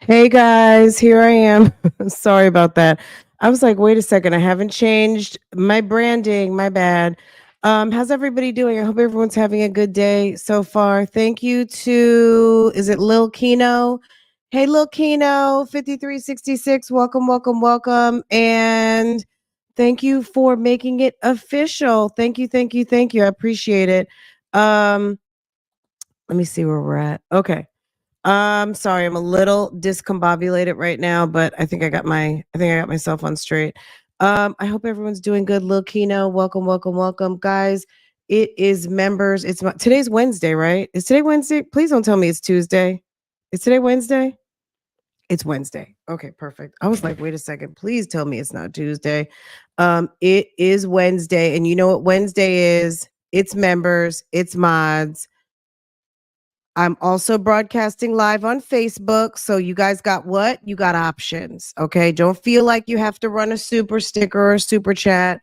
Hey guys, here I am. Sorry about that. I was like, wait a second, I haven't changed my branding. My bad. How's everybody doing? I hope everyone's having a good day so far. Thank you to, is it Lil Kino? Hey, Lil Kino, 5366. Welcome, welcome, welcome. And thank you for making it official. Thank you, thank you, thank you. I appreciate it. Um, Let me see where we're at. Okay. Sorry, I'm a little discombobulated right now, but I think I got myself on straight. I hope everyone's doing good. Lil Kino, welcome, welcome, welcome, guys. It is members. Today's Wednesday, right? Is today Wednesday? Please don't tell me it's Tuesday. Is today Wednesday? It's Wednesday. Okay, perfect. I was like, wait a second. Please tell me it's not Tuesday. It is Wednesday, and you know what Wednesday is? It's members. It's mods. I'm also broadcasting live on Facebook. So you guys got what? You got options. Okay. Don't feel like you have to run a super sticker or a super chat.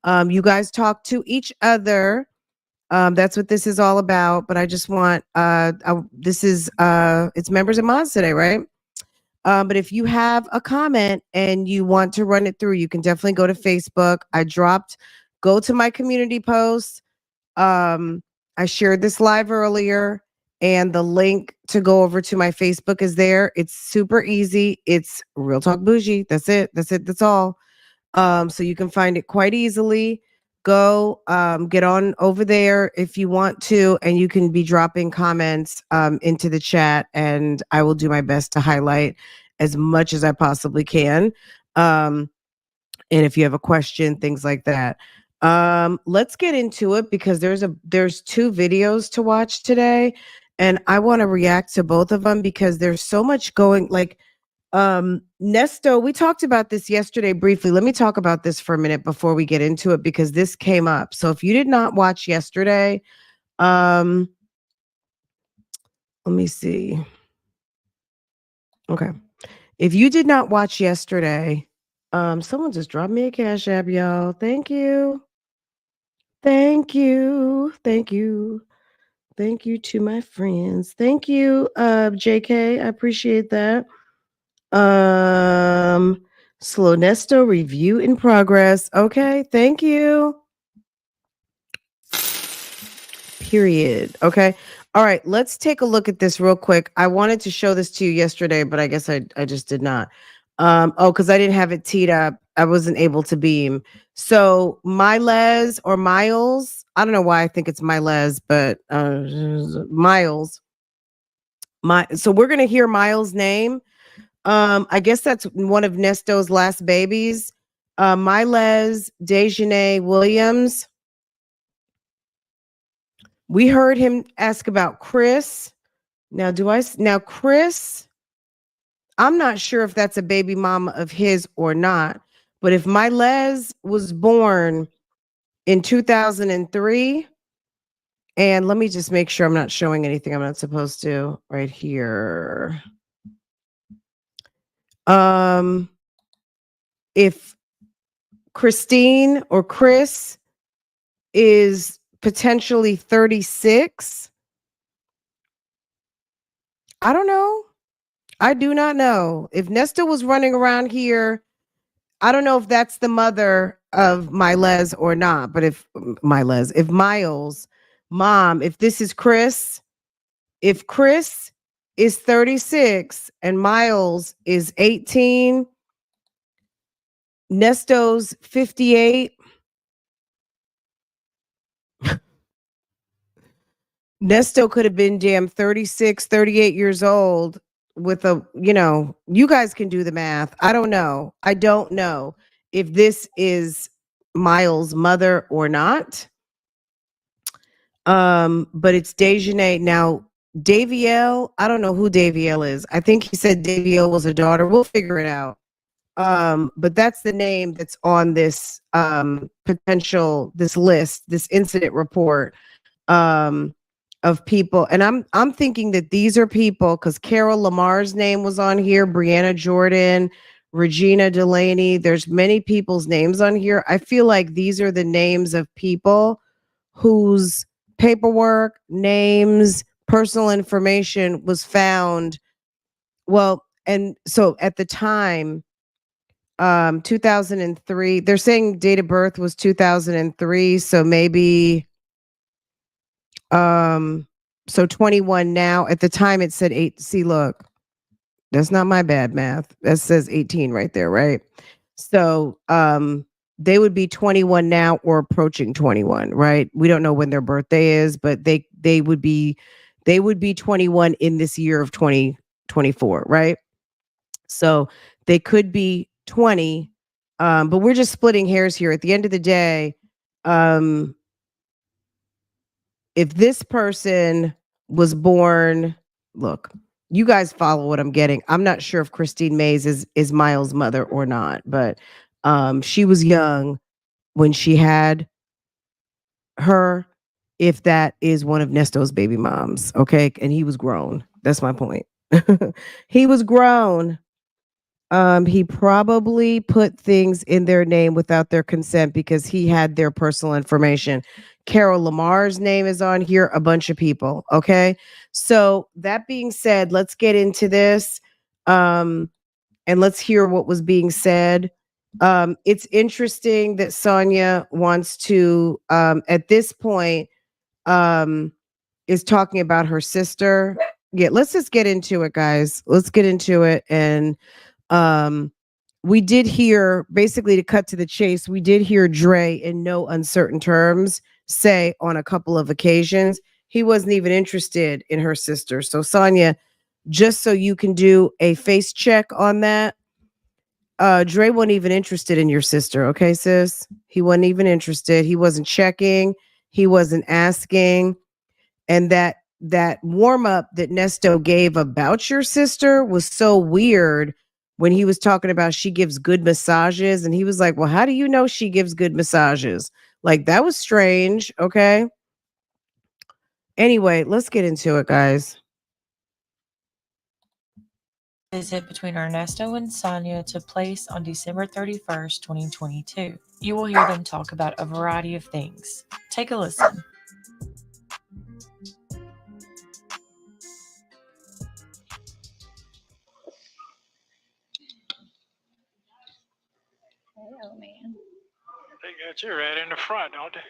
You guys talk to each other. That's what this is all about. But I just want it's members and mods today, right? But if you have a comment and you want to run it through, you can definitely go to Facebook. Go to my community post. I shared this live earlier, and the link to go over to my Facebook is there. It's super easy. It's Real Talk Bougie. That's it. That's it. That's all. So you can find it quite easily. Go get on over there if you want to, and you can be dropping comments into the chat, and I will do my best to highlight as much as I possibly can. And if you have a question, things like that. Let's get into it because there's two videos to watch today, and I want to react to both of them because there's so much going. Like Nesto, we talked about this yesterday briefly. Let me talk about this for a minute before we get into it because this came up. So if you did not watch yesterday, let me see. Okay. If you did not watch yesterday, someone just dropped me a cash app, y'all. Thank you. Thank you. Thank you. Thank you to my friends. Thank you, JK. I appreciate that. Um, Slow Nesto review in progress. Okay, thank you. Period. Okay. All right, let's take a look at this real quick. I wanted to show this to you yesterday, but I guess I just did not. Because I didn't have it teed up. I wasn't able to beam. So Miles or Miles, I don't know why I think it's Miles, but Miles. So we're gonna hear Miles' name. I guess that's one of Nesto's last babies. Miles Dejanay Williams. We heard him ask about Chris. Now Chris, I'm not sure if that's a baby mama of his or not, but if Miles was born in 2003, and let me just make sure I'm not showing anything I'm not supposed to right here. If Christine or Chris is potentially 36, I don't know. I do not know. If Nesta was running around here, I don't know if that's the mother of Miles or not, but if Miles, mom, if this is Chris, if Chris is 36 and Miles is 18, Nesto's 58. Nesto could have been damn 36, 38 years old with you guys can do the math. I don't know. I don't know if this is Miles' mother or not. But it's Dejanay. Now, Davielle, I don't know who Davielle is. I think he said Davielle was a daughter. We'll figure it out. But that's the name that's on this this list, this incident report. Of people, and I'm thinking that these are people because Carol Lamar's name was on here, Brianna Jordan, Regina Delaney. There's many people's names on here. I feel like these are the names of people whose paperwork, names, personal information was found. Well, and so at the time, 2003, they're saying date of birth was 2003, so maybe so 21 now. At the time it said 8. See, look, that's not my bad math. That says 18 right there, right? So, they would be 21 now or approaching 21, right? We don't know when their birthday is, but they would be 21 in this year of 2024, right? So they could be 20, but we're just splitting hairs here. At the end of the day, um, if this person was born, look, you guys follow what I'm getting. I'm not sure if Christine Mays is Miles' mother or not, but she was young when she had her. If that is one of Nesto's baby moms, okay, and he was grown. That's my point. He was grown. He probably put things in their name without their consent because he had their personal information. Carol Lamar's name is on here, a bunch of people. Okay. So that being said, let's get into this. And let's hear what was being said. It's interesting that Sonya wants to, at this point, um, is talking about her sister. Yeah, let's just get into it, guys. Let's get into it. And um, we did hear, basically to cut to the chase, we did hear Dre in no uncertain terms say on a couple of occasions he wasn't even interested in her sister. So Sonya, just so you can do a face check on that, Dre wasn't even interested in your sister, okay, sis? He wasn't even interested. He wasn't checking. He wasn't asking. And that warm up that Nesto gave about your sister was so weird when he was talking about she gives good massages, and he was like, "Well, how do you know she gives good massages?" Like that was strange, okay? Anyway, let's get into it, guys. Visit between Ernesto and Sonya took place on December 31st, 2022. You will hear them talk about a variety of things. Take a listen. Oh man. They got you right in the front, don't they?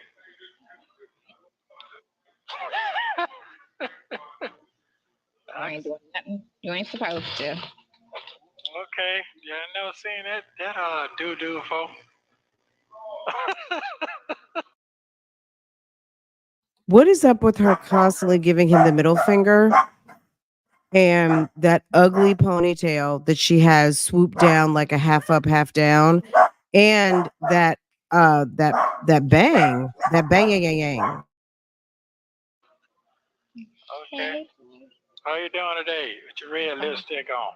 I ain't doing nothing. You ain't supposed to. Okay, yeah, I never seen that doo folk. What is up with her constantly giving him the middle finger and that ugly ponytail that she has swooped down like a half up, half down, and that bang, that bang yang yang yang. Okay, how you doing today with your red lipstick on?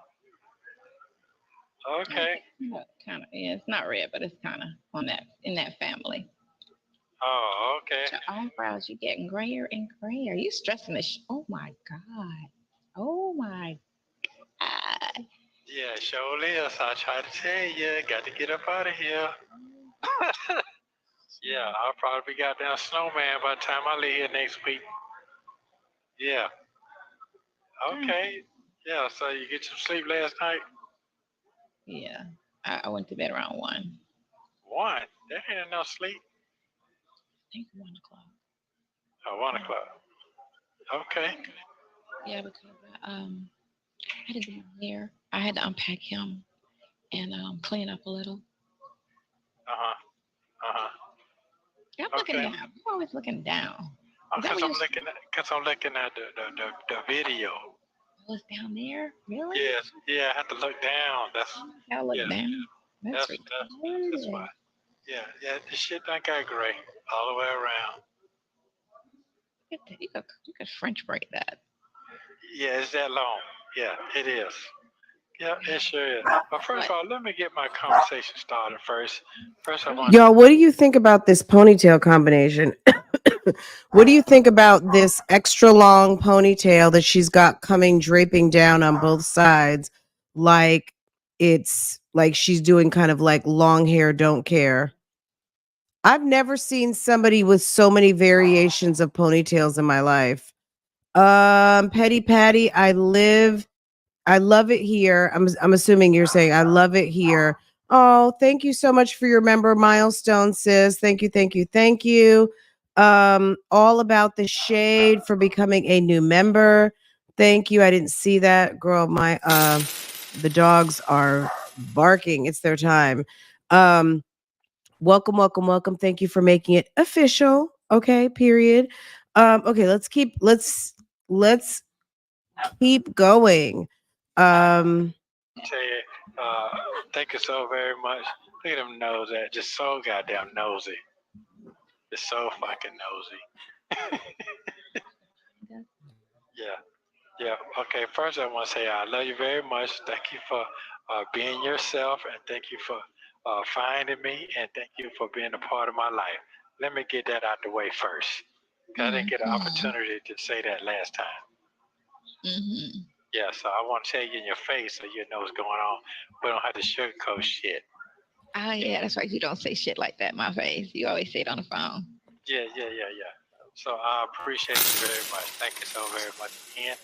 Okay. Kind of. Yeah, it's not red, but it's kind of on that in that family. Oh, okay. Your eyebrows, you getting grayer and grayer. You stressing the oh my god. Oh my god. Yeah, surely is. I try to tell you, got to get up out of here. Yeah, I'll probably be goddamn snowman by the time I leave here next week. Yeah. Okay. Yeah, so you get some sleep last night? Yeah. I went to bed around 1. 1? That ain't enough sleep. I think 1 o'clock. Oh, 1 o'clock. Okay. Yeah, because I had to do my hair. I had to unpack him and clean up a little. I'm looking down. I'm always looking down. Because I'm looking at the video. Oh, it's down there? Really? Yes. Yeah, I have to look down. I look down. That's why. Yeah, this shit done got gray all the way around. You could French braid that. Yeah, it's that long. Yeah, it is. Yeah, it sure is. But first of all, let me get my conversation started first. Y'all, what do you think about this ponytail combination? What do you think about this extra long ponytail that she's got coming draping down on both sides? Like it's like she's doing kind of like long hair, don't care. I've never seen somebody with so many variations of ponytails in my life. Petty Patty, I live I love it here. I'm assuming you're saying I love it here. Oh, thank you so much for your member milestone, sis. Thank you, thank you, thank you. All about the shade for becoming a new member. Thank you. I didn't see that. Girl, my the dogs are barking. It's their time. Um, welcome, welcome, welcome. Thank you for making it official. Okay, period. Okay, let's keep going. Um, Tell you, thank you so very much. Look at them nose that just so goddamn nosy. Just so fucking nosy. Yeah. Yeah. Okay. First, I want to say I love you very much. Thank you for being yourself, and thank you for finding me, and thank you for being a part of my life. Let me get that out the way first. 'Cause I didn't get an opportunity to say that last time. Mm-hmm. Yeah, so I want to tell you in your face so you know what's going on. We don't have to sugarcoat shit. Oh yeah, that's right. You don't say shit like that in my face. You always say it on the phone. Yeah. So I appreciate you very much. Thank you so very much again.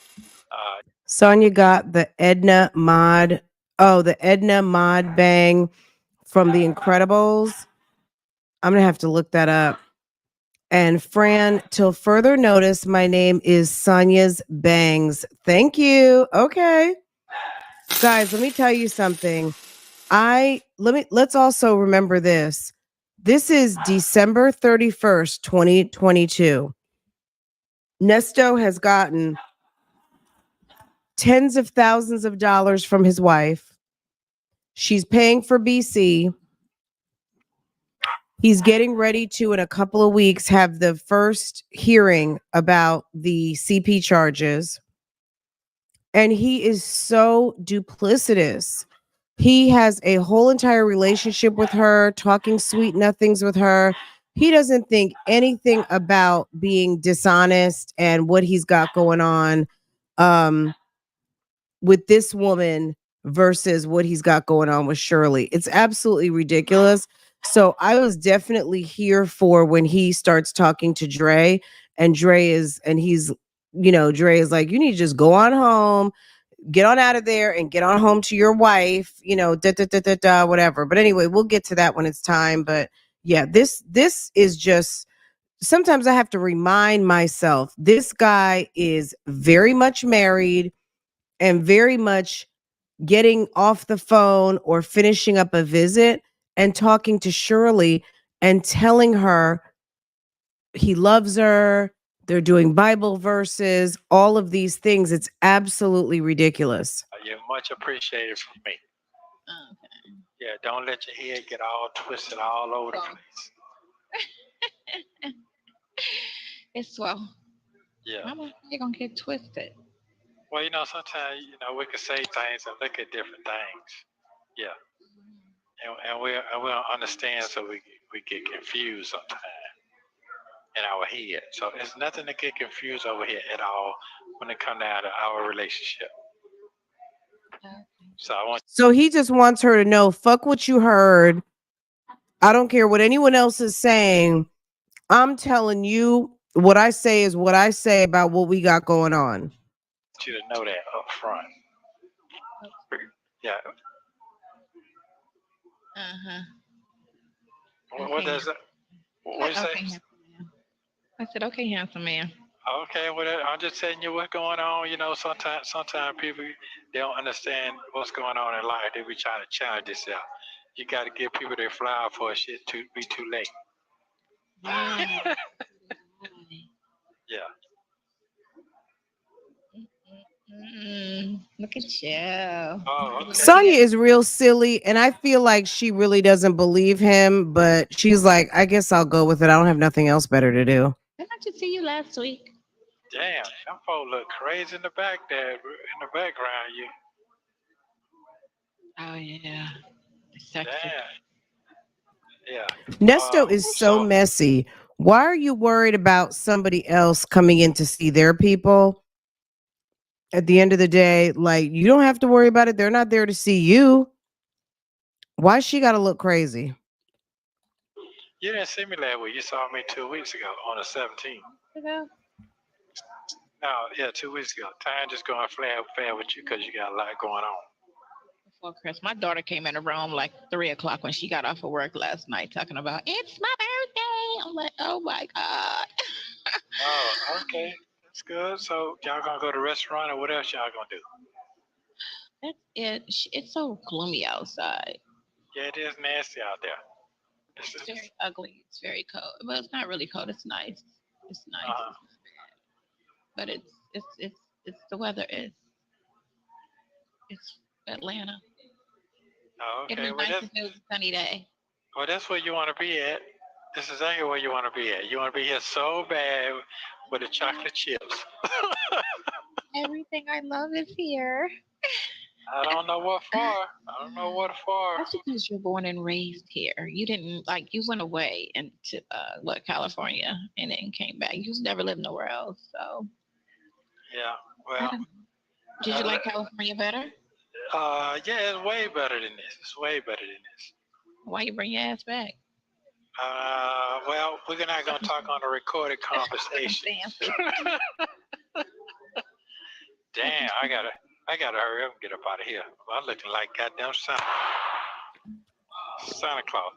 Sonya got the Edna mod. Oh, the Edna mod bang from The Incredibles. I'm gonna have to look that up. And Fran, till further notice, my name is Sonya's Bangs. Thank you. Okay. Guys, let me tell you something. Let's also remember this. This is December 31st, 2022. Nesto has gotten tens of thousands of dollars from his wife. She's paying for BC. He's getting ready to, in a couple of weeks, have the first hearing about the CP charges. And he is so duplicitous. He has a whole entire relationship with her, talking sweet nothings with her. He doesn't think anything about being dishonest and what he's got going on with this woman versus what he's got going on with Shirley. It's absolutely ridiculous. So I was definitely here for when he starts talking to Dre, and Dre is like, you need to just go on home, get on out of there and get on home to your wife, whatever. But anyway, we'll get to that when it's time. But yeah, this is just, sometimes I have to remind myself, this guy is very much married and very much getting off the phone or finishing up a visit and talking to Shirley and telling her he loves her. They're doing Bible verses, all of these things. It's absolutely ridiculous. You're much appreciated from me. Okay. Yeah, don't let your head get all twisted all over the place. It's well. Yeah. Mama, you're gonna get twisted. Well, sometimes we can say things and look at different things. Yeah, and we don't understand, so we get confused sometimes in our head. So it's nothing to get confused over here at all when it comes down to our relationship. Okay. So he just wants her to know, fuck what you heard. I don't care what anyone else is saying. I'm telling you, what I say is what I say about what we got going on. I want you to know that up front. Yeah. Uh-huh. What does that? What you say? Okay, handsome man. I said, okay, handsome man. Okay, well, I'm just telling you what's going on. Sometimes people, they don't understand what's going on in life. They be trying to challenge themselves. You got to give people their flower for shit to be too late. Yeah. Yeah. Look at you. Oh, okay. Sonya is real silly, and I feel like she really doesn't believe him, but she's like, I guess I'll go with it. I don't have nothing else better to do. Didn't I just see you last week? Damn, them folks look crazy in the back there, in the background. You. Oh yeah. Sexy. Damn. Yeah. Nesto is so messy. Why are you worried about somebody else coming in to see their people? At the end of the day, like, you don't have to worry about it. They're not there to see you. Why she got to look crazy? You didn't see me last week. You saw me 2 weeks ago on the 17th. No, yeah, 2 weeks ago. Time just going fair with you because you got a lot going on. Before Chris, my daughter came in the room like 3 o'clock when she got off of work last night, talking about it's my birthday. I'm like, oh my god. Oh, okay. That's good. So y'all gonna go to the restaurant or what else y'all gonna do? That's it. It's so gloomy outside. Yeah, it is nasty out there. It's very ugly. It's very cold. Well, it's not really cold. It's nice. It's nice. Uh-huh. But it's the weather is. It's Atlanta. Oh, It'd okay. be Well, nice if it was a sunny day. that's where you want to be at. This is exactly where you want to be at. You want to be here so bad with the chocolate chips. Everything I love is here. I don't know what for. I don't know what for. That's because you're born and raised here. You didn't you went away into California and then came back. You never lived nowhere else. So Yeah. Well. Did you like California better? Yeah, it's way better than this. It's way better than this. Why you bring your ass back? Well, we're not gonna talk on a recorded conversation. Damn, I gotta hurry up and get up out of here. I'm looking like goddamn Santa Claus.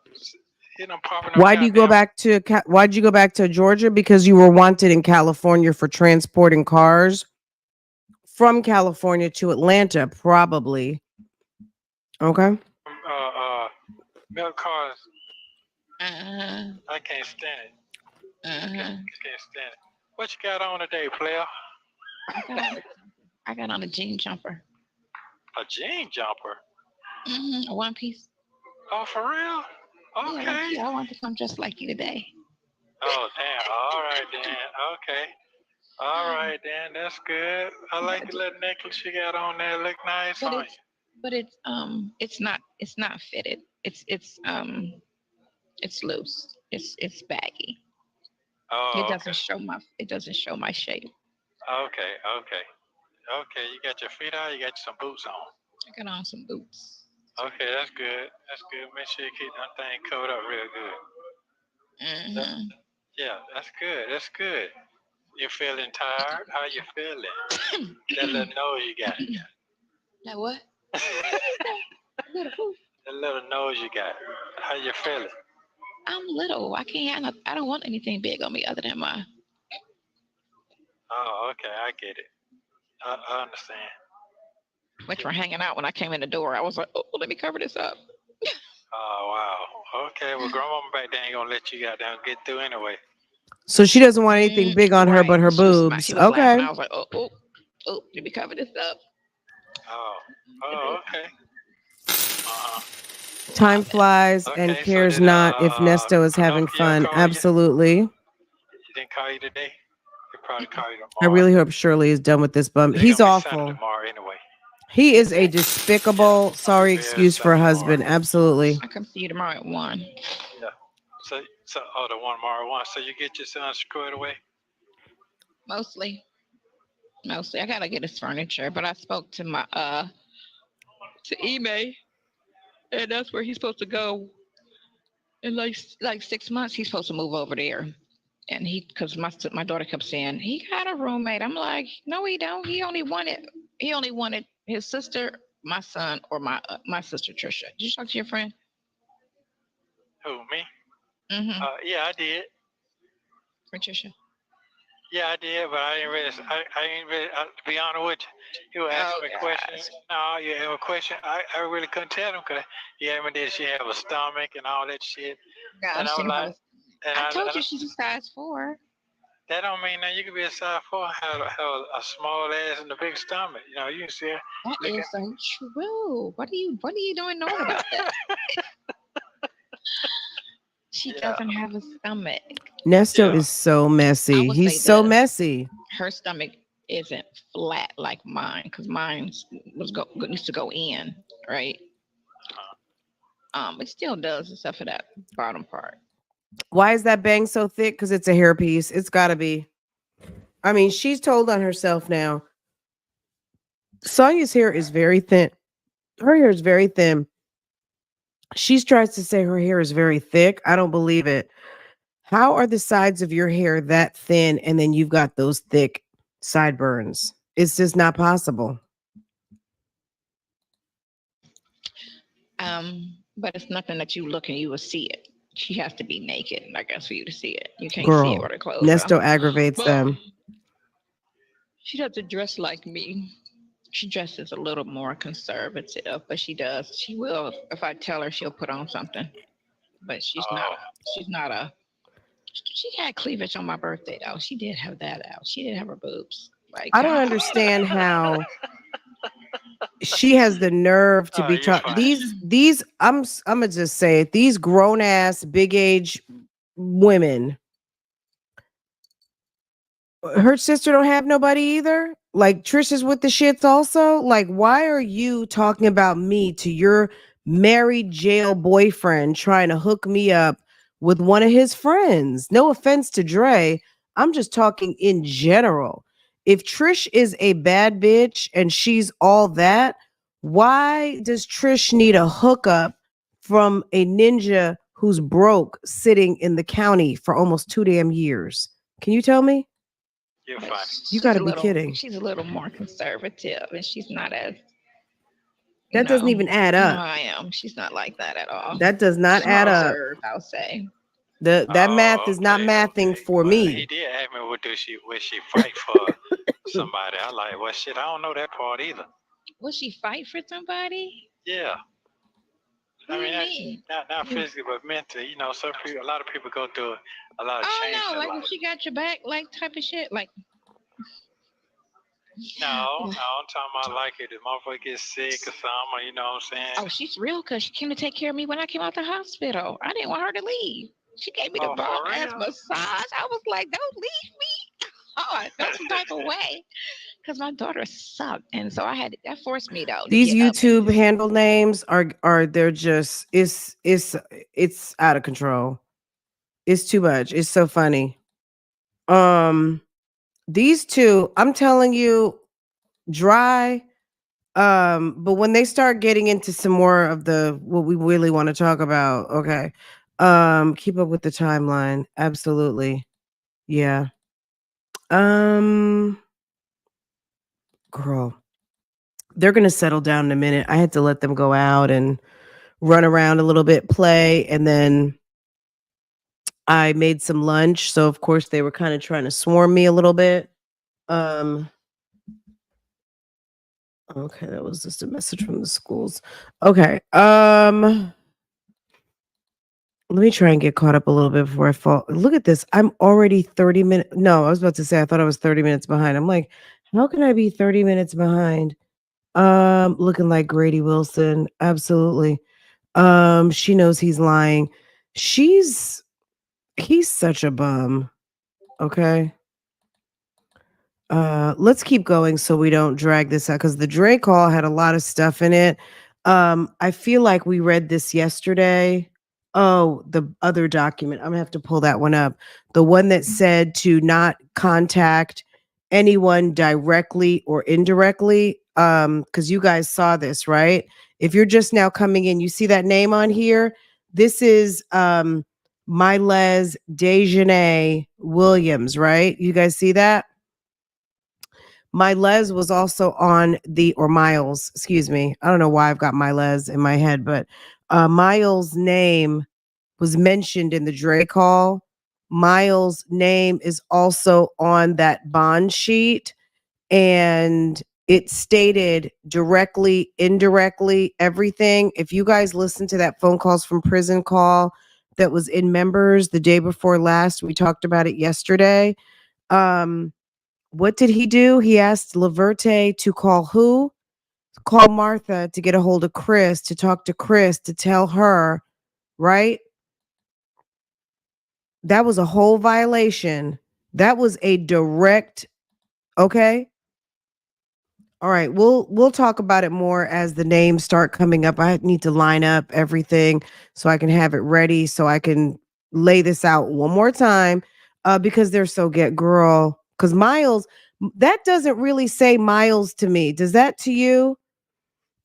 Why'd you go back to Why'd you go back to Georgia? Because you were wanted in California for transporting cars from California to Atlanta, probably. Okay. Milk cars. I can't stand it. Can't stand it. What you got on today, player? I got on a jean jumper. A jean jumper? A one piece. Oh, for real? Okay. Yeah, I want to come just like you today. Oh, damn. All right, then. Okay. All right, then. That's good. I like the little necklace you got on there. Look nice on you. But it's not fitted. It's loose. It's baggy. Oh, it doesn't show my shape. Okay. You got your feet out. You got some boots on. I got on some boots. Okay, that's good. Make sure you keep that thing covered up real good. Yeah, that's good. You feeling tired? How you feeling? That little nose you got. That what? That little nose you got. How you feeling? I'm little. I don't want anything big on me other than my. Oh, okay. I get it. I understand. Which were hanging out when I came in the door. I was like, oh, let me cover this up. Oh, wow. Okay, well, grandmama back there ain't gonna let you out there and get through anyway. So she doesn't want anything big on her but her boobs. She was laughing. I was like, oh, let me cover this up. Oh, okay. Time flies and cares not if Nesto is having fun. Absolutely. He didn't call you today? He'll probably call you tomorrow. I really hope Shirley is done with this bump. He's awful. Tomorrow anyway. He is a despicable, sorry excuse for a husband. Absolutely. I come see you tomorrow at 1. Yeah. So the one tomorrow 1. So you get your son squared away? Mostly. I gotta get his furniture, but I spoke to my to Ime, and that's where he's supposed to go. In like 6 months, he's supposed to move over there. And because my daughter kept saying he got a roommate. I'm like, no, he don't. He only wanted his sister, my son, or my sister Trisha. Did you talk to your friend? Who, me? Mm-hmm. Yeah, I did. Trisha. Yeah, I did, but I didn't really. To be honest with you, he was asking me questions. No, you have a question. I really couldn't tell him because he asked me, did she have a stomach and all that shit. Gosh, and I was like, I told you she's a size 4. That don't mean that you could be a size 4 and have a small ass and a big stomach. You know, you can see her. That is so true. What are you doing knowing about that? She doesn't have a stomach. Nesto is so messy. He's so messy. Her stomach isn't flat like mine because mine used to go in, right? It still does except for that bottom part. Why is that bang so thick? Because it's a hairpiece. It's got to be. I mean, she's told on herself now. Sonya's hair is very thin. Her hair is very thin. She tries to say her hair is very thick. I don't believe it. How are the sides of your hair that thin and then you've got those thick sideburns. It's just not possible. But it's nothing that you look and you will see it. She has to be naked, I guess, for you to see it. You can't see it Girl, with her clothes on. Nesto aggravates But them. she doesn't dress like me. She dresses a little more conservative, but she does. She will, if I tell her, she'll put on something. But she's not. Oh, She's not a. She had cleavage on my birthday though. She did have that out. She did have her boobs. Like I don't understand how she has the nerve to oh, be you taught funny. these I'm gonna just say it, these grown ass big age women. Her sister don't have nobody either. Like Trish is with the shits also. Like, why are you talking about me to your married jail boyfriend trying to hook me up with one of his friends? No offense to Dre. I'm just talking in general. If Trish is a bad bitch and she's all that, why does Trish need a hookup from a ninja who's broke sitting in the county for almost 2 damn years? Can you tell me? You're but funny. You she's got to a be little. kidding. She's a little more conservative, and she's not as That doesn't even add No, up. I am. She's not like that at all. That does not She's more add up. reserved, I'll say. That math Oh, is not okay, mathing okay. for Well, he me. did ask me, what do she, would she fight for somebody? I like, well, shit, I don't know that part either. Would she fight for somebody? Yeah. What I do mean, you mean? not You- physically, but mentally. You know, some people, a lot of people go through a lot of Oh change no, in like if life. she got your back, like type of shit. Like No, I'm talking about like if the motherfucker gets sick or something, you know what I'm oh, saying? she's real because she came to take care of me when I came out the hospital. I didn't want her to leave. She gave me the Oh, bomb for ass real? massage. I was like, don't leave me. Oh, I felt some type of way because my daughter sucked, and so that forced me though to These get up and YouTube handle names are they're just it's out of control. It's too much. It's so funny. Um these two, I'm telling you, dry. But when they start getting into some more of the what we really want to talk about, okay. Keep up with the timeline. Absolutely. Yeah. Um, girl, they're gonna settle down in a minute. I had to let them go out and run around a little bit, play, and then I made some lunch. So of course they were kind of trying to swarm me a little bit. Um, okay, that was just a message from the schools. Okay. Let me try and get caught up a little bit before I fall. Look at this. I'm already 30 minutes. No, I was about to say I thought I was 30 minutes behind. I'm like, how can I be 30 minutes behind? Looking like Grady Wilson. Absolutely. She knows he's lying. He's such a bum. Okay. Let's keep going so we don't drag this out because the Dre call had a lot of stuff in it. I feel like we read this yesterday. Oh, the other document. I'm gonna have to pull that one up. The one that said to not contact anyone directly or indirectly. Because you guys saw this, right? If you're just now coming in, you see that name on here. This is Miles Dejanay Williams, right? You guys see that? Miles was also on or Miles, excuse me. I don't know why I've got Miles in my head, but Miles' name was mentioned in the Dre call. Miles' name is also on that bond sheet, and it stated directly, indirectly, everything. If you guys listen to that phone calls from prison call that was in members the day before last, we talked about it yesterday. Um, what did he do? He asked Laverte to call who? Call Martha to get a hold of Chris, to talk to Chris, to tell her, right? That was a whole violation. That was a direct, okay? All right, we'll talk about it more as the names start coming up. I need to line up everything so I can have it ready so I can lay this out one more time because they're so get girl. Because Miles, that doesn't really say Miles to me. Does that to you?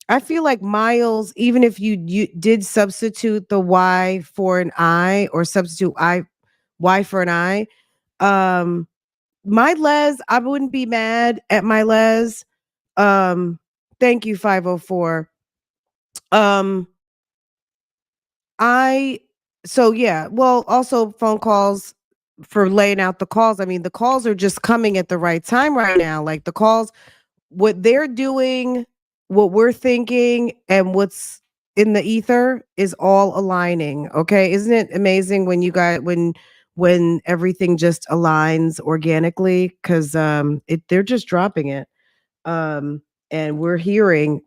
I feel like Miles, even if you did substitute the Y for an I or substitute Y for an I, um, my les, I wouldn't be mad at my les. Um, thank you, 504. Um, I so yeah, well, also phone calls for laying out the calls. I mean, the calls are just coming at the right time right now. Like the calls, what they're doing, what we're thinking, and what's in the ether is all aligning. Okay. Isn't it amazing when you got when everything just aligns organically? Cause they're just dropping it. um and we're hearing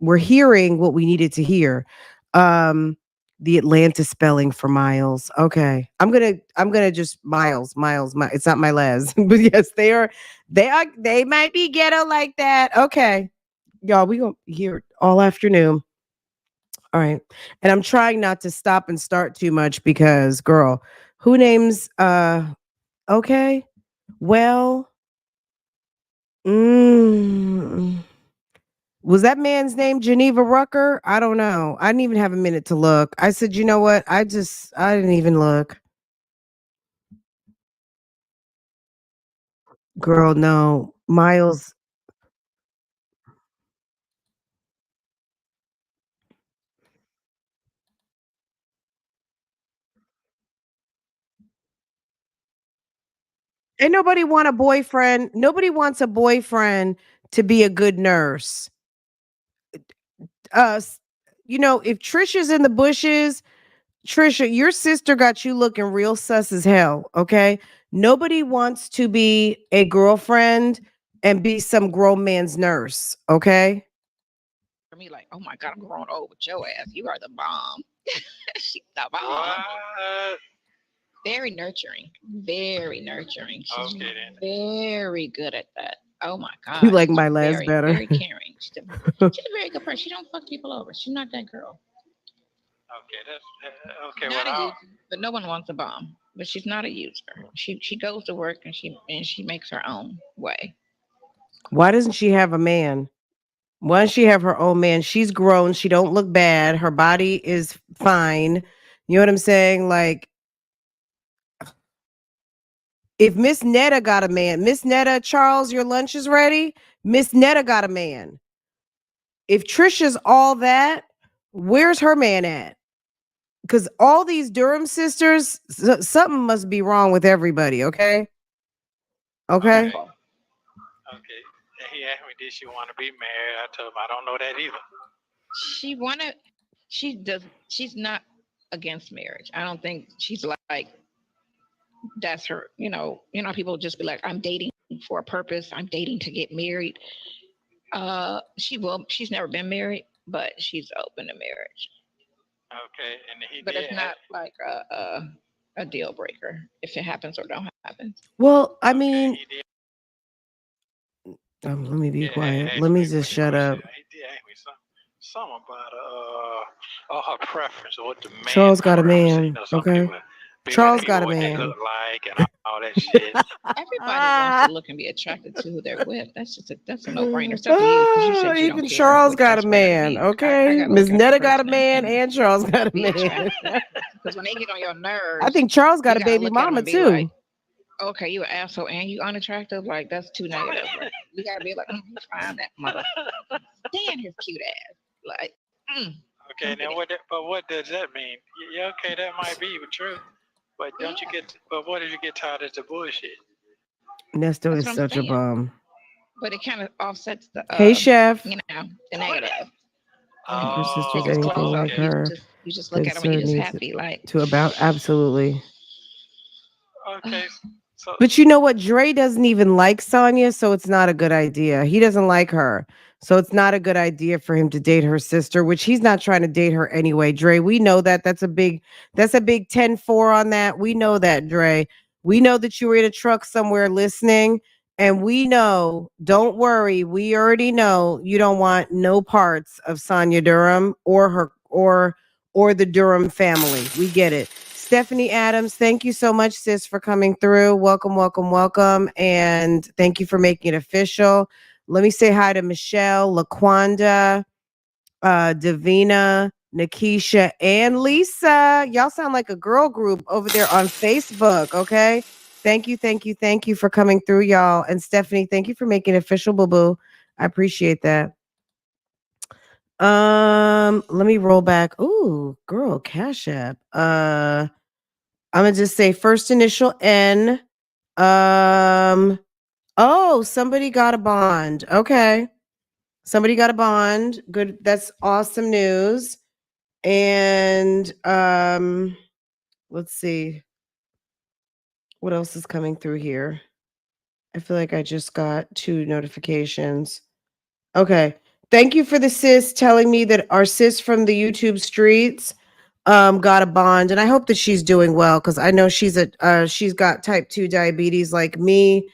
what we needed to hear. um the Atlanta spelling for Miles. Okay, I'm gonna just Miles, it's not my les. But yes, they might be ghetto like that. Okay, y'all, we gonna hear it all afternoon. All right, and I'm trying not to stop and start too much because girl, who names okay, well, mm, was that man's name Geneva Rucker? I don't know. I didn't even have a minute to look. I said, you know what? I didn't even look. Girl, no. Miles. Ain't nobody want a boyfriend. Nobody wants a boyfriend to be a good nurse. Uh, s- if Trisha's in the bushes, Trisha, your sister got you looking real sus as hell. Okay. Nobody wants to be a girlfriend and be some grown man's nurse. Okay. For me, like, oh my God, I'm growing old with your ass. You are the bomb. She's the bomb. What? Very nurturing. Very nurturing. She's Okay then. very good at that. Oh my You God. like She's my les very, better. very caring. She's a very good person. She don't fuck people over. She's not that girl. Okay, that's okay. Not Well, a user, but no one wants a bomb. But she's not a user. She goes to work and she makes her own way. Why doesn't she have a man? Why doesn't she have her own man? She's grown. She don't look bad. Her body is fine. You know what I'm saying? Like, if Miss Netta got a man, Miss Netta, Charles, your lunch is ready. Miss Netta got a man. If Trisha's all that, where's her man at? Because all these Durham sisters, something must be wrong with everybody. Okay, okay. okay. Okay. And he asked me, did she want to be married? I told him I don't know that either. She wanted. She does. She's not against marriage. I don't think she's like that's her. People just be like, I'm dating for a purpose. I'm dating to get married. She will. She's never been married, but she's open to marriage. Okay, and he But did. it's not like a deal breaker if it happens or don't happen. Well, I Okay, mean, he did. let me be Yeah, quiet. Let asked me me just what the shut question. up. He did ask me something about her preference or what the man Charles got a preference. man. Some Okay, people Charles think got a what they look man. like and all that shit. Everybody wants to look and be attracted to who they're with. That's a no brainer. Except for you, because you said you don't Even care Charles which got a sex better to man. be with. I Okay, got to Miss look at the Netta got a person man, and and Charles got a be man. attracted. Because when they get on your I nerves, think Charles got you a gotta baby look at them mama and be like, too. okay, you an asshole and you unattractive. Like that's too negative. Like, you gotta be like, find that mother. Stand his cute ass. Like, Okay, now but what does that mean? Yeah, okay, that might be true. But don't you get? But what if you get tired of the bullshit? Nesto that's is what I'm such a saying. bum. But it kind of offsets the Hey, chef. the negative. If her Take sister's his Oh, anything clothes off like and okay. her, you just look then at him and sir you're just needs happy. Like, to about absolutely. Okay, so But you know what? Dre doesn't even like Sonya, so it's not a good idea. He doesn't like her. So it's not a good idea for him to date her sister, which he's not trying to date her anyway. Dre, we know that. That's a big 10-4 on that. We know that, Dre. We know that you were in a truck somewhere listening. And we know, don't worry, we already know you don't want no parts of Sonya Durham or her or the Durham family. We get it. Stephanie Adams, thank you so much, sis, for coming through. Welcome, welcome, welcome. And thank you for making it official. Let me say hi to Michelle, LaQuanda, Davina, Nikisha, and Lisa. Y'all sound like a girl group over there on Facebook, okay? Thank you for coming through, y'all. And Stephanie, thank you for making it official, boo boo. I appreciate that. Let me roll back. Ooh, girl, Cash App. I'm gonna just say first initial N. Oh, somebody got a bond. Okay. Somebody got a bond. Good. That's awesome news. And let's see. What else is coming through here? I feel like I just got 2 notifications. Okay. Thank you for the sis telling me that our sis from the YouTube streets got a bond, and I hope that she's doing well because I know she's got type 2 diabetes like me.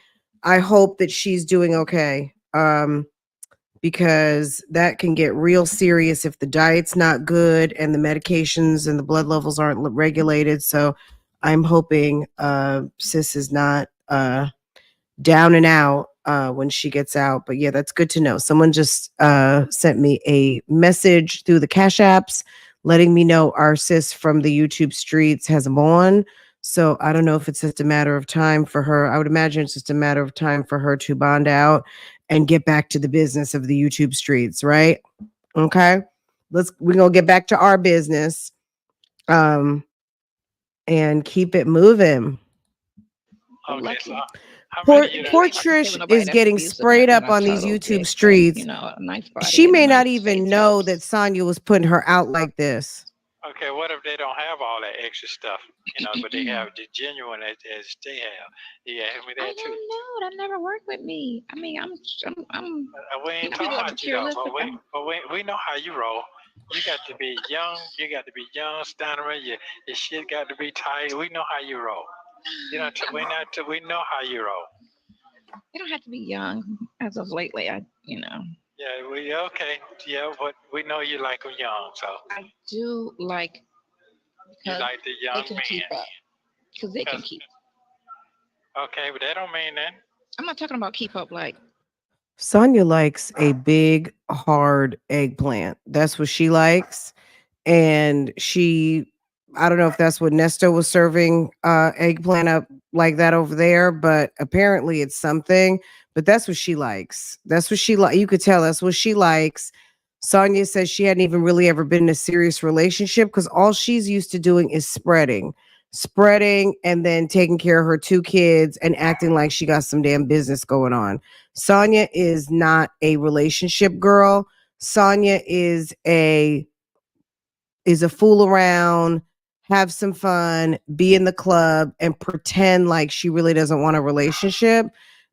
I hope that she's doing okay. Because that can get real serious if the diet's not good and the medications and the blood levels aren't regulated. So I'm hoping sis is not down and out when she gets out. But yeah, that's good to know. Someone just sent me a message through the Cash Apps letting me know our sis from the YouTube streets has a bond. So I don't know if it's just a matter of time for her. I would imagine it's just a matter of time for her to bond out and get back to the business of the YouTube streets, right? Okay. We're gonna get back to our business. And keep it moving. Okay, so how Poor many years? Trish is getting sprayed up on these YouTube streets. You know, a nice body. She and may a not nice even face know helps. that Sonya was putting her out like this. Okay, what if they don't have all that extra stuff? You know, but they have the genuine as they have. Yeah, ask me I that too. don't know. That never worked with me. I mean, I'm We ain't talking about you though, but we know how you roll. You got to be young. You got to be young, stuttering. Your shit got to be tight. We know how you roll. You know, we know how you roll. You don't have to be young. As of lately, Yeah, we okay. Yeah, but we know you like them young, so I do like you like the young they can men. keep up because they can keep. Okay, but that don't mean that. I'm not talking about keep up like. Sonya likes a big, hard eggplant. That's what she likes. And I don't know if that's what Nesto was serving eggplant up like that over there, but apparently it's something. But that's what she likes. That's what she like. You could tell that's what she likes. Sonya says she hadn't even really ever been in a serious relationship because all she's used to doing is spreading and then taking care of her 2 kids and acting like she got some damn business going on. Sonya is not a relationship girl. Sonya is a fool around, have some fun, be in the club, and pretend like she really doesn't want a relationship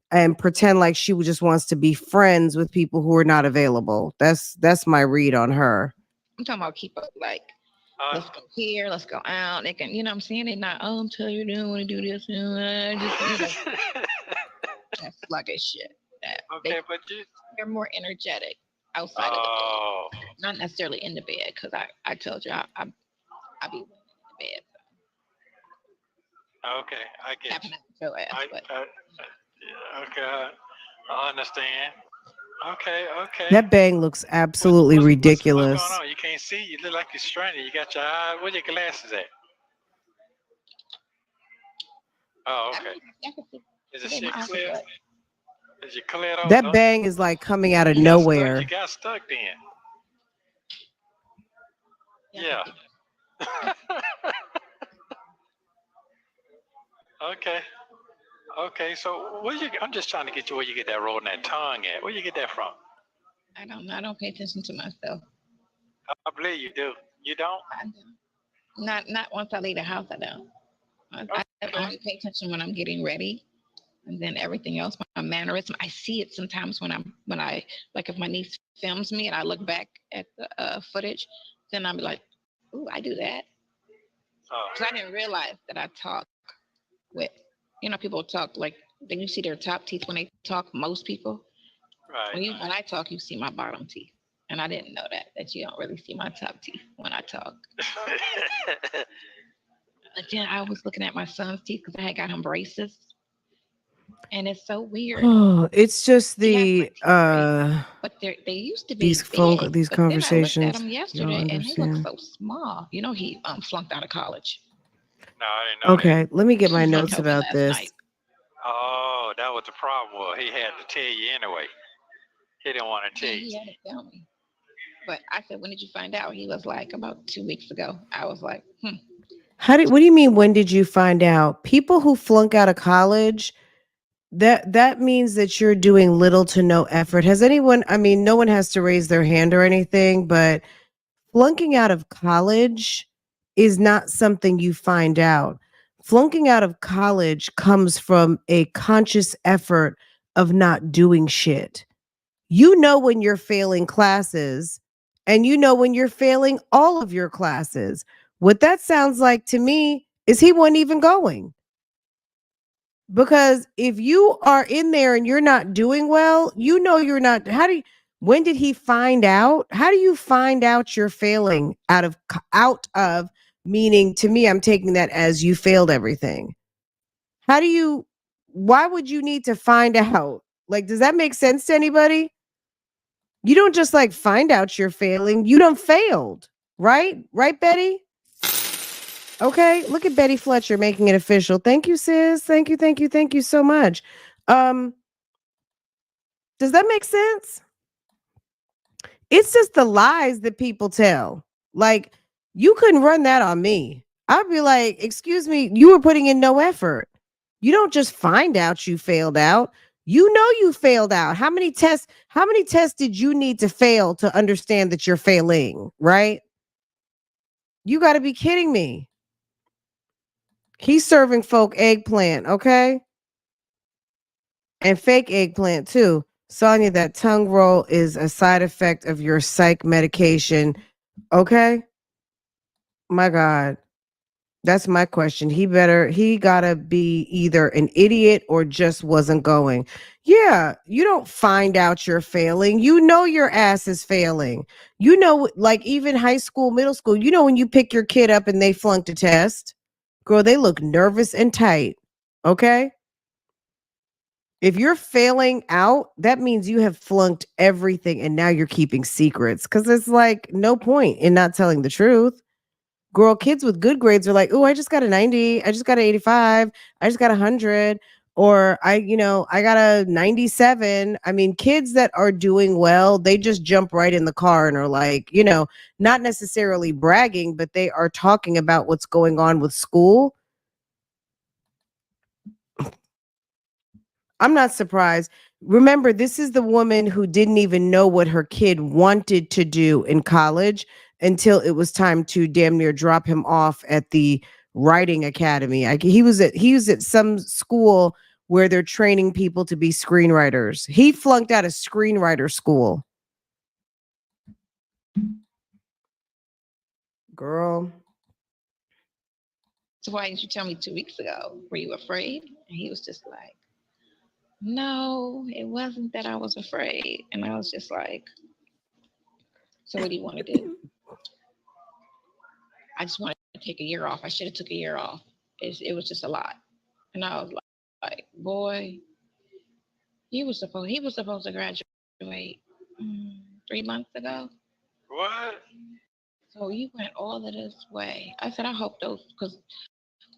and pretend like she just wants to be friends with people who are not available. That's my read on her. I'm talking about keep up like. Let's go here, let's go out. They can, you know what I'm saying? They're not, I'm telling you, they don't want to do this. That sluggish shit. But they're more energetic outside of the bed. Not necessarily in the bed, because I told you I be in the bed. So. Okay, I get you. Your ass, okay, I understand. Okay. That bang looks absolutely ridiculous. What's going on? You can't see. You look like you're stranded. You got your eye. Where your glasses at? Oh, okay. Is it shit clear? Is it clear though? That bang is like coming out of nowhere. You got stuck then. Yeah. Okay. So I'm just trying to get you where you get that rolling that tongue at. Where you get that from? I don't know. I don't pay attention to myself. I believe you do. You don't? I don't. Not once I leave the house. I don't. I only pay attention when I'm getting ready, and then everything else, my mannerism. I see it sometimes when I like if my niece films me and I look back at the footage, then I'm like, ooh, I do that. Because I didn't realize that I talk with, people talk like, then you see their top teeth when they talk, most people. Right. When I talk, you see my bottom teeth. And I didn't know that you don't really see my top teeth when I talk. But then I was looking at my son's teeth because I had got him braces. And it's so weird. Oh, it's just but they used to be these conversations. Then I looked at them yesterday and they look so small. He flunked out of college. No, I didn't know. Okay, let me get my notes about this. Oh, that was the problem. Well, he had to tell you anyway. He didn't want to tell Yeah, he you. had to tell me. But I said, when did you find out? He was like, about 2 weeks ago. I was like, What do you mean, when did you find out? People who flunk out of college, that means that you're doing little to no effort. Has anyone, I mean, no one has to raise their hand or anything, but flunking out of college is not something you find out. Flunking out of college comes from a conscious effort of not doing shit. You know when you're failing classes, and you know when you're failing all of your classes. What that sounds like to me is he wasn't even going. Because if you are in there and you're not doing well, you know you're not. When did he find out? How do you find out you're failing out of meaning, to me, I'm taking that as you failed everything. How do you why would you need to find out? Like, does that make sense to anybody? You don't just like find out you're failing. You done failed, right? Right, Betty? Okay, look at Betty Fletcher making it official. Thank you, sis. Thank you, thank you, thank you so much. Um, does that make sense? It's just the lies that people tell. Like, you couldn't run that on me. I'd be like, excuse me, you were putting in no effort. You don't just find out you failed out. You know you failed out. How many tests did you need to fail to understand that you're failing, right? You got to be kidding me. He's serving folk eggplant, okay? And fake eggplant too. Sonya, that tongue roll is a side effect of your psych medication, okay? My God. That's my question. He gotta be either an idiot or just wasn't going. Yeah, you don't find out you're failing. You know your ass is failing. You know, like even high school, middle school, you know when you pick your kid up and they flunked a test. Girl, they look nervous and tight. Okay? If you're failing out, that means you have flunked everything and now you're keeping secrets. Cause it's like no point in not telling the truth. Girl, kids with good grades are like, "Oh, I just got a 90. I just got an 85. I just got 100." Or I got a 97. I mean, kids that are doing well, they just jump right in the car and are like, not necessarily bragging, but they are talking about what's going on with school. I'm not surprised. Remember, this is the woman who didn't even know what her kid wanted to do in college until it was time to damn near drop him off at the writing academy. He was at some school where they're training people to be screenwriters. He flunked out of screenwriter school. Girl. so why didn't you tell me 2 weeks ago? Were you afraid? And he was just like, no, it wasn't that I was afraid. And I was just like, so what do you want to do? I just wanted to take a year off. I should have took a year off. It was just a lot. And I was like, boy, he was supposed to graduate 3 months ago. What? So you went all of this way. I said, I hope those, because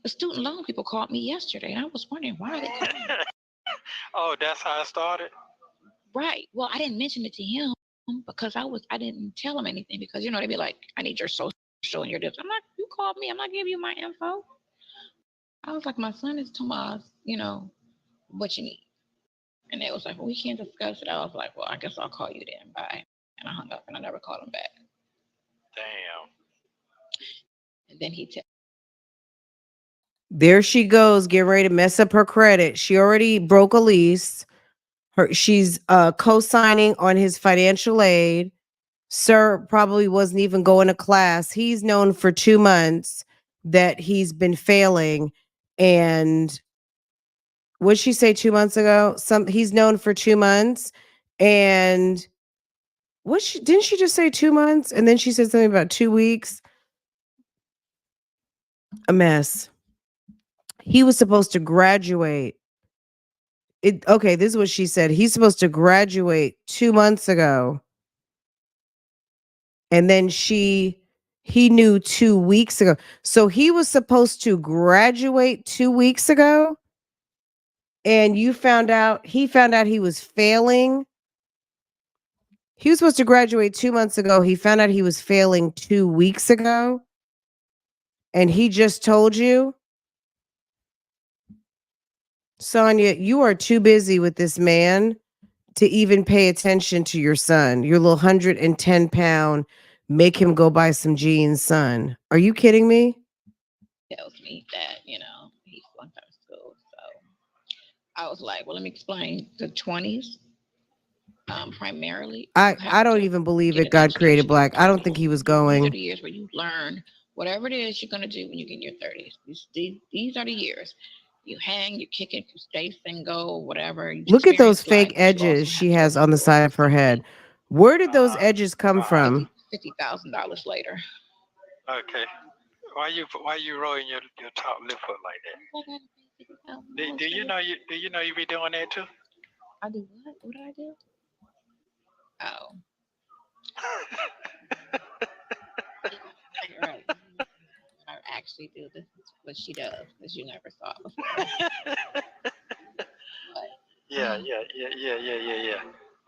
the student loan people called me yesterday, and I was wondering why are they calling me? Oh, that's how it started? Right. Well, I didn't mention it to him because I didn't tell him anything because they'd be like, I need your social and your this. I'm like, you called me. I'm not giving you my info. I was like, my son is Tomas, what you need. And they was like, well, we can't discuss it. I was like, well, I guess I'll call you then. Bye. And I hung up and I never called him back. Damn. And then he There she goes, getting ready to mess up her credit. She already broke a lease. She's co-signing on his financial aid. Sir probably wasn't even going to class. He's known for 2 months that he's been failing. And what'd she say 2 months ago? He's known for 2 months. And didn't she just say 2 months? And then she said something about 2 weeks. A mess. He was supposed to graduate. Okay, this is what she said. He's supposed to graduate 2 months ago. And then he knew 2 weeks ago. So he was supposed to graduate 2 weeks ago. and he found out he was failing. He was supposed to graduate 2 months ago. He found out he was failing 2 weeks ago. And he just told you, Sonya, you are too busy with this man to even pay attention to your son. Your little 110-pound, make him go buy some jeans, son. Are you kidding me? Tells me that, you know, he flunked out of school. So I was like, well, let me explain. The 20s, primarily, you I have don't to even believe get it. an God created education in your black. I don't 30s. think he was These are going. the years where you learn whatever it is you're going to do when you get in your 30s. These are the years. You hang, you kick it, you stay single, whatever. You Look at those experience life, fake but you edges also have she to has on the learn side of her head. something. Where did those edges come from? $50,000 later. Okay. Why you rolling your top lip up like that? Do you know you be doing that too? I do what? What do I do? Oh, you're right. I actually do this is what she does, because you never saw it before. But, Yeah.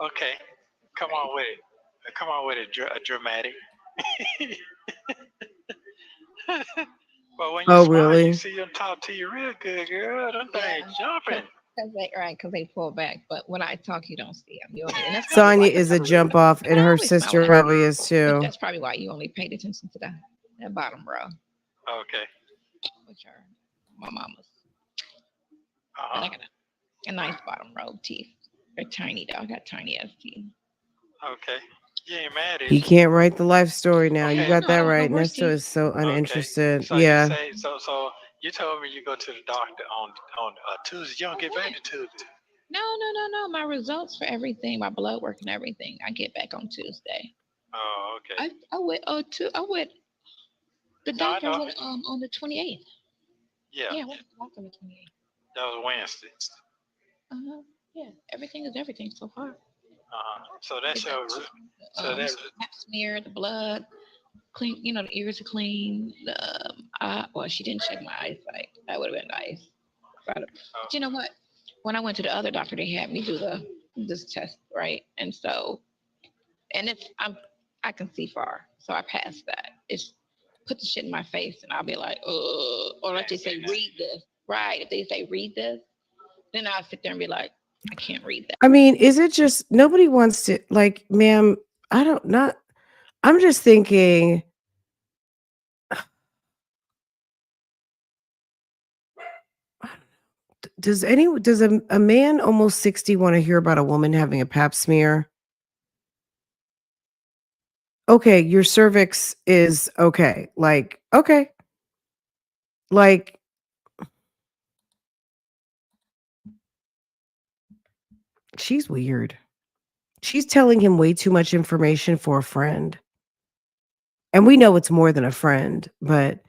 Okay. Come on with it. Come on with it, dramatic. But when you Oh, smile, you really? see them talk to you real good, girl. Them things jumping. Because they pull back. But when I talk, you don't see them. You only, and that's probably Sonya why is a jump off, and I her always smell sister like probably is but too. that's probably why you only paid attention to that bottom row, Okay. which are my mama's. Uh-huh. And I got a nice bottom row teeth. They're tiny though. I got tiny ass teeth. Okay. You ain't mad, is He you? can't write the life story now. Okay. You got that No, right. worst Nesto teeth. is so Okay. uninterested. So Yeah. you say so you told me you go to the doctor on Tuesday. You don't get back to Tuesday. No. My results for everything, my blood work and everything, I get back on Tuesday. Oh, okay. I went I went the No, I doctor know. went on the 28th. Yeah. Yeah, I went to the doctor on the 28th. That was Wednesday. Uh-huh. Yeah, everything is everything so far. So that's your Pap smear, the blood, clean. You know, the ears are clean. The well, she didn't check my eyesight. That would have been nice. But you know what? When I went to the other doctor, they had me do this test, right? And so, and I can see far, so I passed that. It's put the shit in my face, and I'll be like, or like they say, read this, right? If they say read this, then I'll sit there and be like, I can't read that. I mean, is it just nobody wants to, like, ma'am? I don't not. I'm just thinking. Does a man almost 60 want to hear about a woman having a pap smear? Okay, your cervix is okay. Like, okay. Like, she's weird. She's telling him way too much information for a friend. And we know it's more than a friend, but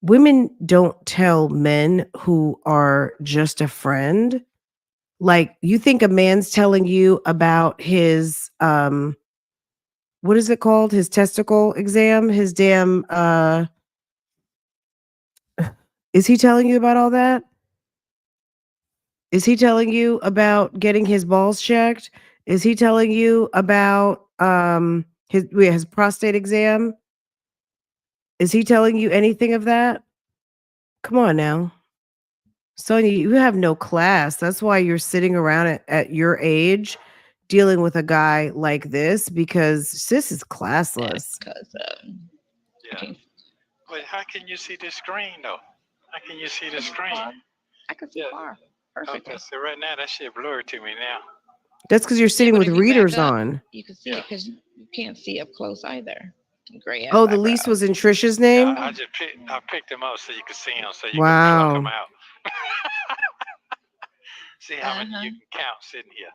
women don't tell men who are just a friend. Like, you think a man's telling you about his what is it called? His testicle exam, his damn is he telling you about all that? Is he telling you about getting his balls checked? Is he telling you about his prostate exam? Is he telling you anything of that? Come on now. Sonia, you have no class. That's why you're sitting around at your age dealing with a guy like this, because sis is classless. Because Yeah. But how can you see the screen though? How can you see the screen? I can see far. Perfect. Okay, so right now that shit blurry to me now. That's because you're sitting with if you back readers up, on. You can see it because you can't see up close either. Gray ass Oh, the lease was in Trisha's name? I picked them up so you could see them, so you Wow. can pluck them out. See how many you can count sitting here.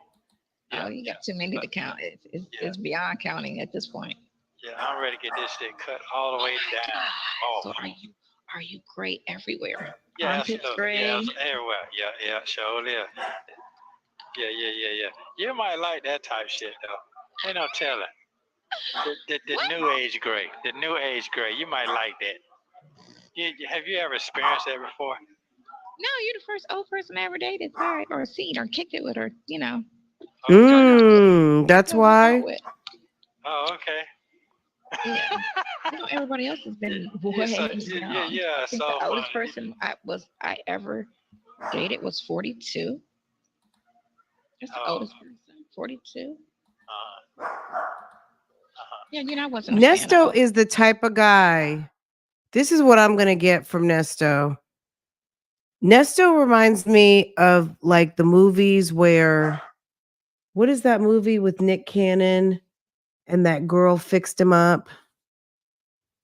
Yeah, you got too many to count. It's beyond counting at this point. Yeah, I'm ready to get this shit cut all the way down. Oh. So are you great everywhere? Yeah, Armpits gray. yeah, everywhere. Yeah, sure live. Yeah. You might like that type shit though. Ain't no telling. The new age gray. The new age gray. You might like that. Have you ever experienced that before? No, you're the first old person I ever dated, sorry, or seen or kicked it with, or Okay. That's why. with. Oh, okay. Yeah. Everybody else has been Yeah, so, way young. yeah, I think so the oldest funny. person I ever dated was 42. That's the Oh, oldest person. 42. uh-huh. Yeah, I wasn't a fan Nesto of. is the type of guy. This is what I'm gonna get from Nesto. Nesto reminds me of like the movies where what is that movie with Nick Cannon and that girl fixed him up?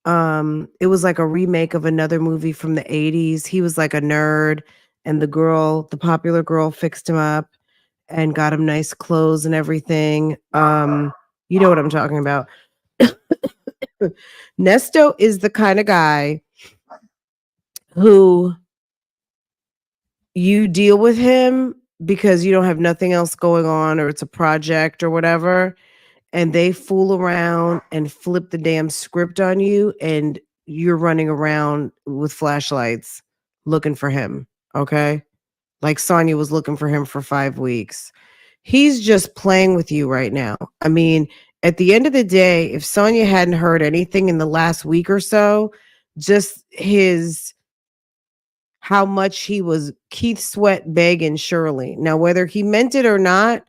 It was like a remake of another movie from the 80s. He was like a nerd and the popular girl fixed him up and got him nice clothes and everything. You know what I'm talking about. Nesto is the kind of guy who you deal with him because you don't have nothing else going on or it's a project or whatever, and they fool around and flip the damn script on you, and you're running around with flashlights looking for him. Okay. Like Sonya was looking for him for 5 weeks. He's just playing with you right now. I mean, at the end of the day, if Sonya hadn't heard anything in the last week or so, just how much he was Keith Sweat begging Shirley. Now, whether he meant it or not,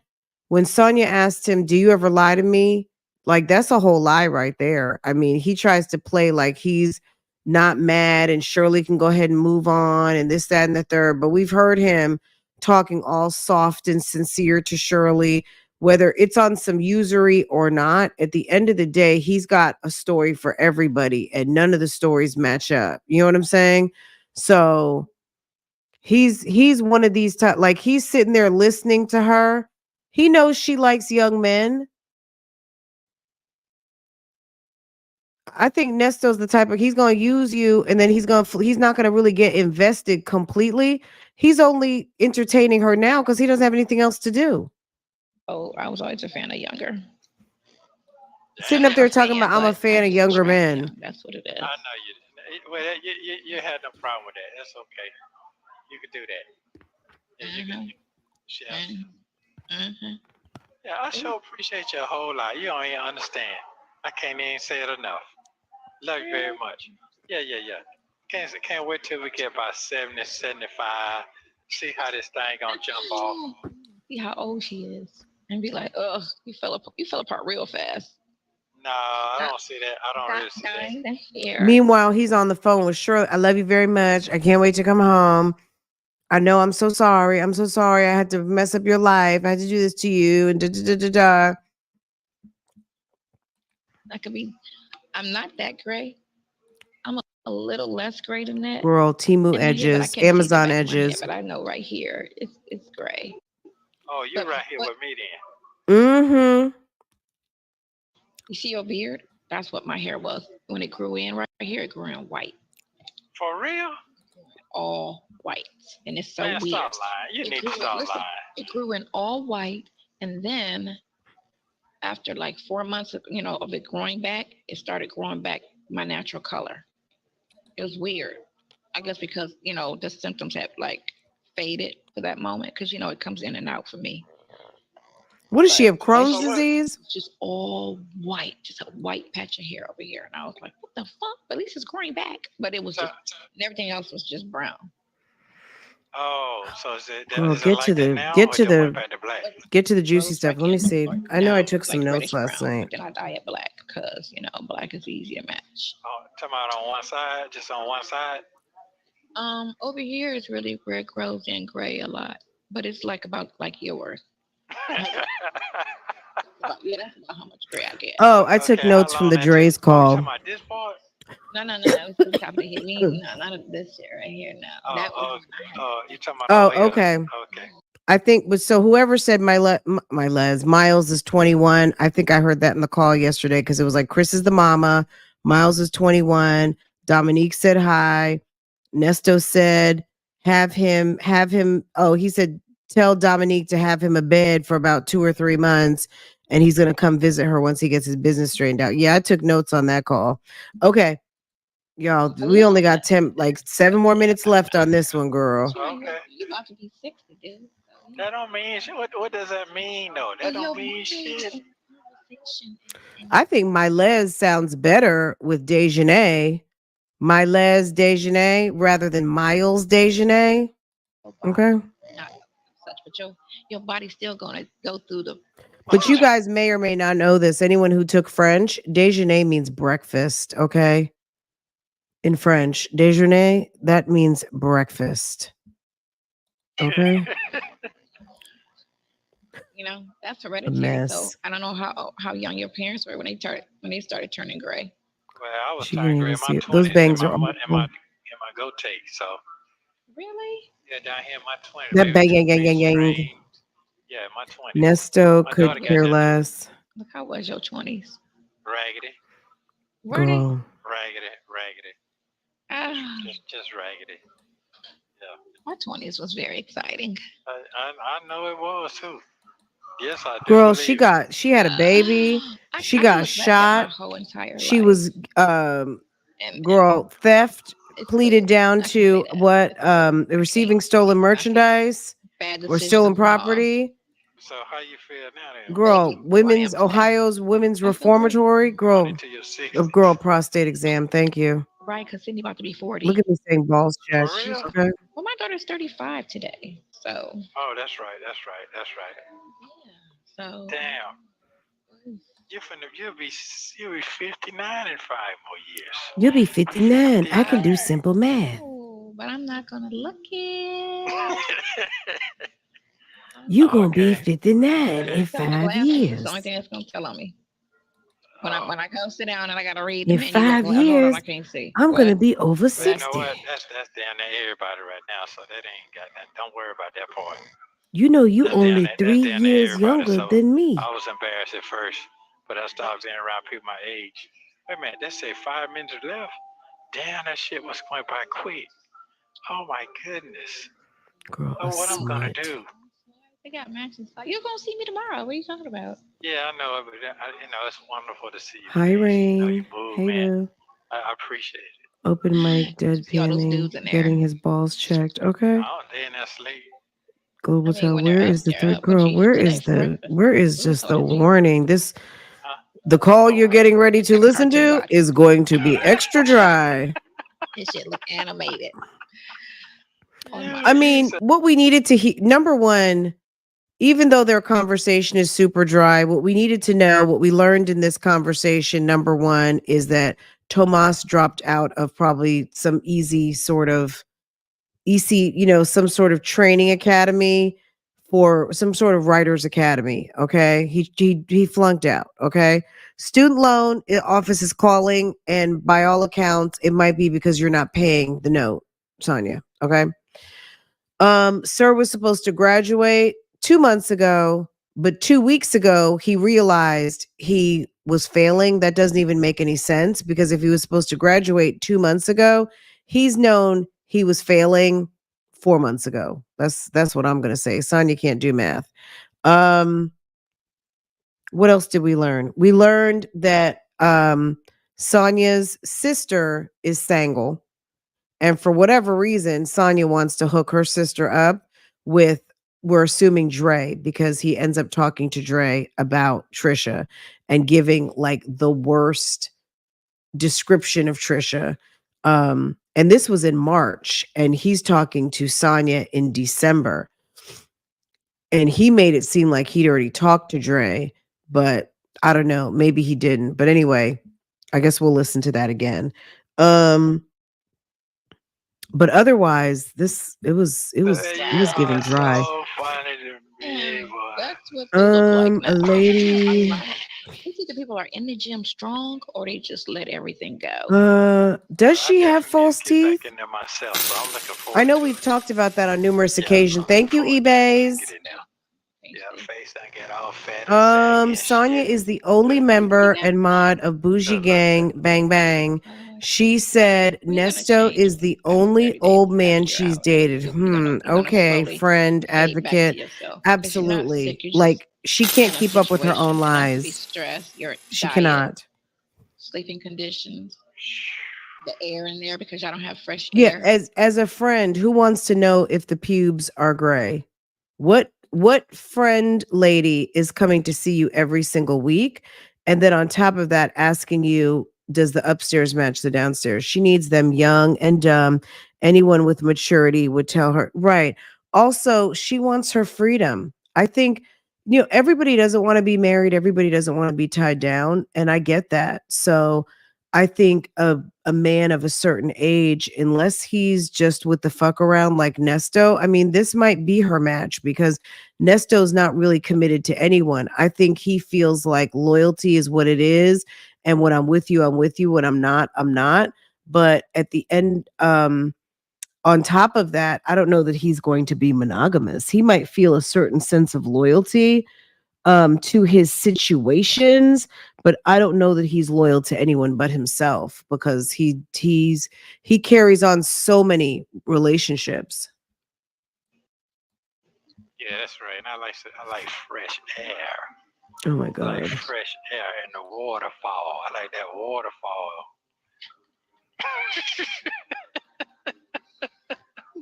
when Sonya asked him, "Do you ever lie to me?" Like, that's a whole lie right there. I mean, he tries to play like he's not mad and Shirley can go ahead and move on and this, that, and the third. But we've heard him talking all soft and sincere to Shirley, whether it's on some usury or not. At the end of the day, he's got a story for everybody and none of the stories match up. You know what I'm saying? So he's one of these like he's sitting there listening to her. He knows she likes young men. I think Nesto's the type of he's going to use you and then he's not going to really get invested completely. He's only entertaining her now cuz he doesn't have anything else to do. Oh, I was always a fan of younger. Sitting up there talking about I'm a fan of younger men. That's what it is. I know you. Well, you had no problem with that. That's okay. You could do that. Yeah, you could. Yeah, I sure appreciate you a whole lot. You don't even understand. I can't even say it enough. Love you very much. Yeah. Can't wait till we get about 70, 75. See how this thing gonna jump off. See how old she is, and be like, "Ugh, you fell apart real fast." No, I don't see that. I don't really see that. Meanwhile, he's on the phone with Shirley. I love you very much. I can't wait to come home. I know I'm so sorry. I'm so sorry. I had to mess up your life. I had to do this to you. And da da da da da. That could be. I'm not that gray. I'm a little less gray than that. Girl, Temu edges, Amazon edges. But I know right here, it's gray. Oh, you're right here with me then. Mm-hmm. You see your beard? That's what my hair was. When it grew in right here, it grew in white. For real? All white. And it's so Man, weird. Stop lying. You need to stop lying. It grew in all white, and then after like 4 months of it growing back, it started growing back my natural color. It was weird. I guess because the symptoms had like faded for that moment, because it comes in and out for me. What does she have? Crohn's disease? It's just all white, just a white patch of hair over here, and I was like, "What the fuck?" But at least it's growing back. But it was just, and everything else was just brown. Oh, so is it? Girl, get to the juicy stuff. Let me see. I know I took some notes last night. Then I dye it black because black is easy to match. Oh, talking about on one side, just on one side. Over here is really where it grows in gray a lot, but it's like about like yours. Yeah, that's about how much gray I get. Oh, I took notes from the Dre's call. No. It was top of the head. No, not this shit right here. No. You talking about? Oh, okay. Okay. I think so. Whoever said Miles is 21. I think I heard that in the call yesterday because it was like Chris is the mama, Miles is 21. Dominique said hi. Nesto said have him. Oh, he said tell Dominique to have him a bed for about 2 or 3 months, and he's gonna come visit her once he gets his business straightened out. Yeah, I took notes on that call. Okay. Y'all, we only got 7 more minutes left on this one, girl. Okay. You about to be 60, dude. That don't mean shit. What does that mean though? That don't mean shit. I think my Les sounds better with Dejanay. My Les Dejanay rather than Miles Dejanay. Okay. Not such, but your body's still gonna go through the. But you guys may or may not know this. Anyone who took French, déjeuner means breakfast, okay? In French, déjeuner, that means breakfast. Okay? That's hereditary. So I don't know how young your parents were when they started turning gray. Well, I was She turning can't gray even in see my it. 20s. Those bangs are in my awful. goatee. So Really? yeah, down here in my 20s. That bang, maybe gang, gang, gang, gang. strange. Yeah, in my 20s. Nesto My could daughter got care that less. Look, how was your 20s? raggedy, Were they? Girl. raggedy, Ah, just raggedy. Yeah, my 20s was very exciting. I know it was too. Yes, I do. Girl, believe she had a baby. She I got look back at my shot. whole entire She life. was girl, theft It's pleaded good. down I can to say that. what receiving stolen merchandise Bad or decisions stolen from my mom. property. So how you feel now then? Girl, Thank you for who I am today. Ohio's women's I feel great. reformatory. Girl, Into your 60s. girl, prostate exam. Thank you. Right, because Sydney about to be 40. Look at me saying balls check. For real? Okay. Well, my daughter's 35 today. So. Oh, that's right. Yeah. So. Damn. You'll be 59 in 5 more years. You'll be 59. I can do simple math. Oh, but I'm not gonna look it. You gonna be Okay. 59 in Those 5 glasses is years. the only thing that's gonna tell on me. When I go sit down and I gotta read In the menu, 5 hold on, years, I can't see. I'm What? gonna be over Well, 60. you know what? That's down to everybody right now, so that ain't got that. Don't worry about that part. You know you That's only down 3 to years everybody. younger So than me. I was embarrassed at first, but I started being around people my age. Wait a minute, they say 5 minutes left. Damn, that shit was going by quick. Oh my goodness. Girl, Oh, a what I'm gonna slut. do? They got matching stuff. You're gonna see me tomorrow. What are you talking about? Yeah, I know, but it's wonderful to see you. Hi, Rain. You move, Hey, man. boo. I appreciate it. Open mic, dead See all those panning, dudes in there. getting his balls checked. Okay. Oh, they in that sleep. Global I mean, Tel. when they're Where up, is the they're third up. What girl? you eat Where today is for breakfast? just the What did you eat? warning? The call you're getting ready to Like a listen cartoon to box. is going to be extra dry. This shit look animated. Oh my I mean, what we needed to hear, number one, even though their conversation is super dry, what we needed to know, what we learned in this conversation, number one, is that Tomas dropped out of probably some easy sort of some sort of training academy for some sort of writer's academy. Okay. He flunked out. Okay. Student loan office is calling, and by all accounts, it might be because you're not paying the note, Sonya. Okay. Sir was supposed to graduate 2 months ago, but 2 weeks ago he realized he was failing. That doesn't even make any sense, because if he was supposed to graduate 2 months ago, he's known he was failing 4 months ago. That's what I'm going to say. Sonya can't do math. What else did we learn? We learned that Sonya's sister is single. And for whatever reason, Sonya wants to hook her sister up with, we're assuming, Dre, because he ends up talking to Dre about Trisha and giving like the worst description of Trisha. And this was in March, and he's talking to Sonya in December. And he made it seem like he'd already talked to Dre, but I don't know, maybe he didn't. But anyway, I guess we'll listen to that again. But otherwise, it was giving dry. So funny to me, boy. That's what they look like A now. lady. It's either people are in the gym strong or they just let everything go. Does she I have definitely false need to get teeth? back in there myself, so I'm looking forward I know to we've it. talked about that on numerous Yeah, occasions. I'm Thank you, looking forward to it. eBays. Get in there. Yeah, face I get all fat and saggy Sonya and shit. is the only member and mod of Bougie Gang Bang Bang. She said Nesto is the only old man she's dated. Okay, friend, advocate. Absolutely. Like, she can't keep up with her own lies. Stress, your She diet, cannot. sleeping conditions. the air in there because y'all don't have fresh Yeah, air. as a friend, who wants to know if the pubes are gray? What friend lady is coming to see you every single week, and then on top of that asking you, does the upstairs match the downstairs? She needs them young and dumb. Anyone with maturity would tell her, right. Also, she wants her freedom. I think, everybody doesn't want to be married, everybody doesn't want to be tied down, and I get that. So I think a man of a certain age, unless he's just with the fuck around like Nesto, I mean, this might be her match because Nesto's not really committed to anyone. I think he feels like loyalty is what it is. And when I'm with you, I'm with you. When I'm not, I'm not. But at the end, on top of that, I don't know that he's going to be monogamous. He might feel a certain sense of loyalty to his situations, but I don't know that he's loyal to anyone but himself because he carries on so many relationships. Yeah, that's right. And I like fresh air. Oh my I like god. fresh air and the waterfall. I like that waterfall.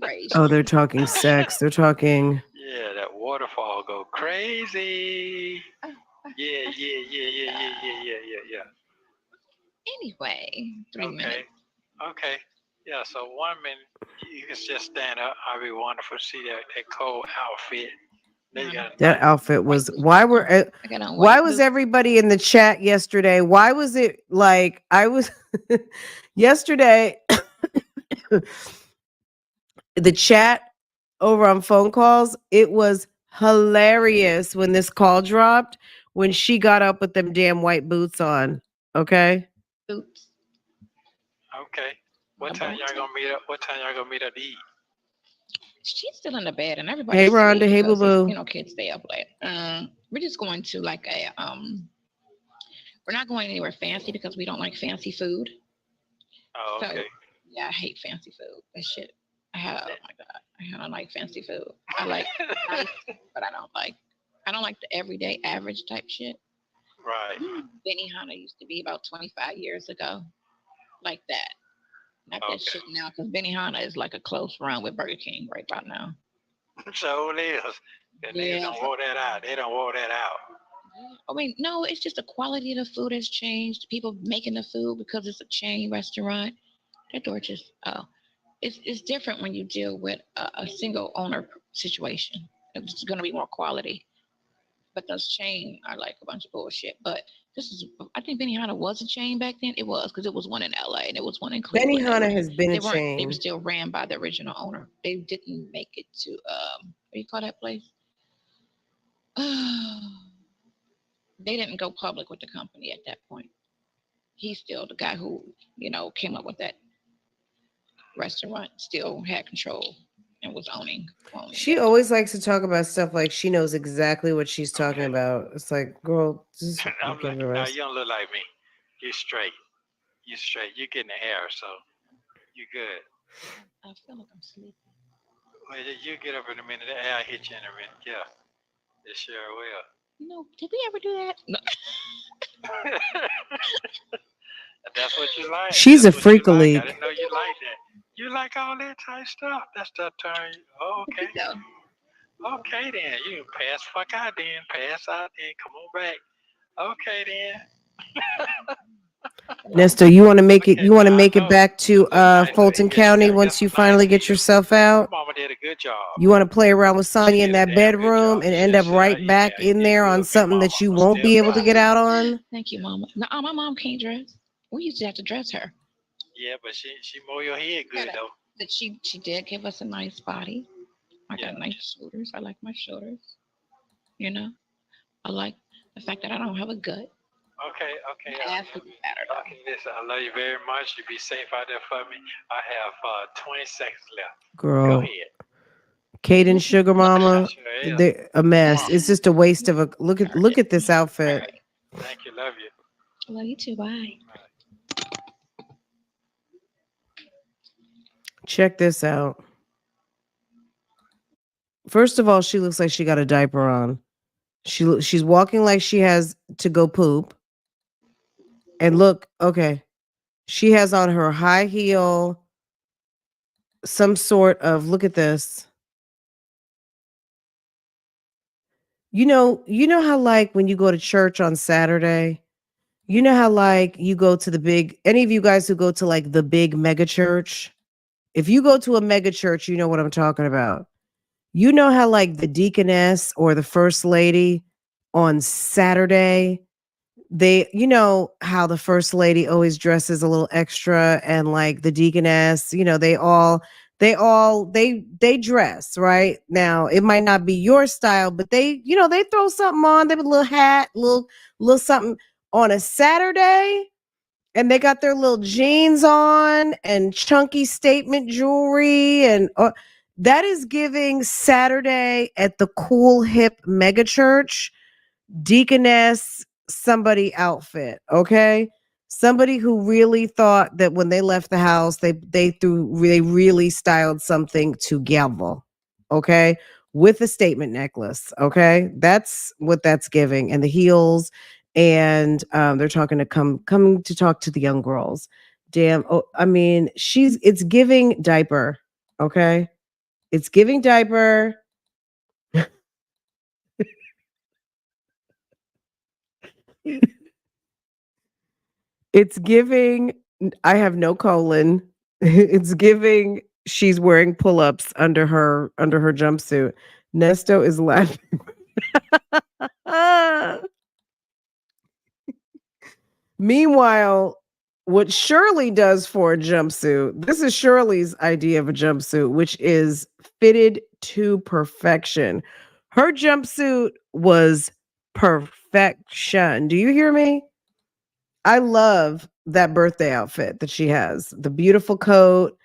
Right. Oh, they're talking sex. They're talking. Yeah, that waterfall go crazy. Yeah. Anyway, 3 minutes. Okay. Yeah, so 1 minute you can just stand up. I'll be wonderful to see that cold outfit. Then you got That outfit was I got on why white was boots. everybody in the chat yesterday? Why was it like I was yesterday? The chat over on phone calls, it was hilarious when this call dropped when she got up with them damn white boots on. Okay. Boots. Okay. What time y'all gonna meet up? What time y'all gonna meet up to eat? She's still in the bed, and everybody's Hey Rhonda, hey boo because, boo. kids stay up late. We're just going to like a We're not going anywhere fancy because we don't like fancy food. Oh, okay. So, yeah, I hate fancy food. That shit. Oh my god, I don't like fancy food. I like nice, but I don't like the everyday average type shit. Right. Benihana used to be about 25 years ago, like that. Not that shit now, because Benihana is like a close run with Burger King right about now. So it is. The niggas don't want that out. They don't want that out. I mean, no, it's just the quality of the food has changed. People making the food because it's a chain restaurant. That door just it's different when you deal with a single owner situation. It's going to be more quality. But those chain are like a bunch of bullshit. But I think Benihana was a chain back then. It was because it was one in LA and it was one in Cleveland. Benihana has been a They chain. were still ran by the original owner. They didn't make it to what do you call that place? They didn't go public with the company at that point. He's still the guy who, came up with that restaurant, still had control and was owning She that. always likes to talk about stuff like she knows exactly what she's talking about. It's like, girl, just I'm like, no, you don't look like me. You're straight. You're straight. You're getting the air, so you're good. I feel like I'm sleeping. Well, you get up in a minute. The air hit you in a minute. Yeah, it sure will. Did we ever do that? No. That's what you like. She's That's a freak like. leak. I didn't know you like that. You like all that type stuff. That's the turn. Oh, okay. Okay then. You can pass fuck out then. Pass out then. Come on back. Okay then. Nesto, you want to make it? You want to make it back to Fulton County once you finally get yourself out? Mama did a good job. You want to play around with Sonya in that bedroom and end up right back in there on something that you won't be able to get out on? Thank you, Mama. No, my mom can't dress. We used to have to dress her. Yeah, but she mow your head good though. But she did give us a nice body. I got nice shoulders. I like my shoulders. I like the fact that I don't have a gut. Okay. Okay, listen, I love you very much. You be safe out there for me. I have 20 seconds left. Girl. Go ahead. Kate and Sugar Mama, they're a mess. It's just a waste of a look at this outfit. Right. Thank you. Love you. Love you too. Bye. Check this out. First of all, she looks like she got a diaper on. She's walking like she has to go poop. And look, okay. She has on her high heel, some sort of, look at this. You know how like when you go to church on Saturday, you know how like you go to the big, any of you guys who go to like the big mega church, if you go to a mega church, you know what I'm talking about. You know how like the deaconess or the first lady on Saturday, you know how the first lady always dresses a little extra, and like the deaconess, they dress right. Now it might not be your style, but they throw something on. They have a little hat, little something on a Saturday, and they got their little jeans on and chunky statement jewelry, and that is giving Saturday at the cool hip mega church deaconess somebody outfit. Okay, somebody who really thought that when they left the house they really styled something together. Okay, with a statement necklace. Okay, that's what that's giving, and the heels. And they're talking to coming to talk to the young girls. Damn. Oh, I mean, it's giving diaper. Okay, it's giving diaper. It's giving, I have no colon. It's giving she's wearing pull-ups under her jumpsuit. Nesto is laughing. Meanwhile, what Shirley does for a jumpsuit, this is Shirley's idea of a jumpsuit, which is fitted to perfection. Her jumpsuit was perfection. Do you hear me? I love that birthday outfit that she has. The beautiful coat,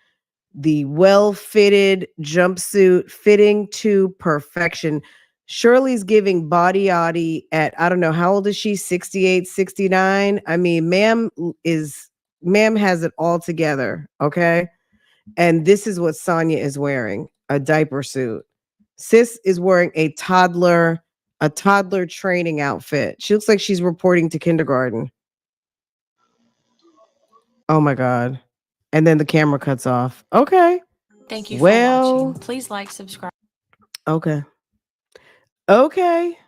the well-fitted jumpsuit, fitting to perfection. Shirley's giving body yaddy at, I don't know, how old is she? 68, 69. I mean, ma'am has it all together, okay? And this is what Sonya is wearing, a diaper suit. Sis is wearing a toddler training outfit. She looks like she's reporting to kindergarten. Oh my God. And then the camera cuts off. Okay. Thank you for Well, watching. Please like, subscribe. okay. Okay.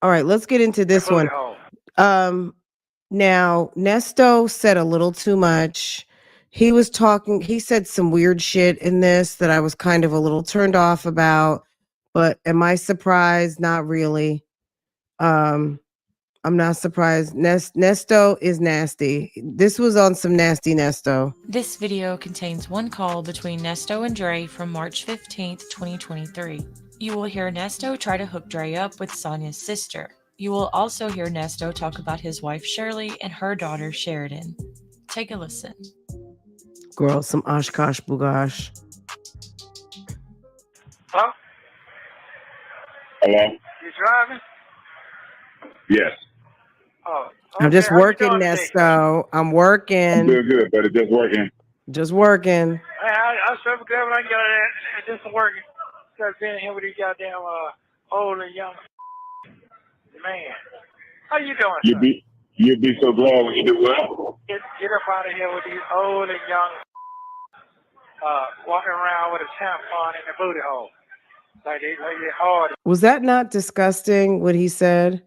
All right, let's get into this one. Now, Nesto said a little too much. He said some weird shit in this that I was kind of a little turned off about, but am I surprised? Not really. I'm not surprised. Nesto is nasty. This was on some nasty Nesto. This video contains one call between Nesto and Dre from March 15th, 2023. You will hear Nesto try to hook Dre up with Sonya's sister. You will also hear Nesto talk about his wife Shirley and her daughter Sheridan. Take a listen. Girl, some Oshkosh Boogosh. Hello? Hello? You driving? Yes. Oh, I'm just how you working, doing today, sir? Nesto. I'm working. I'm doing good, but it's just working. Just working. I sure glad when I get out there and do some working. Instead of being here with these goddamn old and young man. How you doing, sir? You'd be so glad when you do well. Get up out of here with these old and young walking around with a tampon in the booty hole. Like they hard. Was that not disgusting what he said?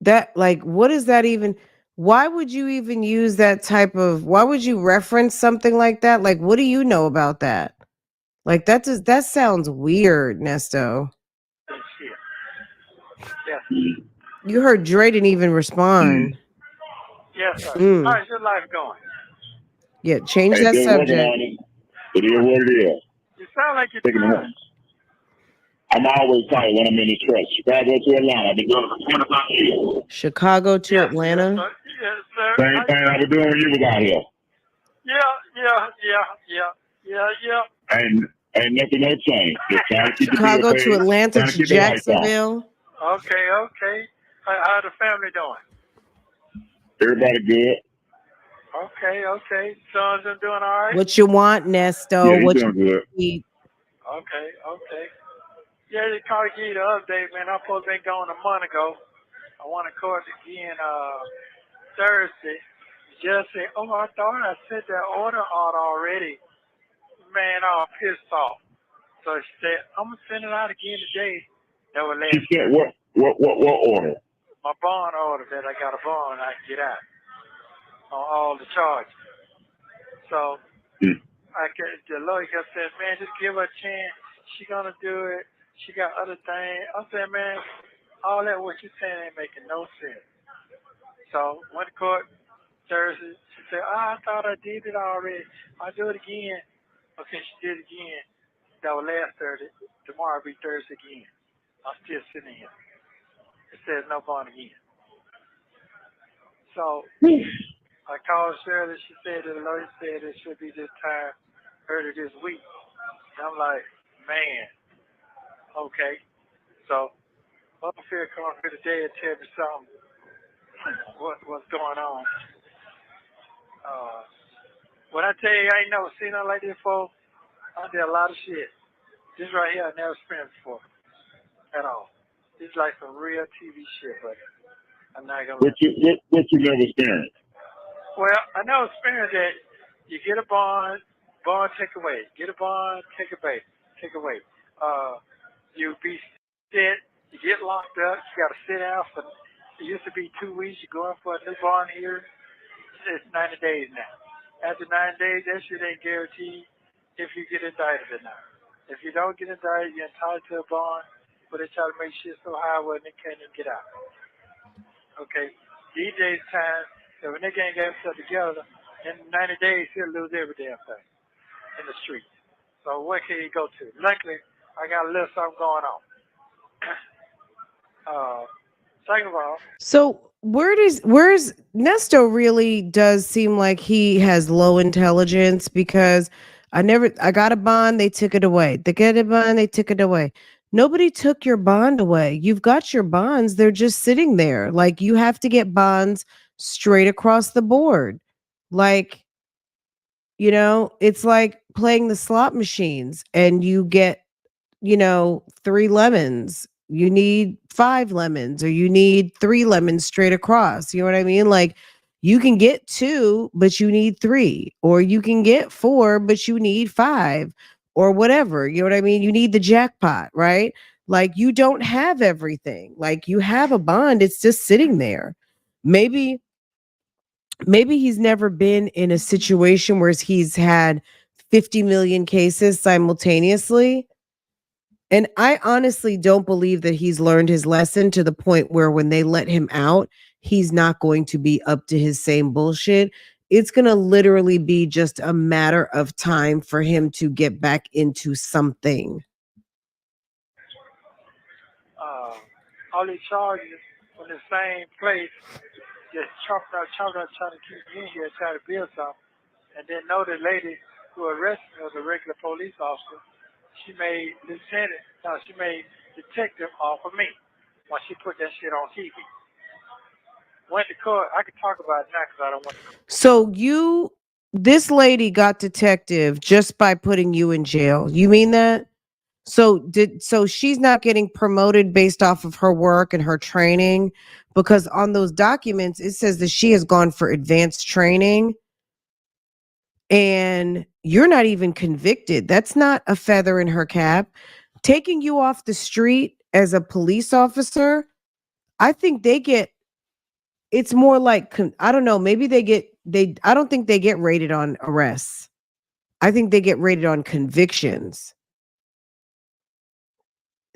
That, like, what is that even? Why would you even use that why would you reference something like that? Like, what do you know about that? Like, that sounds weird, Nesto. Yes. You heard Dre didn't even respond. Yes, sir. How's your life going? Yeah, change that subject. It is what it is. You sound like you're tired. I'm always tired when I'm in the truck. Chicago to Atlanta. I've been doing it for 25 years. Chicago to Atlanta? Yes, sir. Same thing I was doing when you was out here. Yeah. Ain't nothing no change. Chicago to Atlanta to Jacksonville. Okay. How the family doing? Everybody good. Okay. Sons are doing all right? What you want, Nesto? Yeah, what doing good. Need? Okay. Yeah, they called you the update, man. I'm supposed to be gone a month ago. I want to court again Thursday. Just say, oh, I thought I sent that order out already. Man, I was pissed off. So she said, I'm gonna send it out again today. That was She last. said what order? My bond order that I got a bond I can get out on all the charges. So the lawyer kept saying, man, just give her a chance. She gonna do it. She got other things. I said, man, all that what you saying ain't making no sense. So went to court Thursday. She said, I thought I did it already. I'll do it again. Okay, she did it again. That was last Thursday. Tomorrow will be Thursday again. I'm still sitting here. It says no bond again. So I called Shirley. She said that the lawyer said it should be this time early this week. And I'm like, man, okay. So Butterfield come up here today and tell me something. What's going on? When I tell you I ain't never seen nothing like this before, I did a lot of shit. This right here I never experienced before at all. This is like some real TV shit, but I'm not gonna. What you never experienced? Well, I know experience that you get a bond take away. Get a bond, take away. You be sit, you get locked up, you got to sit out for. It used to be 2 weeks. You go in for a new bond here. It's 90 days now. After 90 days, that shit ain't guaranteed if you get indicted or not. If you don't get indicted, you're entitled to a bond, but they try to make shit so high where they can't even get out. Okay, these days time, if a nigga ain't got himself together, in 90 days he'll lose every damn thing in the street. So where can he go to? Luckily, I got a little something going on. Second of all, So where's Nesto really does seem like he has low intelligence because I got a bond, they took it away. They get a bond, they took it away. Nobody took your bond away. You've got your bonds, they're just sitting there. Like you have to get bonds straight across the board. Like, it's like playing the slot machines and you get 3 lemons. You need 5 lemons or you need 3 lemons straight across. You know what I mean? Like you can get 2, but you need 3, or you can get 4, but you need 5 or whatever. You know what I mean? You need the jackpot, right? Like you don't have everything. Like you have a bond, it's just sitting there. Maybe he's never been in a situation where he's had 50 million cases simultaneously. And I honestly don't believe that he's learned his lesson to the point where when they let him out, he's not going to be up to his same bullshit. It's going to literally be just a matter of time for him to get back into something. all these charges from the same place, just chopped up, trying to keep me in here, trying to build something. And then know the lady who arrested me was a regular police officer. She made she made detective off of me when she put that shit on TV. Went to court. I could talk about it now because I don't want to. So this lady got detective just by putting you in jail. You mean that? So she's not getting promoted based off of her work and her training, because on those documents it says that she has gone for advanced training and you're not even convicted. That's not a feather in her cap. Taking you off the street as a police officer, I think it's more like, I don't know, maybe I don't think they get rated on arrests. I think they get rated on convictions.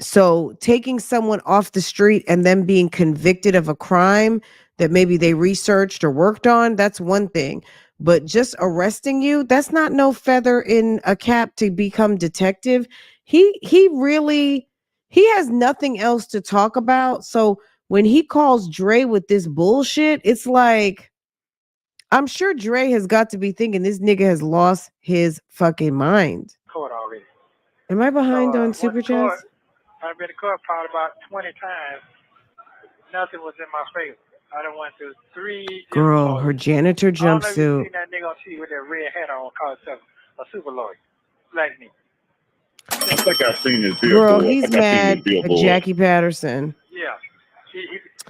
So taking someone off the street and them being convicted of a crime that maybe they researched or worked on, that's one thing. But just arresting you, that's not no feather in a cap to become detective. He has nothing else to talk about. So when he calls Dre with this bullshit, it's like, I'm sure Dre has got to be thinking this nigga has lost his fucking mind. Court already. Am I behind on Super Chats? I've been to court probably about 20 times. Nothing was in my favor. I done went through 3 Girl, her janitor jumpsuit. I don't know if you seen that nigga on TV with that red hat on, called himself a super lawyer. Black nigga. I think I've seen his billboard. Girl, he's mad at Jackie Patterson. Yeah.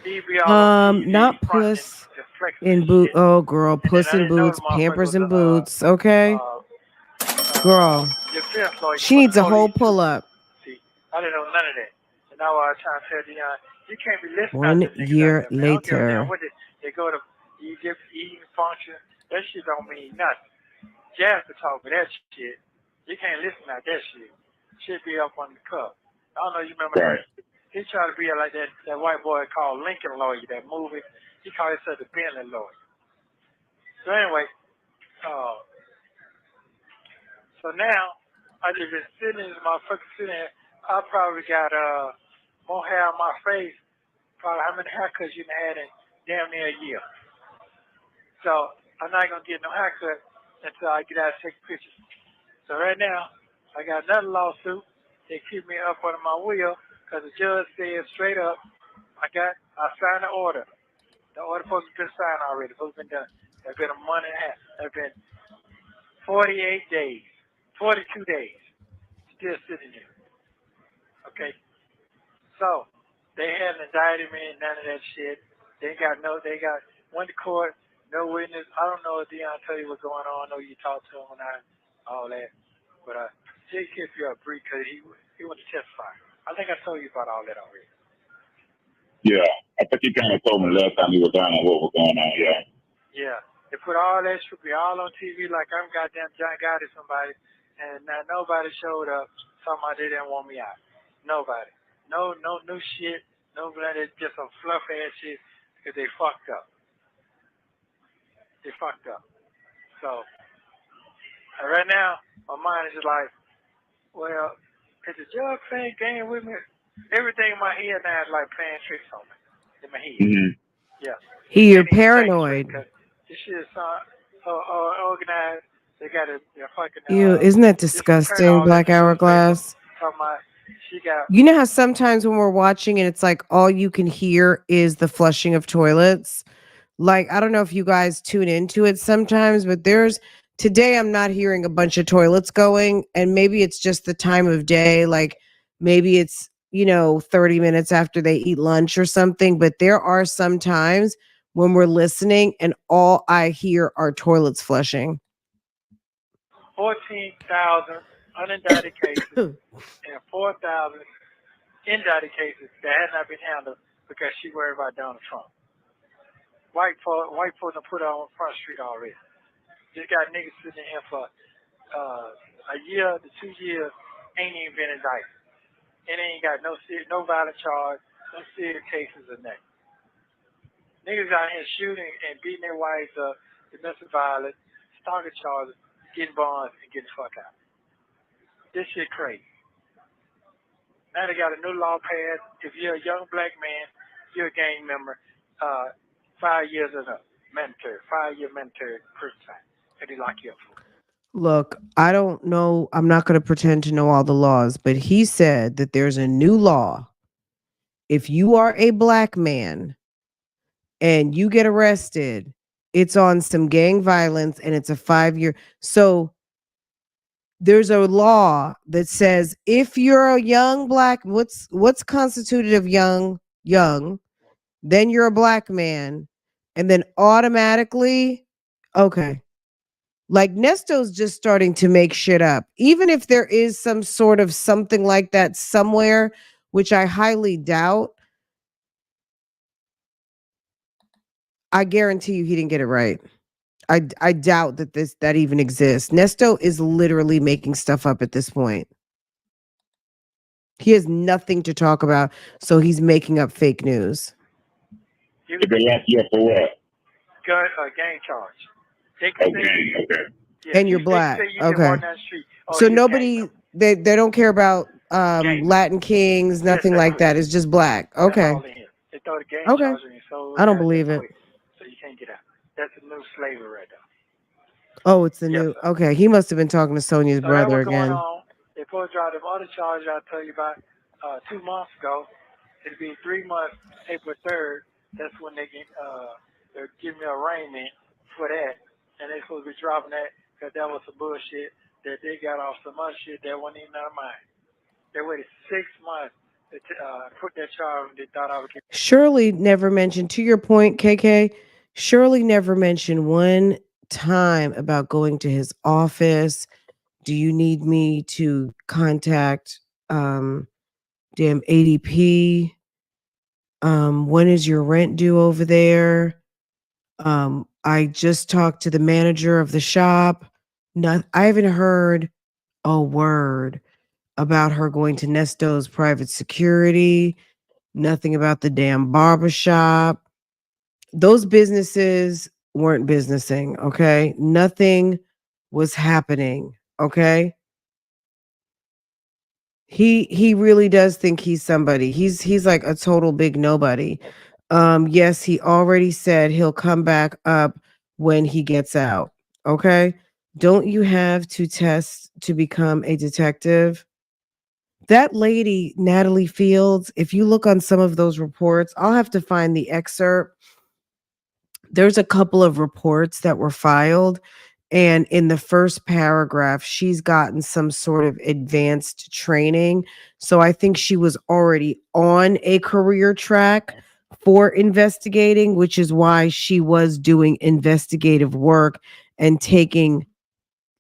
He be all on TV, Not fronting puss and flexing in and boot. shit. Oh, girl, And then puss I in didn't know the boots, motherfucker Pampers was and boots. Okay, girl, defense lawyer she for the needs a whole police too. pull up. See, I didn't know none of that. And now I was trying to tell Dion, you can't be listening to 1 niggas out year there, man. I don't give a damn later. what they go to eating function. That shit don't mean nothing. Jazz to talk with that shit. You can't listen to that shit. Shit be up on the cup. I don't know you remember Right. that. He tried to be like that white boy called Lincoln Lawyer, that movie. He called himself the Bentley Lawyer. So anyway, so now I just been sitting in this motherfucker sitting there. I probably got more hair on my face. Probably how many haircuts you done had in damn near a year. So I'm not gonna get no haircut until I get out and take pictures. So right now I got another lawsuit. They keep me up under my wheel because the judge said straight up, I signed the order. The order supposed to be signed already. Supposed to be done. It's been a month and a half. It's been 48 days, 42 days, still sitting there. Okay, so they haven't indicted me and none of that shit. They went to court, no witness. I don't know if Dion tell you what's going on. I know you talked to him and all that, but he kept you up brief because he went to testify. I think I told you about all that already. Yeah, I think you kind of told me last time you were down on what was going on. Yeah. Yeah, they put all that shit be all on TV like I'm goddamn John Gotti somebody, and now nobody showed up. Somebody didn't want me out. Nobody. No new shit. Nobody. Just some fluff ass shit because they fucked up. They fucked up. So right now my mind is just like, well, is the judge playing game with me? Everything in my head now is like playing tricks on me in my head. Mm-hmm. Yeah. You're paranoid. This shit is so organized. They got a fucking. Ew, isn't that disgusting? Black Hourglass. She got. You know how sometimes when we're watching and it's like all you can hear is the flushing of toilets? Like, I don't know if you guys tune into it sometimes, but today I'm not hearing a bunch of toilets going, and maybe it's just the time of day. Like, maybe it's, 30 minutes after they eat lunch or something, but there are some times when we're listening and all I hear are toilets flushing. 14,000 unindicted cases and 4,000 indicted cases that had not been handled because she worried about Donald Trump. White folks have put her on Front Street already. Just got niggas sitting here for a year to 2 years, ain't even been indicted. And ain't got no violent charge, no serious cases or nothing. Niggas out here shooting and beating their wives up, domestic violence, stalking charges, getting bonds, and getting the fuck out. This shit crazy. Now they got a new law passed. If you're a young black man, you're a gang member, 5 years and up. Mandatory. 5-year mandatory prison time. And they lock you up for it. Look, I don't know. I'm not going to pretend to know all the laws, but he said that there's a new law. If you are a black man and you get arrested, it's on some gang violence and it's a 5-year. So there's a law that says if you're a young black, what's constituted of young, then you're a black man, and then automatically, okay. Like Nesto's just starting to make shit up. Even if there is some sort of something like that somewhere, which I highly doubt, I guarantee you he didn't get it right. I doubt that even exists. Nesto is literally making stuff up at this point. He has nothing to talk about, so he's making up fake news. Did they lock you up for what? Gang charge. Okay. Yeah, and you're black. Okay. Oh, so nobody they don't care about Latin Kings, nothing like that. It's just black. Okay. They throw the gang Okay. charge in your soul. I don't believe it. So you can't get out. That's a new slavery right there. Oh, it's the new. Okay, he must have been talking to Sonya's brother again. On. They supposed to drop them other charges I told you about 2 months ago. It'll be 3 months, April 3rd. That's when they'll give me arraignment for that. And they're supposed to be dropping that because that was some bullshit that they got off some other shit that wasn't even out of mine. They waited 6 months put that charge. They thought I would get. Shirley never mentioned, to your point, KK, Shirley never mentioned one time about going to his office. Do you need me to contact damn ADP? When is your rent due over there? I just talked to the manager of the shop. Not, I haven't heard a word about her going to Nesto's private security. Nothing about the damn barbershop. Those businesses weren't businessing, okay? Nothing was happening, okay? He really does think he's somebody. He's like a total big nobody. Yes, he already said he'll come back up when he gets out. Okay? Don't you have to test to become a detective? That lady, Natalie Fields, if you look on some of those reports, I'll have to find the excerpt. There's a couple of reports that were filed, and in the first paragraph she's gotten some sort of advanced training, so I think she was already on a career track for investigating, which is why she was doing investigative work and taking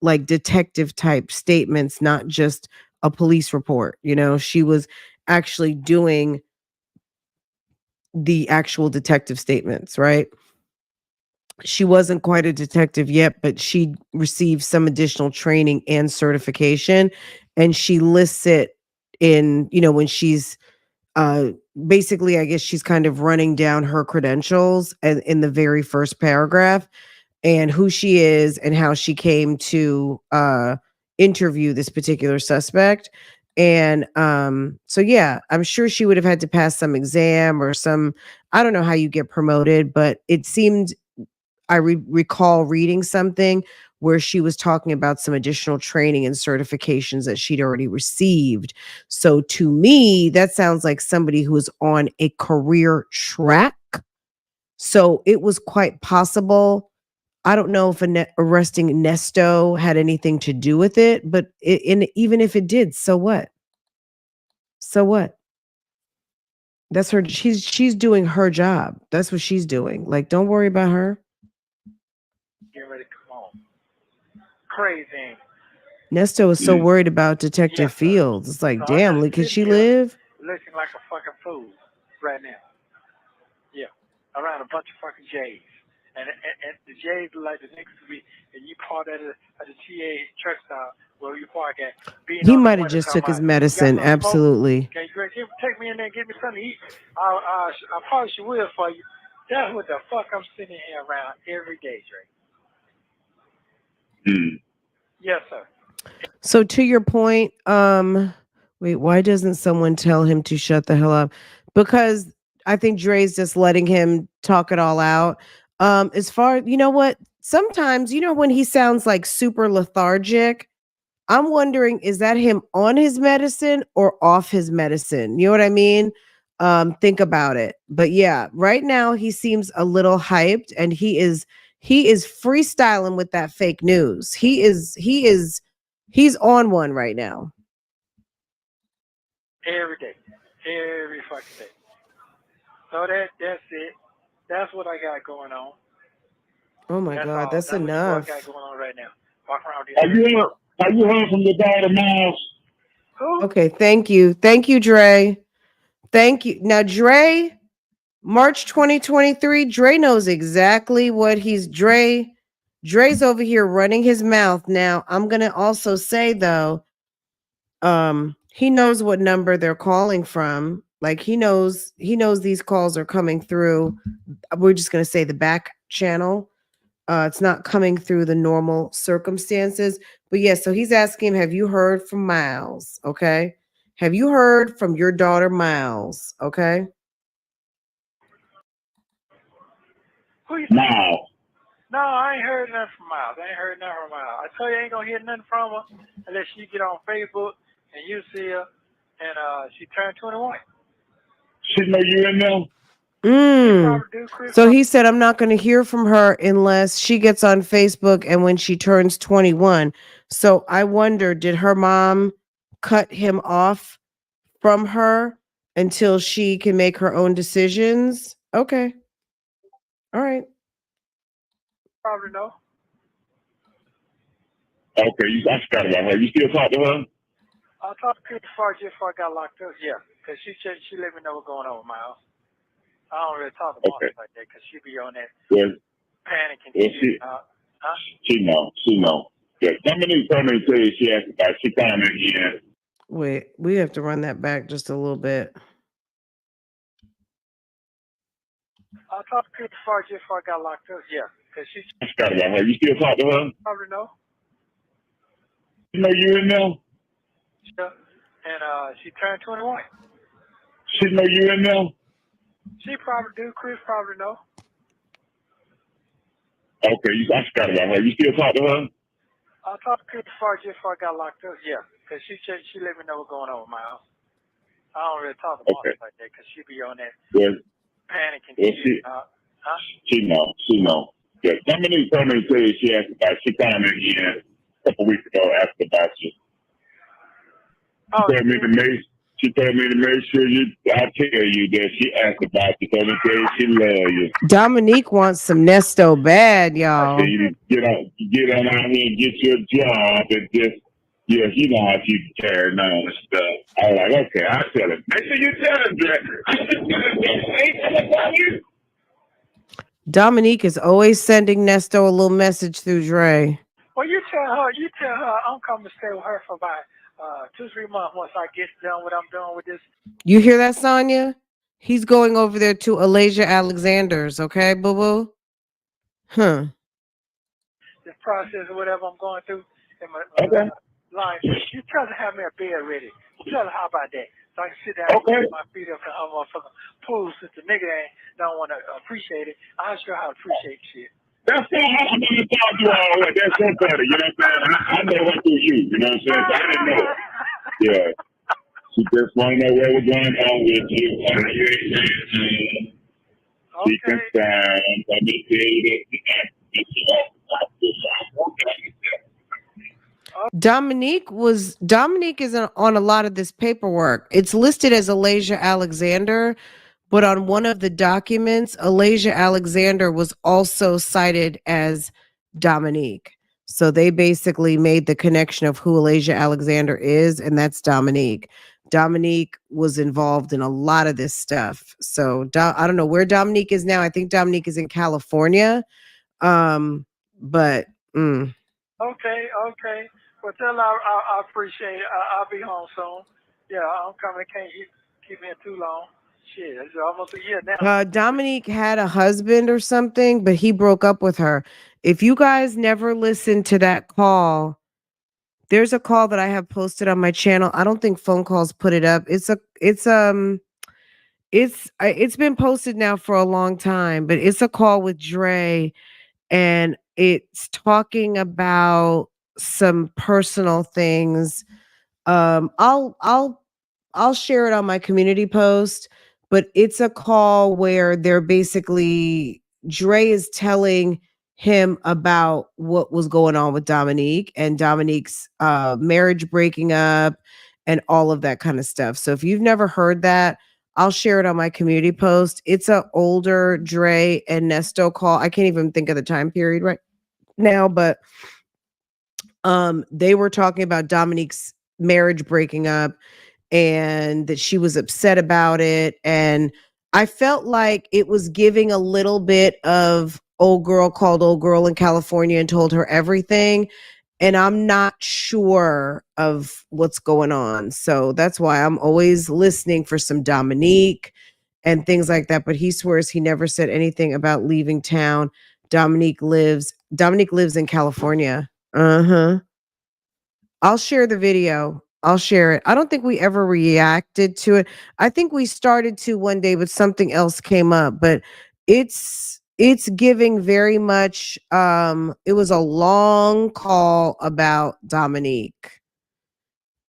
like detective type statements, not just a police report. She was actually doing the actual detective statements, right? She wasn't quite a detective yet, but she received some additional training and certification. And she lists it in, when she's uh basically, I guess she's kind of running down her credentials and in the very first paragraph, and who she is and how she came to interview this particular suspect. And so yeah, I'm sure she would have had to pass some exam or some, I don't know how you get promoted, but it seemed, I recall reading something where she was talking about some additional training and certifications that she'd already received. So to me, that sounds like somebody who is on a career track. So it was quite possible. I don't know if arresting Nesto had anything to do with it, but even if it did, so what? So what? That's her. She's doing her job. That's what she's doing. Like, don't worry about her. Get ready to come home. Crazy. Nesto is so worried about Detective Yes, sir. Fields. It's like, So I'm damn, just like, can sitting she here live? looking like a fucking fool right now. Yeah, around a bunch of fucking J's. And the J's look like the niggas to be, and you park at the TA truck stop where you park at, being He on the might have window just talking took his about, you got medicine. some smoke? Absolutely. Can you take me in there and get me something to eat? I probably should will for you. That's what the fuck I'm sitting here around every day, Drake. Yes, sir. So to your point, wait, why doesn't someone tell him to shut the hell up? Because I think Dre's just letting him talk it all out. As far, you know what? Sometimes, when he sounds like super lethargic, I'm wondering, is that him on his medicine or off his medicine? You know what I mean? Think about it. But yeah, right now he seems a little hyped, and he is freestyling with that fake news. He's on one right now. Every day. Every fucking day. So that's it. That's what I got going on. Oh my That's God, all. that's That's what I got enough. going on right now. Walk around Have you heard from your daughter Miles? Who? Okay, thank you. Thank you, Dre. Thank you. Now, Dre, March 2023, Dre knows exactly what Dre's over here running his mouth. Now, I'm gonna also say though, he knows what number they're calling from. Like he knows these calls are coming through. We're just gonna say the back channel. It's not coming through the normal circumstances. But yeah, so he's asking him, have you heard from Miles? Okay. Have you heard from your daughter Miles? Okay. Who you Miles. No, I ain't heard nothing from Miles. I ain't heard nothing from Miles. I tell you, I ain't gonna hear nothing from her unless she get on Facebook and you see her and she turned 21. She know you in there? She Mm. probably do, Chris. So he said, I'm not going to hear from her unless she gets on Facebook and when she turns 21. So I wonder, did her mom cut him off from her until she can make her own decisions. Okay. All right. Probably no. Okay, I forgot about her. You still talk to her? I talked to Chris before I got locked up. Yeah, because she let me know what's going on with my house. I don't really talk to Martha like that because she be on that panicking shit. She know. Yeah, Dominique told me to tell you she asked about she coming again. Wait, we have to run that back just a little bit. I talked to Chris before I got locked up. Yeah, because she. I forgot about her. You still talk to her? Probably no. You know you in there? Yeah, and she turned 21. She know you in there? She probably do. Chris probably know. Okay, I forgot about her. You still talk to her? I talked to Chris before I got locked up. Yeah, because she let me know what's going on with my house. I don't really talk to Martha like that because she be on that panicking shit. She know. Yeah, Dominique told me to tell you she asked about she coming again a couple weeks ago after about you. She told me to make sure I tell you that she asked about you. Told me to tell you she love you. Dominique wants some Nesto bad, y'all. You need to get on out here and get your job and just, yeah, you know how she carry on and stuff. I was like, okay, I'll tell her. Make sure you tell her that. Dominique is always sending Nesto a little message through Dre. Well, you tell her I'm coming to stay with her for about 2-3 months once I get done what I'm doing with this. You hear that, Sonya? He's going over there to Alasia Alexander's, okay, boo-boo? Huh. This process or whatever I'm going through in my life. You tell her to have me a bed ready. Tell her how about that? So I can sit down and put my feet up in her motherfucking pool since the nigga don't want to appreciate it. I'll show her how to appreciate shit. That's all I'm going to talk to all that. That's so funny. You know what I'm saying? I know what through you. You know what I'm saying? So I didn't know. Yeah. She just want to know what was going on with you. How you ain't saying she concerned. Let me tell you that. Dominique is on a lot of this paperwork. It's listed as Alasia Alexander, but on one of the documents, Alasia Alexander was also cited as Dominique. So they basically made the connection of who Alasia Alexander is, and that's Dominique. Dominique was involved in a lot of this stuff. So I don't know where Dominique is now. I think Dominique is in California. But Okay. Well, tell her I appreciate it. I'll be home soon. Yeah, I'm coming. Can't keep me in too long. Shit, it's almost a year now. Dominique had a husband or something, but he broke up with her. If you guys never listened to that call, there's a call that I have posted on my channel. I don't think Phone Calls put it up. It's been posted now for a long time, but it's a call with Dre, and it's talking about some personal things. I'll share it on my community post, but it's a call where they're basically Dre is telling him about what was going on with Dominique and Dominique's marriage breaking up and all of that kind of stuff. So if you've never heard that, I'll share it on my community post. It's an older Dre and Nesto call. I can't even think of the time period right now, but they were talking about Dominique's marriage breaking up and that she was upset about it. And I felt like it was giving a little bit of old girl called old girl in California and told her everything. And I'm not sure of what's going on. So that's why I'm always listening for some Dominique and things like that. But he swears he never said anything about leaving town. Dominique lives in California. I'll share the video. I'll share it. I don't think we ever reacted to it. I think we started to one day, but something else came up. But it's giving very much it was a long call about Dominique.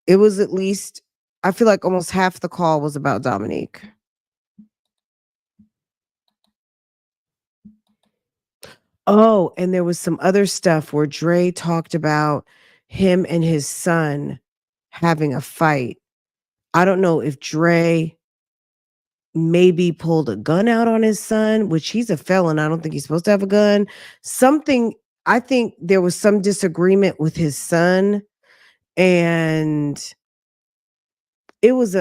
It was at least, I feel like almost half the call was about Dominique. Oh, and there was some other stuff where Dre talked about him and his son having a fight. I don't know if Dre maybe pulled a gun out on his son, which he's a felon. I don't think he's supposed to have a gun. Something, I think there was some disagreement with his son, and it was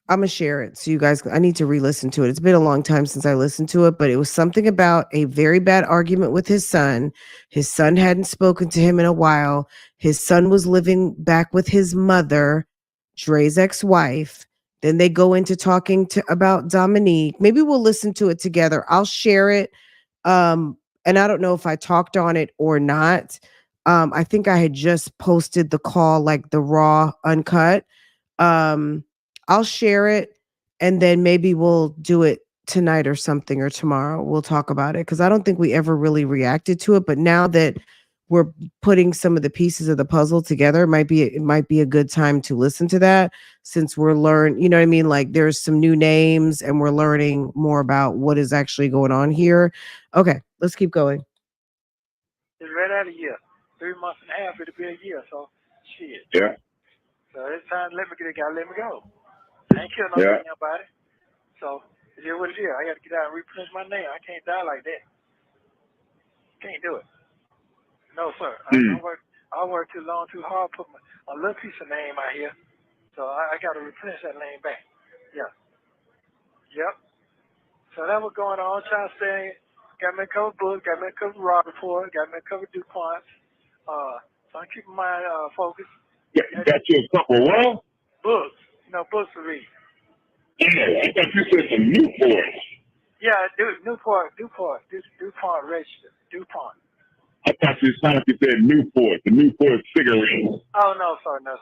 I'm gonna share it so you guys. I need to re-listen to it. It's been a long time since I listened to it, but it was something about a very bad argument with his son. His son hadn't spoken to him in a while. His son was living back with his mother, Dre's ex-wife. Then they go into talking about Dominique. Maybe we'll listen to it together. I'll share it. And I don't know if I talked on it or not. I think I had just posted the call, like the raw uncut. I'll share it, and then maybe we'll do it tonight or something, or tomorrow. We'll talk about it, because I don't think we ever really reacted to it. But now that we're putting some of the pieces of the puzzle together, it might be a good time to listen to that, since we're you know what I mean? Like, there's some new names and we're learning more about what is actually going on here. Okay, let's keep going. It's right out of a year. 3 months and a half, it'll be a year. So, shit. Yeah. So it's time to let me go. I ain't killing nobody about it. So it is what it is. I got to get out and replenish my name. I can't die like that. Can't do it. No, sir. I work too long, too hard, put a little piece of name out here. So I got to replenish that name back. Yeah. Yep. So that was going on. Trying to say, got me a couple books, got me a couple raw reports, got me a couple DuPonts. So I'm keeping my focus. Yeah, you got you a couple what? Books. Books to read. Yeah, I thought you said some Newports. Yeah, Newport register. DuPont. I thought you sounded like you said Newport, the Newport cigarette. Oh, no, sir, no.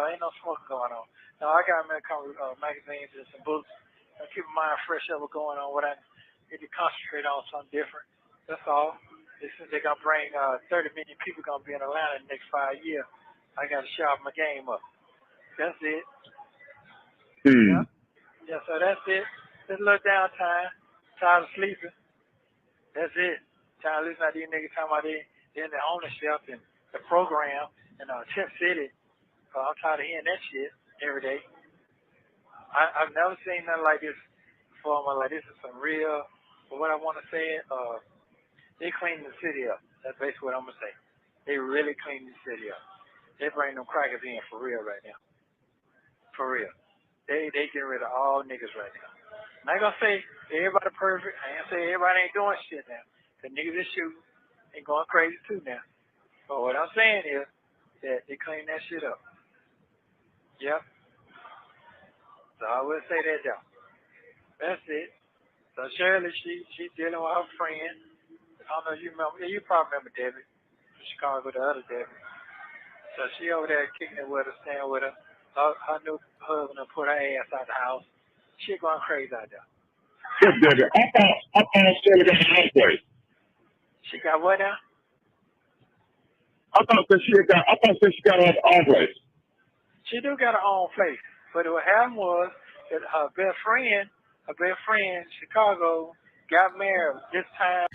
Ain't no smoking going on. No, I got me a couple magazines and some books. I keep my mind fresh up what's going on, what I need to concentrate on something different. That's all. Since they're going to bring 30 million people going to be in Atlanta in the next 5 years, I got to sharpen my game up. That's it. Yeah, so that's it. Just a little downtime. Tired of sleeping. That's it. Tired of listening to these niggas talking about they in the ownership and the program and Tip City. I'm tired of hearing that shit every day. I've never seen nothing like this before. I'm like, this is some real, but what I want to say, they clean the city up. That's basically what I'm going to say. They really clean the city up. They bring them crackers in for real right now. For real. They getting rid of all niggas right now. I'm not gonna say everybody perfect. I ain't say everybody ain't doing shit now. The niggas is shooting and going crazy too now. But what I'm saying is that they clean that shit up. Yep. So I will say that though. That's it. So Shirley, she dealing with her friend. I don't know if you remember. Yeah, you probably remember Debbie from Chicago, the other Debbie. So she over there kicking it with her, staying with her. Her new husband put her ass out the house. She going crazy out there. Yes, Debbie. I thought Shirley got her own place. She got what now? I thought she got her own place. She do got her own place. But what happened was that her best friend, Chicago, got married this time.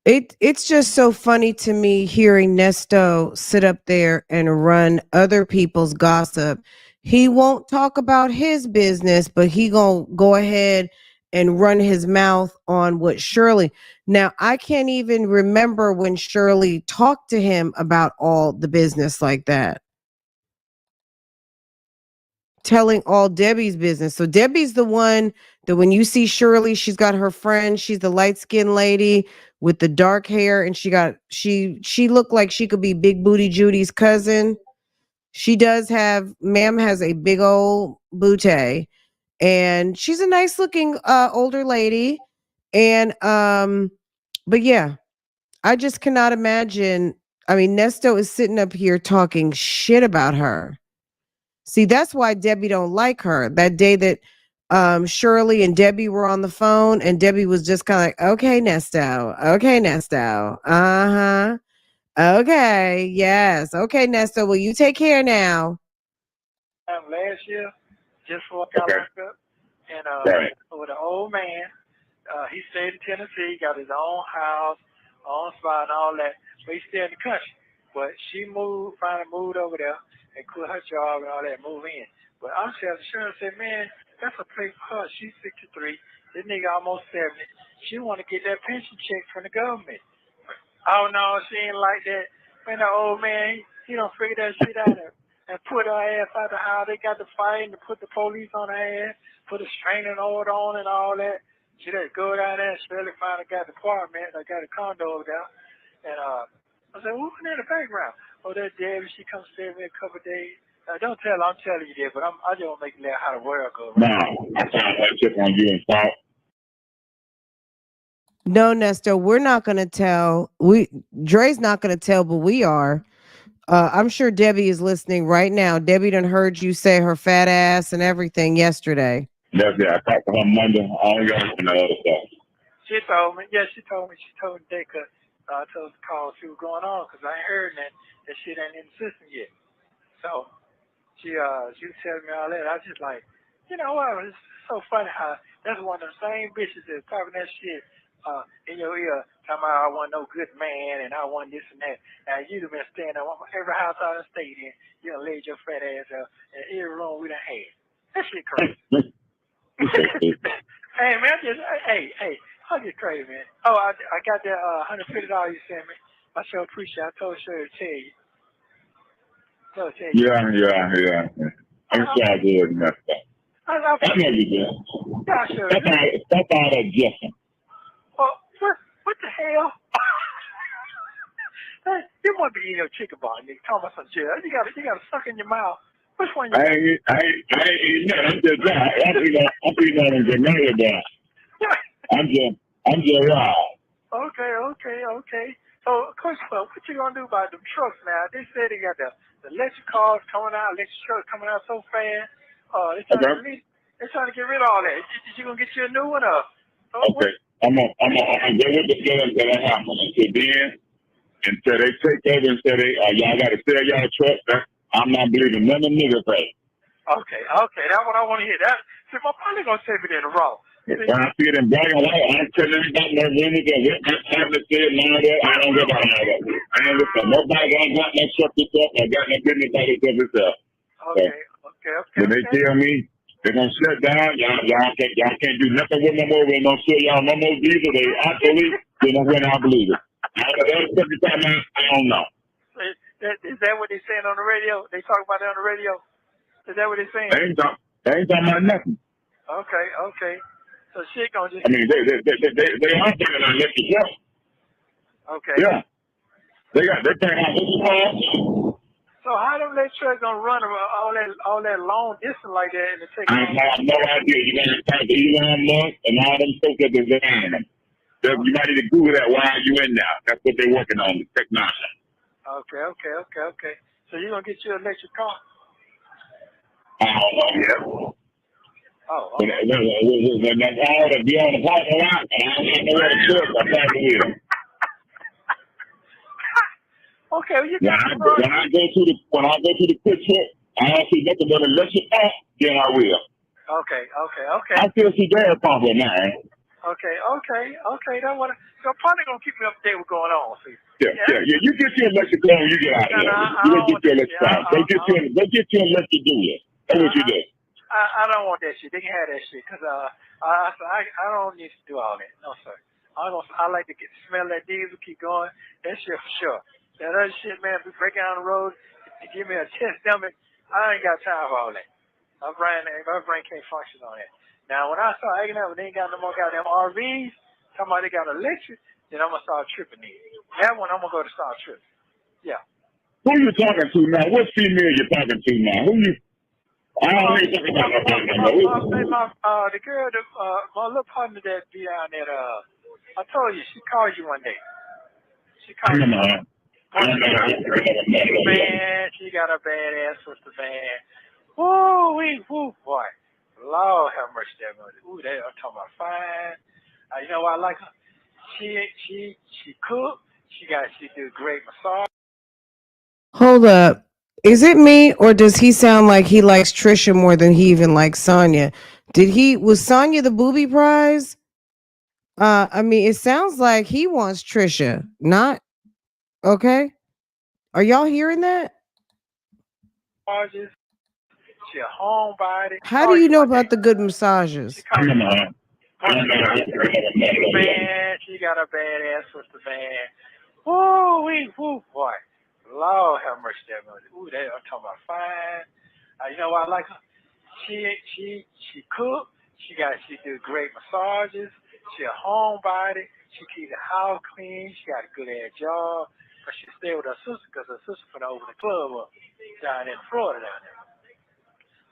It's just so funny to me hearing Nesto sit up there and run other people's gossip. He won't talk about his business, but he gonna go ahead and run his mouth on what Shirley. Now, I can't even remember when Shirley talked to him about all the business like that. Telling all Debbie's business. So Debbie's the one that when you see Shirley, she's got her friend. She's the light-skinned lady with the dark hair, and she looked like she could be Big Booty Judy's cousin. She ma'am has a big old bootay, and she's a nice looking older lady. And but yeah, I just cannot imagine. I mean, Nesto is sitting up here talking shit about her. See, that's why Debbie don't like her. That day that Shirley and Debbie were on the phone, and Debbie was just kind of like, okay, Nesto. Uh-huh. Okay, yes. Okay, Nesto, well, you take care now. Last year, just before I got locked up, and with an old man, he stayed in Tennessee, got his own house, own spot and all that, but he stayed in the country. But she finally moved over there and quit her job and all that, move in. But I'm telling Shirley, said, man, that's a play for her. She's 63. This nigga almost 70. She want to get that pension check from the government. Oh no, she ain't like that. Man, the old man, he don't figure that shit out and put her ass out the house. They got to fight and put the police on her ass, put a restraining order on and all that. She just go down there and Shirley finally got the apartment. I got a condo over there. And I said, who's in the background? Oh, that Debbie, she comes stay with me a couple of days. Don't tell her I'm telling you that, but I just want to make you know how the world goes. No, I found that chip on you and thought. No, Nesto, we're not gonna tell. Dre's not gonna tell, but we are. I'm sure Debbie is listening right now. Debbie done heard you say her fat ass and everything yesterday. That's it. I talked to her Monday. I only got some other stuff. She told me. Yeah, she told me. She told me they could. I told her to call see what's going on because I ain't heard that shit ain't in the system yet. So she was telling me all that. I was just like, you know what? It's so funny how that's one of the same bitches that's talking that shit in your ear, talking about I want no good man and I want this and that. Now you done been staying at every house I done stayed in. You done laid your fat ass out in every room we done had. That shit crazy. Hey man, I get crazy, man. Oh, I got that $150 you sent me. I sure appreciate it. I told Shirley to tell you. Yeah. I'm sorry, good enough. I know you did. Yeah, sure. Stop all that guessing. Well, what the hell? You must be eating your chicken bar, nigga. Talking about some shit. You got to suck in your mouth. Which one you got? I ain't eating that. I'm just dry. I'm eating that in Jamaica, but I'm just raw. Okay. So, Coach, what you gonna do about them trucks now? They said they got the electric cars coming out, electric trucks coming out so fast. They're trying to get rid of all that. You gonna get you a new one up? Okay. I'm gonna go with the feeling that I have until then, until they take over and say y'all gotta sell y'all trucks. I'm not believing none of the niggas say. Okay, that's what I want to hear. That see, my partner gonna say it in the raw. When I see it in black and white, I'm telling you about no rumors and what my partner said and all that. I don't give about all that. I ain't listen. Nobody ain't got no truck itself. I got no business out of itself. Okay. When they tell me they're gonna shut down, y'all can't do nothing with no more. We're gonna sell y'all no more diesel. They actually, then that's when I believe it. I don't know. Is that what they're saying on the radio? They talk about it on the radio? Is that what they're saying? They ain't talking about nothing. Okay. So shit gonna just. I mean, they are thinking on electric truck. Okay. Yeah. They paying out this. So how them electric trucks gonna run all that long distance like that and take? I have no idea. You gotta talk to Elon Musk and all them folks that design them. You might need to Google that while you in there. That's what they're working on, the technology. Okay. So you gonna get your electric car? I don't know yet. Oh. When that's all to be on the parking lot, and I don't know where to truck, I probably will. Okay, well, when I go to the quick trip, I don't see nothing but electric car, then I will. Okay. I still see gas pump right now. Okay. That's what. So probably gonna keep me up to date what's going on. See. Yeah. You get your electric car when you get out here. You go get your electric car. Go get your electric dual. That's what you do. I don't want that shit. They can have that shit because I don't need to do all that. No sir. I like to smell that diesel, keep going. That shit for sure. That other shit, man, be breaking down the road to give me a chest stomach. I ain't got time for all that. My brain can't function on that. Now when I start acting up, they ain't got no more goddamn RVs. Talking about they got electric, then I'm gonna start tripping these. That one I'm gonna go to start tripping. Yeah. Who you talking to now? What female you talking to now? Who you? I don't need to talk about no. The girl, my little partner that be down at I told you she called you one day. She called you. Man, she got a badass sister, man. Woo, boy. Lord have mercy, that mother. Ooh, I'm talking about fine. You know what I like her? She cook. She do great massage. Hold up. Is it me or does he sound like he likes Trisha more than he even likes Sonya? Was Sonya the booby prize? I mean, it sounds like he wants Trisha, not okay. Are y'all hearing that? She a homebody. How do you know about the good massages? Man, she got a badass sister, man. Woo, boy. Lord have mercy, that mother. Ooh, I'm talking about fine. You know what I like her? She cook. She do great massages. She a homebody. She keep the house clean. She got a good ass job. But she stay with her sister because her sister finna open the club up down in Florida down there.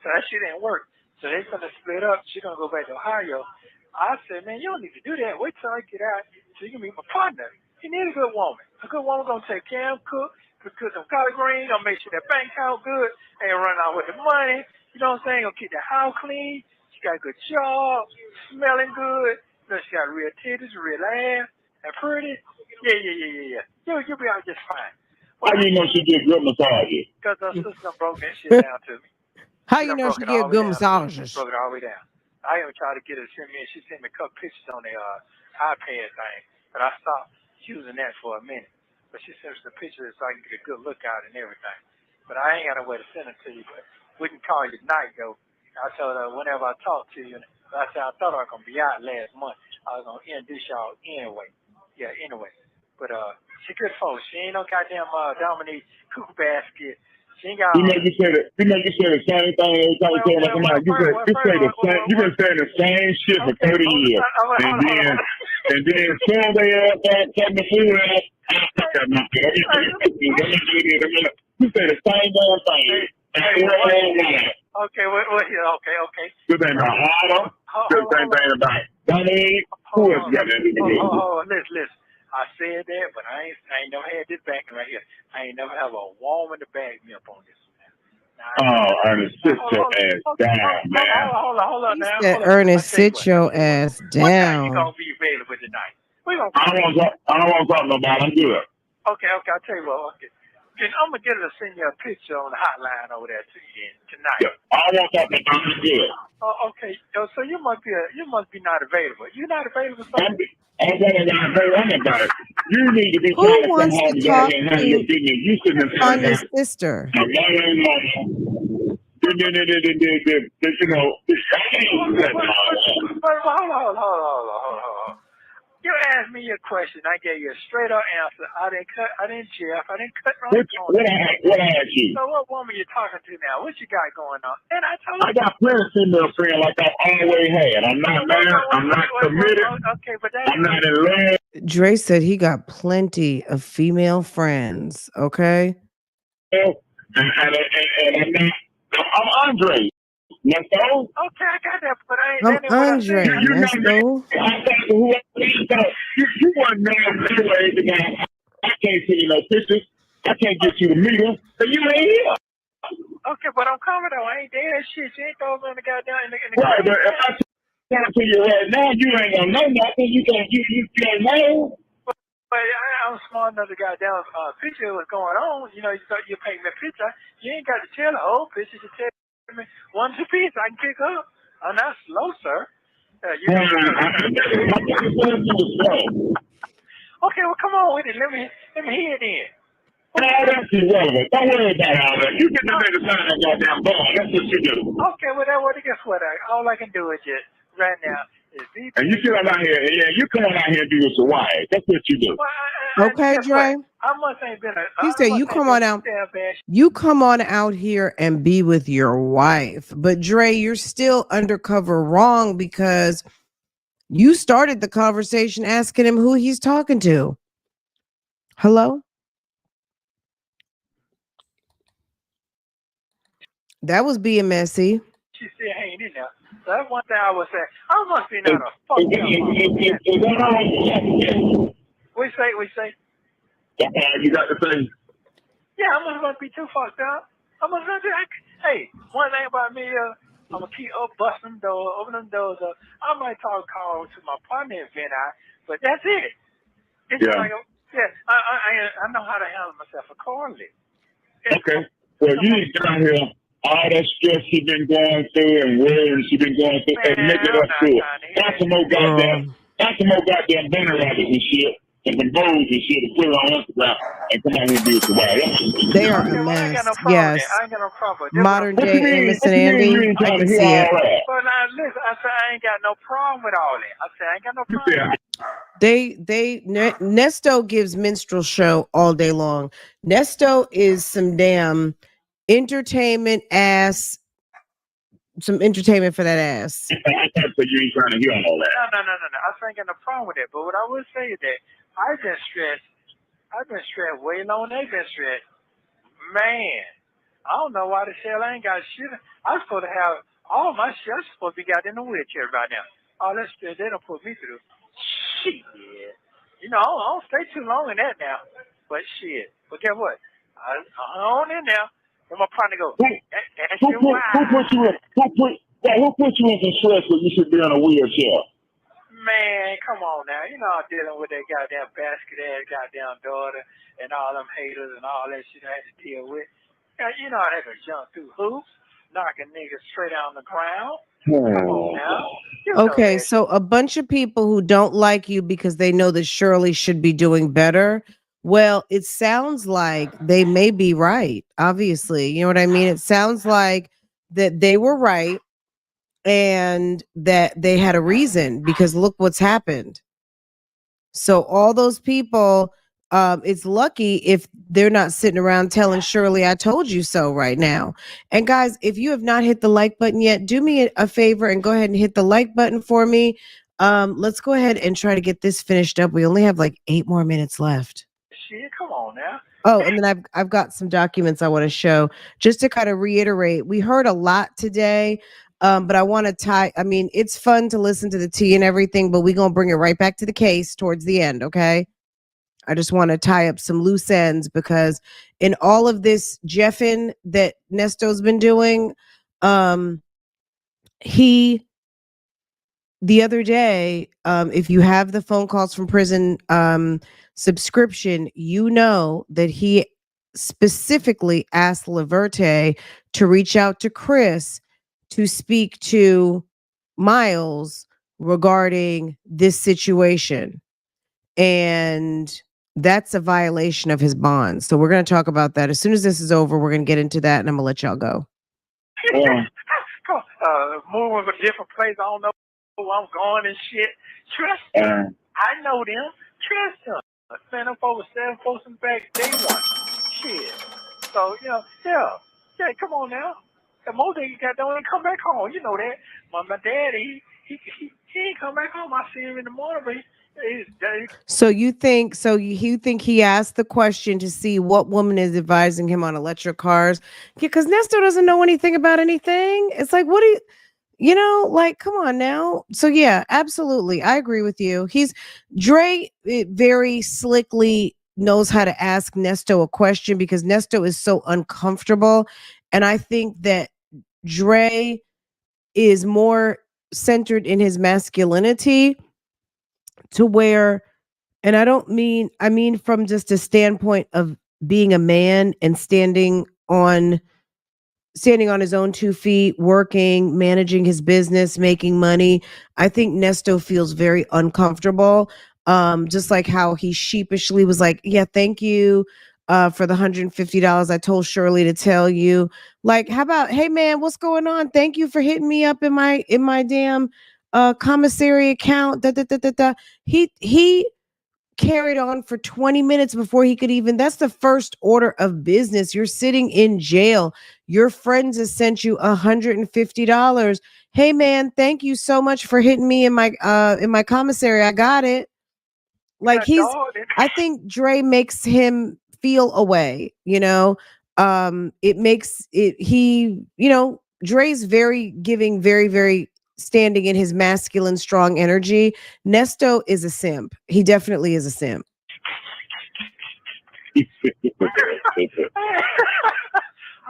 So that shit didn't work. So they finna split up. She gonna go back to Ohio. I said, man, you don't need to do that. Wait till I get out so you can meet my partner. You need a good woman. A good woman gonna take care of him, cook some collard greens, gonna make sure that bank account good, ain't run out with the money. You know what I'm saying? Gonna keep the house clean. She got a good job, smelling good. You know, she got real titties, real ass, and pretty. Yeah. You'll be out just fine. How you know she get good massages? Because her sister broke that shit down to me. How you know she get good massages? Broke it all the way down. I even tried to get her to send me, and she sent me a couple pictures on the iPad thing, but I stopped using that for a minute. But she sent us the pictures so I can get a good look at it and everything. But I ain't got a way to send it to you, but we can call you tonight, though. I told her whenever I talk to you, I said I thought I was going to be out last month. I was going to introduce y'all anyway. Yeah, anyway. But she good folks. She ain't no goddamn Dominique Cuckoo Basket. She ain't got. You know you say the same thing every time you tell me come out. You been saying the same shit for 30 years. And then soon they ask that cutting the food out. You say the same damn thing. Okay. This ain't about Harlem. This ain't about Dominique. Who else got that? Listen. I said that, but I ain't never had this backing right here. I ain't never have a woman to back me up on this. Ernest, sit your ass down, man. Hold on now. Ernest, sit your ass down. What time you gonna be available tonight? I don't want to talk about. I'm good. Okay. I'll tell you what. Okay. Then I'm gonna get her to send you a picture on the hotline over there to you tonight. Yeah, I don't want to talk about. I'm good. Okay. So you must be not available. You not available? I'm about it. You need to be Who trying to come wants home to together talk and handle your business. You sitting in on your sister? You know. Hold on. You asked me a question. I gave you a straight up answer. I didn't Jeff. I didn't cut wrong. What I asked you? So what woman you talking to now? What you got going on? And I told you. I got plenty of female friends like I always had. I'm not married. I'm not committed. Okay, but that I'm not in love. Dre said he got plenty of female friends. Okay. And I'm not. I'm Andre. Nesto? Okay, I got that, but I'm Andre. Nesto. You wasn't there anyway. I can't see no pictures. I can't get you to meet him. So you ain't here. Okay, but I'm coming though. I ain't there. Shit, you ain't throwing me in the goddamn in the right, but if I talk to you right now, you ain't gonna know nothing. You can't know. But I'm smart enough to goddamn picture what's going on. You know, you paint me a picture. You ain't got to tell the whole picture. You tell me 1, 2 pieces I can pick up. I'm not slow, sir. Okay, well, come on with it. Let me hear it in. That's irrelevant. Don't worry about all that. You get the nigga sign that goddamn ball. That's what you do. Okay, well, guess what? All I can do is just right now is be. And you come out here, you come out here and do this for wives. That's what you do. Well, okay, Dre. I must ain't been a. He said you come on out. You come on out here and be with your wife, but Dre, you're still undercover wrong because you started the conversation asking him who he's talking to. Hello? That was being messy. She still hanging in there. So that's one thing I would say. I must be not a fuck up. We say. You got the thing. Yeah, I must be too fucked up. Hey, one thing about me, I'm gonna keep busting them doors, open them doors up. I might call to my partner event, but that's it. It's like, I know how to handle myself accordingly. Okay. Well, you need to get out here. All that stress she been going through and worrying she been going through, and make it up to it. That's some more goddamn banner rabbits and shit. and some goals and shit to put it on Instagram and come out here and do it for a while. They are a Okay, well, I ain't got no mess. problem with that. Yes. I ain't got no problem with that. Modern What you day mean? Amos What and you mean you Andy. ain't I trying to can hear see all it. that? But now, listen, I said I ain't got no problem with all that. I said I ain't got no You problem. said, Nesto gives minstrel show all day long. Nesto is some damn entertainment ass, some entertainment for that ass. I thought so you ain't trying to hear all that. No. I said I ain't got no problem with that. But what I would say is that I've been stressed way longer than they've been stressed. Man, I don't know why the hell I ain't got shit. I'm supposed to have all my shit. I'm supposed to be got in the wheelchair right now. All that shit they don't put me through. Shit. You know, I don't stay too long in that now. But shit. But guess what? I'm on in there. And my partner go, that's Who your put who put you in some stress that you should be in a wheelchair? Man, come on now. You know I'm dealing with that goddamn basket ass goddamn daughter and all them haters and all that shit I had to deal with. You know I had to jump through hoops, knocking niggas straight on the ground. Come on now. You know Okay, that. so a bunch of people who don't like you because they know that Shirley should be doing better. Well, it sounds like they may be right, obviously. You know what I mean? It sounds like that they were right and that they had a reason because look what's happened. So all those people, it's lucky if they're not sitting around telling Shirley, I told you so right now. And guys, if you have not hit the like button yet, do me a favor and go ahead and hit the like button for me. Let's go ahead and try to get this finished up. We only have like 8 more minutes left. Shit, come on now. Oh, and then I've got some documents I want to show just to kind of reiterate. We heard a lot today, but I want to tie. I mean, it's fun to listen to the tea and everything, but we're gonna bring it right back to the case towards the end. Okay. I just want to tie up some loose ends because in all of this Jeffin that Nesto's been doing, he the other day, if you have the phone calls from prison subscription, you know that he specifically asked Laverte to reach out to Chris to speak to Miles regarding this situation. And that's a violation of his bond. So we're going to talk about that. As soon as this is over, we're going to get into that and I'm going to let y'all go. Moving to a different place. I don't know where I'm going and shit. Trust them. I know them. Trust them. Send them over 7 folks in the back day one. Shit. So, you know, yeah, come on now. The most they got don't even come back home. You know that. My daddy, he ain't come back home. I see him in the morning, but So you think he asked the question to see what woman is advising him on electric cars? Because Nesto doesn't know anything about anything. It's like, what do you know, like, come on now. So yeah, absolutely. I agree with you. Dre very slickly knows how to ask Nesto a question because Nesto is so uncomfortable. And I think that Dre is more centered in his masculinity to where, and I mean from just a standpoint of being a man and standing on his own 2 feet, working, managing his business, making money. I think Nesto feels very uncomfortable. Just like how he sheepishly was like, yeah, thank you for the $150 I told Shirley to tell you. Like, how about, hey man, what's going on? Thank you for hitting me up in my damn commissary account. Da, da, da, da, da. He carried on for 20 minutes before he could even. That's the first order of business. You're sitting in jail. Your friends has sent you $150. Hey man, thank you so much for hitting me in my commissary. I got it. Like I think Dre makes him feel away, you know. It makes it Dre's very giving, very, very standing in his masculine, strong energy. Nesto is a simp. He definitely is a simp. I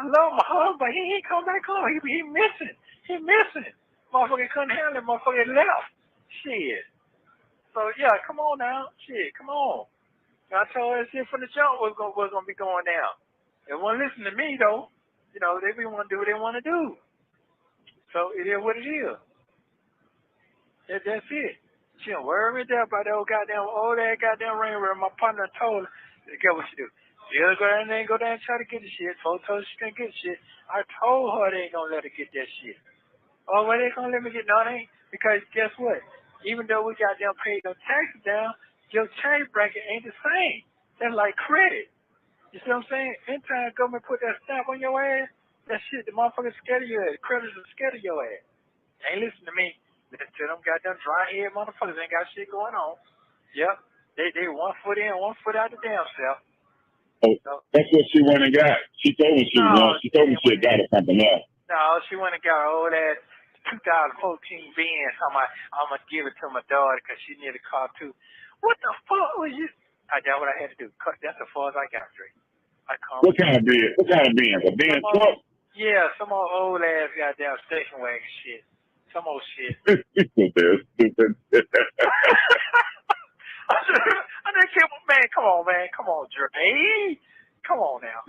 love my husband, but he ain't come back home. He missing. He missing. Motherfucker couldn't handle it. Motherfucker left. Shit. So yeah, come on now. Shit, come on. I told that shit from the jump was gonna be going down. They won't listen to me though. You know, they want to do what they want to do. So it is what it is. That's it. She don't worry me there about that old that goddamn ring where my partner told her. Guess what she do? She'll go down there and try to get the shit. Folks told her she couldn't get the shit. I told her they ain't gonna let her get that shit. Oh, well, they gonna let me get no, they ain't. Because guess what? Even though we got them paid no taxes down, your chain bracket ain't the same. That's like credit. You see what I'm saying? Anytime government put that stamp on your ass, that shit, the motherfuckers scared of your ass. The creditors are scared of your ass. Ain't listen to me. Listen to them goddamn dry head motherfuckers ain't got shit going on. Yep. They 1 foot in, 1 foot out the damn self. Oh, so, that's what she went and got. She told me she was. She told me she had got or something else. No, she went and got her old ass 2014 Benz. I'm gonna give it to my daughter because she needed a car too. What the fuck was you? That's what I had to do. That's as far as I got, Dre. What kind of Benz? What kind of Benz? A Benz truck? Yeah, some old ass goddamn station wagon shit. Some old shit. Stupid. I didn't care, man. Come on, Dre. Come on now.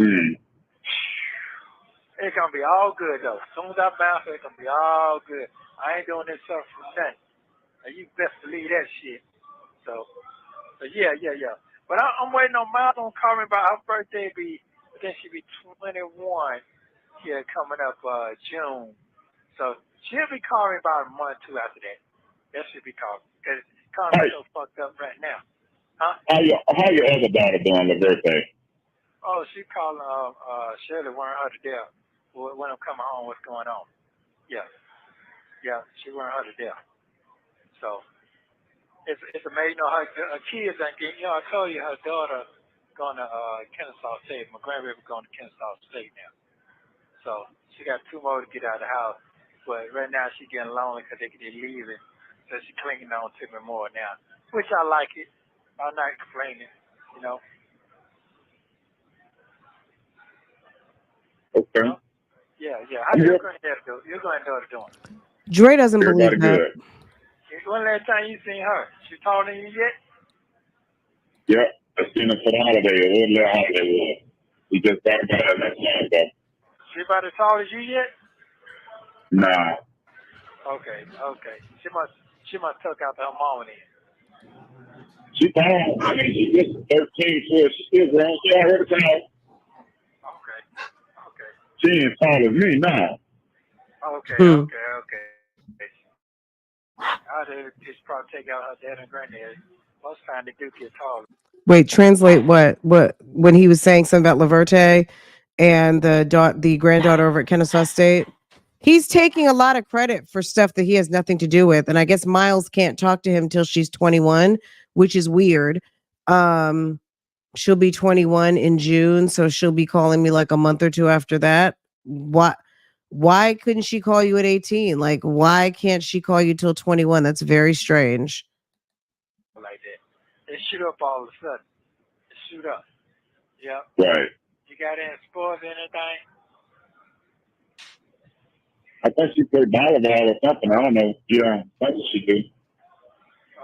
It's gonna be all good though. As soon as I bounce, it's gonna be all good. I ain't doing this stuff for nothing. You best believe that shit. So yeah. But I'm waiting on Miles to call me about her birthday. I think she'll be 21 here coming up June. So she'll be calling me about a month or two after that. That should be calling because Connor's so fucked up right now. Huh? How your other daughter doing on her birthday? Oh, she calling Shirley wanting her to death. When I'm coming home, what's going on? Yeah, she wanted her to death. So it's amazing. Her kids ain't getting. I told you her daughter going to Kennesaw State. My grandbaby going to Kennesaw State now. So she got 2 more to get out of the house. But right now she getting lonely because they're leaving. So she's clinging on to me more now, which I like it. I'm not complaining, you know. Okay. You know? Yeah. How's your granddaughter doing? Dre doesn't believe that. Good. When last time you seen her? She taller than you yet? Yep. I seen her for the holiday. What little holiday was? We just talked about that not long ago. She about as tall as you yet? Nah. Okay. She must took out her mama then. She tall. I mean, she just 13, so she's still grown. She already tall. Okay. She ain't tall as me now. Okay. I'd just probably take out her dad and granddad. Most time they do get taller. Wait, translate what when he was saying something about Laverte and the granddaughter over at Kennesaw State. He's taking a lot of credit for stuff that he has nothing to do with, and I guess Miles can't talk to him till she's 21, which is weird. She'll be 21 in June, so she'll be calling me like a month or two after that. Why couldn't she call you at 18? Like, why can't she call you till 21? That's very strange. Like that. They shoot up all of a sudden. They shoot up. Yep. Right. You got any sports, anything? I think she played volleyball or something. I don't know. Yeah, that's what she do.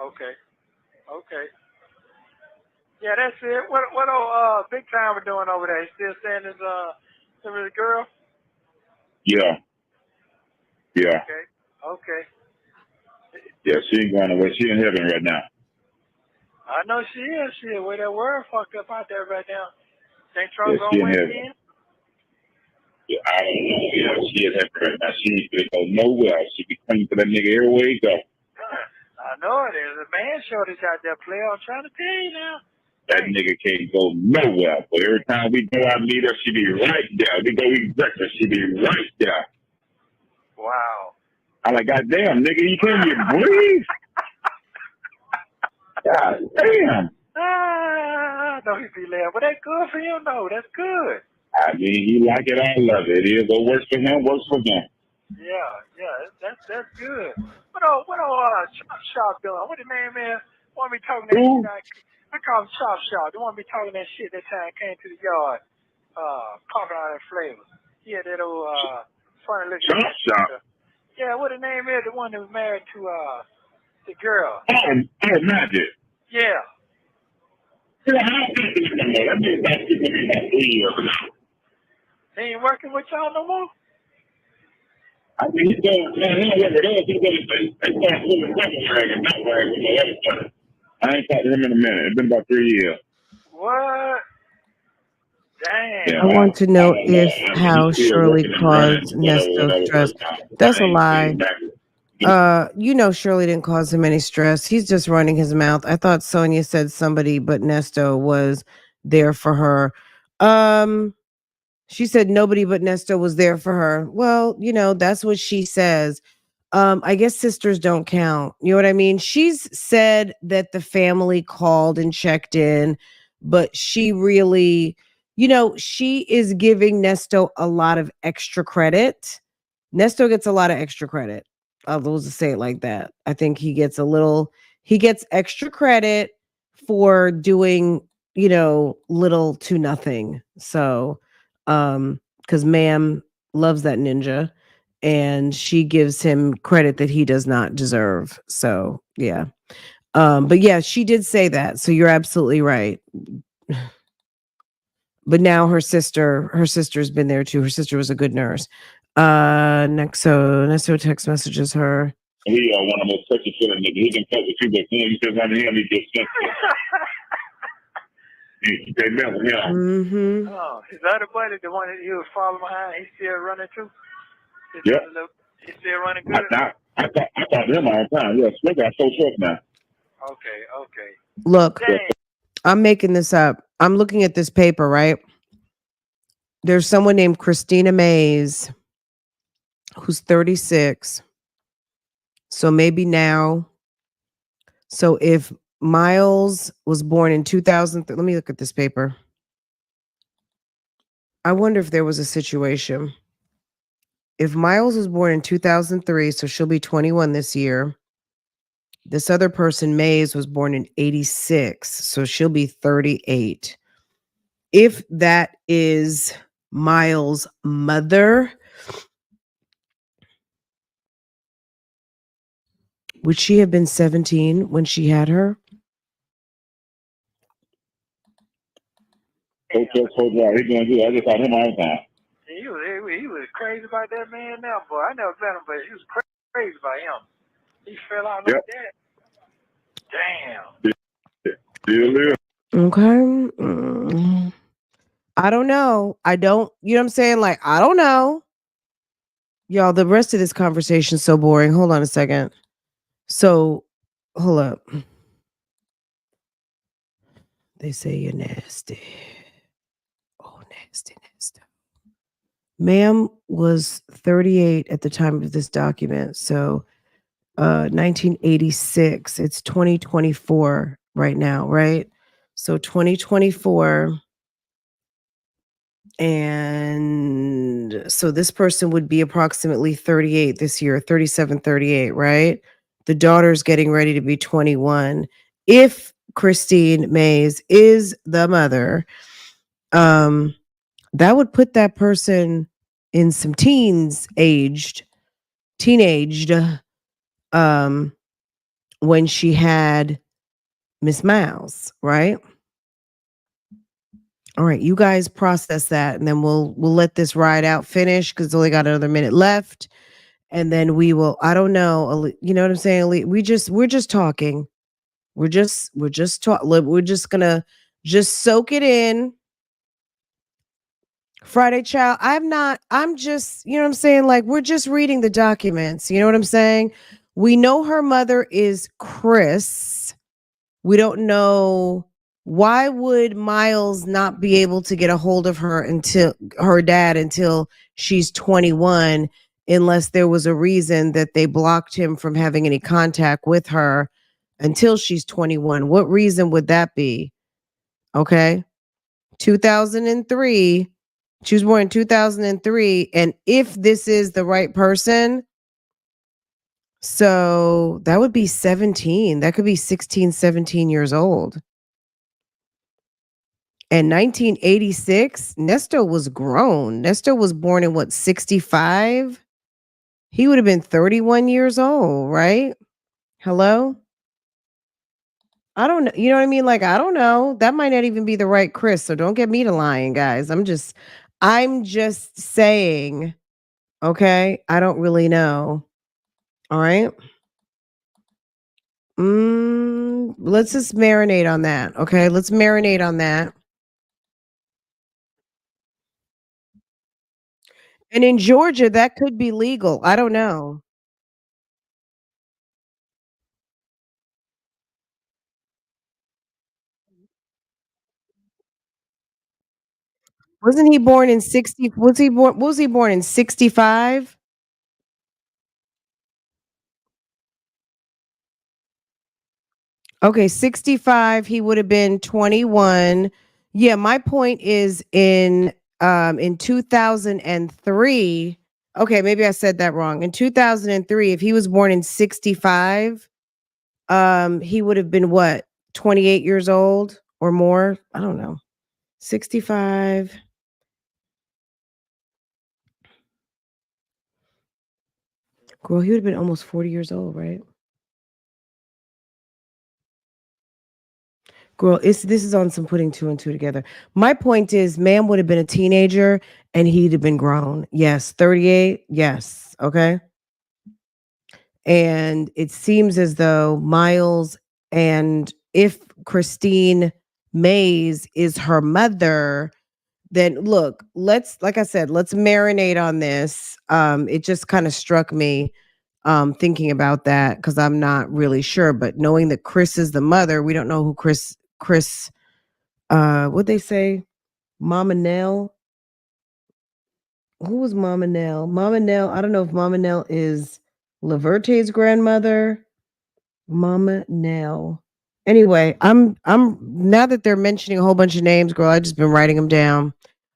Okay. Yeah, that's it. What old Big Time we're doing over there? He still saying his the girl? Yeah. Okay. Yeah, she ain't going away. She in heaven right now. I know she is. She where that world fucked up out there right now. Think Trump Yeah, gonna win again? Yeah, I don't know. Yeah, she is heaven right now. She ain't gonna go nowhere. She be clinging to that nigga everywhere he go. I know it is. A man shortage out there, player. I'm trying to tell you now. That nigga can't go nowhere. But every time we go out and meet her, she be right there. We go eat breakfast, she be right there. Wow. I'm like, God damn, nigga, you can't even breathe. God damn. No, he be laughing. But that's good for him, though. That's good. I mean, he like it, I love it. It is what works for him, works for him. Yeah, that's good. What Chop Shop doing? What the name is? Want me talking that shit? I call him Chop Shop. They want me talking that shit that time I came to the yard, popping out that flavor. Yeah, that old funny looking. Chop Shop. Yeah, what the name is? The one that was married to the girl. Oh, Magic. Yeah. That means that's about 3 years now. They ain't working with y'all no more? I think he's doing, man, he don't work with us. He's doing, they start moving weapon rag and not rag with no other stuff. I ain't talked to him in a minute. It's been about 3 years. What? Damn. Yeah, I want to know don't know. if I mean, how he's still Shirley working and running, caused whatever, Nesto whatever, stress. but I That's a ain't seen lie. him back. You know Shirley didn't cause him any stress. He's just running his mouth. I thought Sonya said somebody but Nesto was there for her. She said nobody but Nesto was there for her. Well, you know, that's what she says. I guess sisters don't count. You know what I mean? She's said that the family called and checked in, but she really, you know, she is giving Nesto a lot of extra credit. Nesto gets a lot of extra credit. I'll just say it like that. I think he gets extra credit for doing, you know, little to nothing. So, because ma'am loves that ninja and she gives him credit that he does not deserve. So, yeah. But yeah, she did say that. So you're absolutely right. But now her sister's been there too. Her sister was a good nurse. Nesto text messages her. He one of the most touchy feeling niggas. He can fuck with you, but as soon as you say something to him, he gets sensitive. He can't mess with him. Mm-hmm. Oh, his other buddy, the one that he was following behind, he's still running too? Yep. He's still running good? I talk to him all the time. Yeah, Smith got so short now. Okay. Look, Dang. I'm making this up. I'm looking at this paper, right? There's someone named Christina Mays who's 36. So maybe now. So if Miles was born in 2000, let me look at this paper. I wonder if there was a situation. If Miles was born in 2003, so she'll be 21 this year. This other person, Mays, was born in 86, so she'll be 38. If that is Miles' mother, would she have been 17 when she had her? Coach he's gonna do. I just thought him all the time. He was crazy about that man now, boy. I never met him, but he was crazy about him. He fell out like that. Damn. Still is. Okay. I don't know. You know what I'm saying? Like, I don't know. Y'all, the rest of this conversation is so boring. Hold on a second. So, hold up. They say you're nasty. Oh, nasty. Ma'am was 38 at the time of this document. So, 1986. It's 2024 right now, right? So 2024. And so this person would be approximately 38 this year, 37, 38, right? The daughter's getting ready to be 21. If Christine Mays is the mother, that would put that person in some teenaged, when she had Miss Miles, right? All right, you guys process that, and then we'll let this ride out finish because it's only got another minute left, and then we will. I don't know, you know what I'm saying? We're just talking. We're just We're just gonna just soak it in. Friday Child. I'm just, you know what I'm saying? Like, we're just reading the documents. You know what I'm saying? We know her mother is Chris. We don't know why would Miles not be able to get a hold of her until she's 21, unless there was a reason that they blocked him from having any contact with her until she's 21. What reason would that be? Okay. 2003. She was born in 2003. And if this is the right person, so that would be 17. That could be 16, 17 years old. And 1986, Nesto was grown. Nesto was born in what, 65? He would have been 31 years old, right? Hello? I don't know. You know what I mean? Like, I don't know. That might not even be the right Chris. So don't get me to lying, guys. I'm just saying. Okay, I don't really know. All right. Let's just marinate on that. Okay, let's marinate on that. And in Georgia, that could be legal. I don't know. Wasn't he born in 60? Was he born in 65? Okay, 65, he would have been 21. Yeah, my point is in 2003. Okay, maybe I said that wrong. In 2003, if he was born in 65, he would have been what? 28 years old or more? I don't know. 65. Girl, he would have been almost 40 years old, right? Girl, this is on some putting two and two together. My point is, man would have been a teenager and he'd have been grown. Yes, 38. Yes. Okay. And it seems as though Miles, and if Christine Mays is her mother, then look, like I said, let's marinate on this. It just kind of struck me thinking about that because I'm not really sure, but knowing that Chris is the mother, we don't know who Chris what they say, Mama Nell. Who was Mama Nell? Mama Nell, I don't know if Mama Nell is Laverte's grandmother. Mama Nell. Anyway, I'm now that they're mentioning a whole bunch of names, girl, I just been writing them down.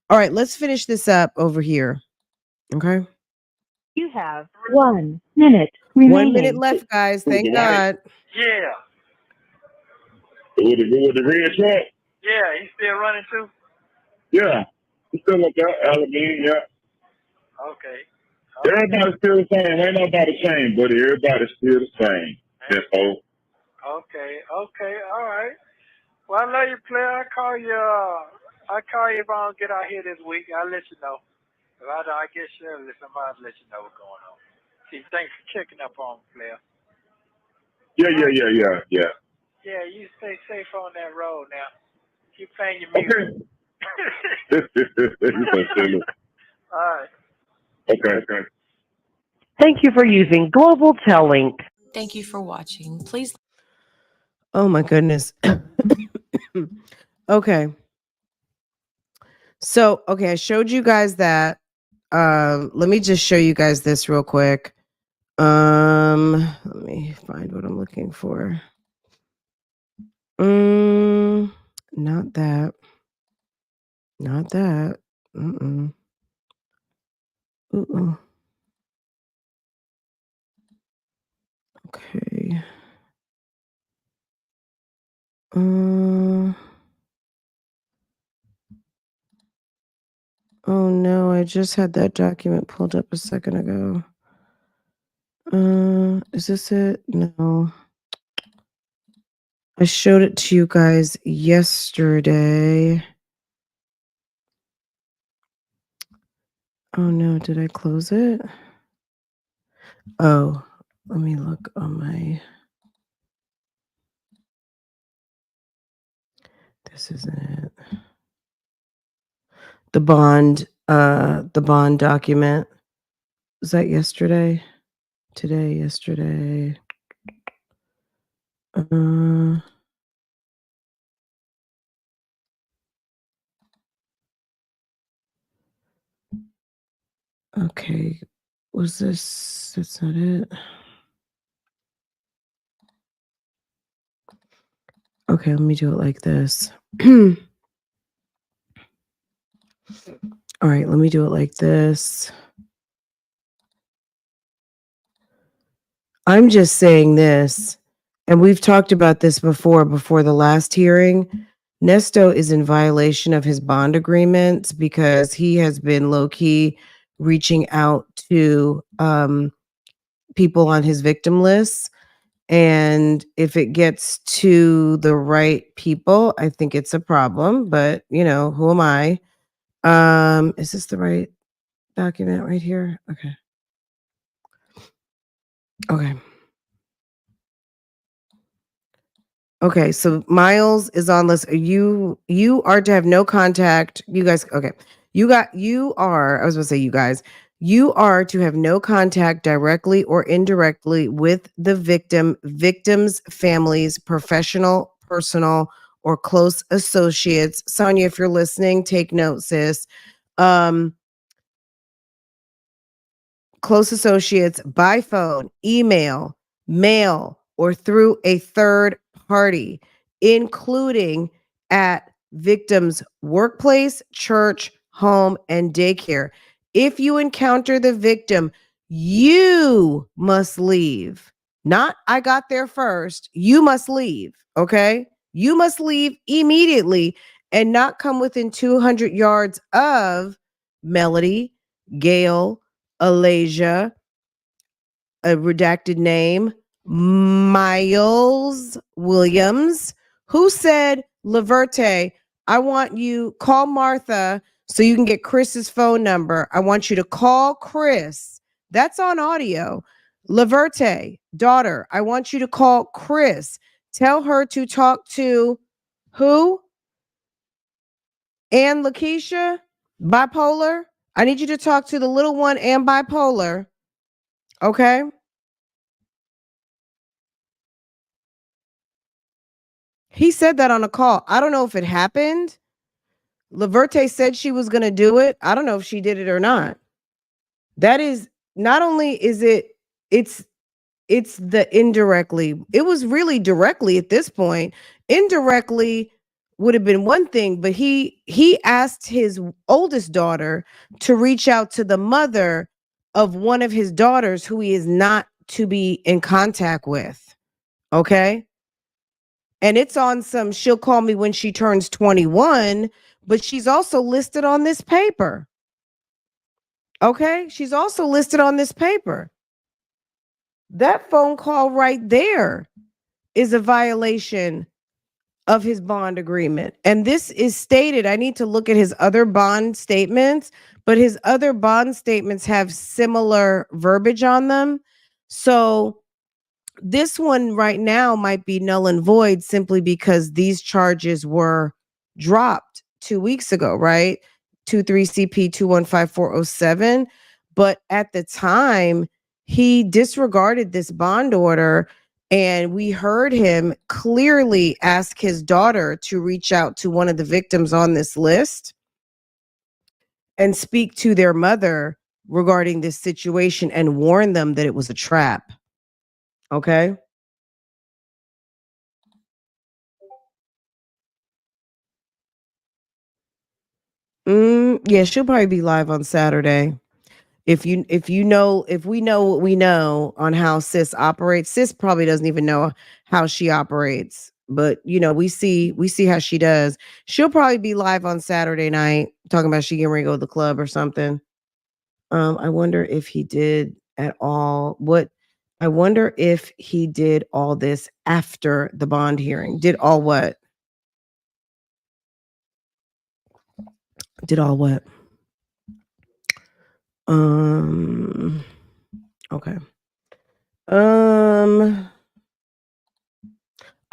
All right, let's finish this up over here. Okay. You have 1 minute remaining. 1 minute left, guys. Thank God. Yeah. With the red truck? Yeah, he's still running too? Yeah. He's still up there, Alameda, yeah. Okay. Everybody's still the same. Ain't nobody changed, buddy. Everybody's still the same. That's all. Okay, all right. Well, I love you, player. I call you if I don't get out here this week. I'll let you know. If I get Shirley, somebody will let you know what's going on. See, thanks for checking up on me, player. Yeah. Yeah, you stay safe on that road now. Keep playing your music. Okay. All right. Okay. Thank you for using Global Tellink. Thank you for watching. Please. Oh my goodness. Okay. So, okay, I showed you guys that. Let me just show you guys this real quick. Let me find what I'm looking for. Not that. Not that. Okay. Oh no, I just had that document pulled up a second ago. Is this it? No. I showed it to you guys yesterday. Oh no, did I close it? Oh, let me look on my. This isn't it. The bond document. Was that yesterday? Today, yesterday. Okay. Was this? That's not it. Okay, let me do it like this. All right, let me do it like this. I'm just saying this, and we've talked about this before the last hearing. Nesto is in violation of his bond agreements because he has been low-key reaching out to people on his victim list. And if it gets to the right people, I think it's a problem. But, who am I? Is this the right document right here? Okay. Okay. Okay, so Miles is on list. You are to have no contact. You guys, okay. You are, I was gonna say you guys, you are to have no contact directly or indirectly with the victims' families, professional, personal, or close associates. Sonya, if you're listening, take note, sis. Um, close associates by phone, email, mail, or through a third party, including at victim's workplace, church, home, and daycare. If you encounter the victim, you must leave. Not I got there first. You must leave. Okay. You must leave immediately and not come within 200 yards of Melody, Gail, Alasia, a redacted name, Miles Williams, who said, Laverte, I want you call Martha so you can get Chris's phone number. I want you to call Chris. That's on audio. Laverte, daughter, I want you to call Chris. Tell her to talk to who? And Lakeisha, bipolar. I need you to talk to the little one and bipolar. Okay. He said that on a call. I don't know if it happened. Laverte said she was going to do it. I don't know if she did it or not. That is not only is it's the indirectly. It was really directly at this point. Indirectly would have been one thing, but he asked his oldest daughter to reach out to the mother of one of his daughters who he is not to be in contact with. Okay? And it's on some she'll call me when she turns 21, but she's also listed on this paper. Okay? She's also listed on this paper. That phone call right there is a violation of his bond agreement. And this is stated, I need to look at his other bond statements, but his other bond statements have similar verbiage on them. So this one right now might be null and void simply because these charges were dropped 2 weeks ago, right? 23CP 215407. But at the time, he disregarded this bond order, and we heard him clearly ask his daughter to reach out to one of the victims on this list and speak to their mother regarding this situation and warn them that it was a trap. Okay. Yeah, she'll probably be live on Saturday. If we know what we know on how sis operates, sis probably doesn't even know how she operates. But we see how she does. She'll probably be live on Saturday night talking about she getting ready to go to the club or something. I wonder if he did at all. I wonder if he did all this after the bond hearing. Did all what? Did all what? Okay. I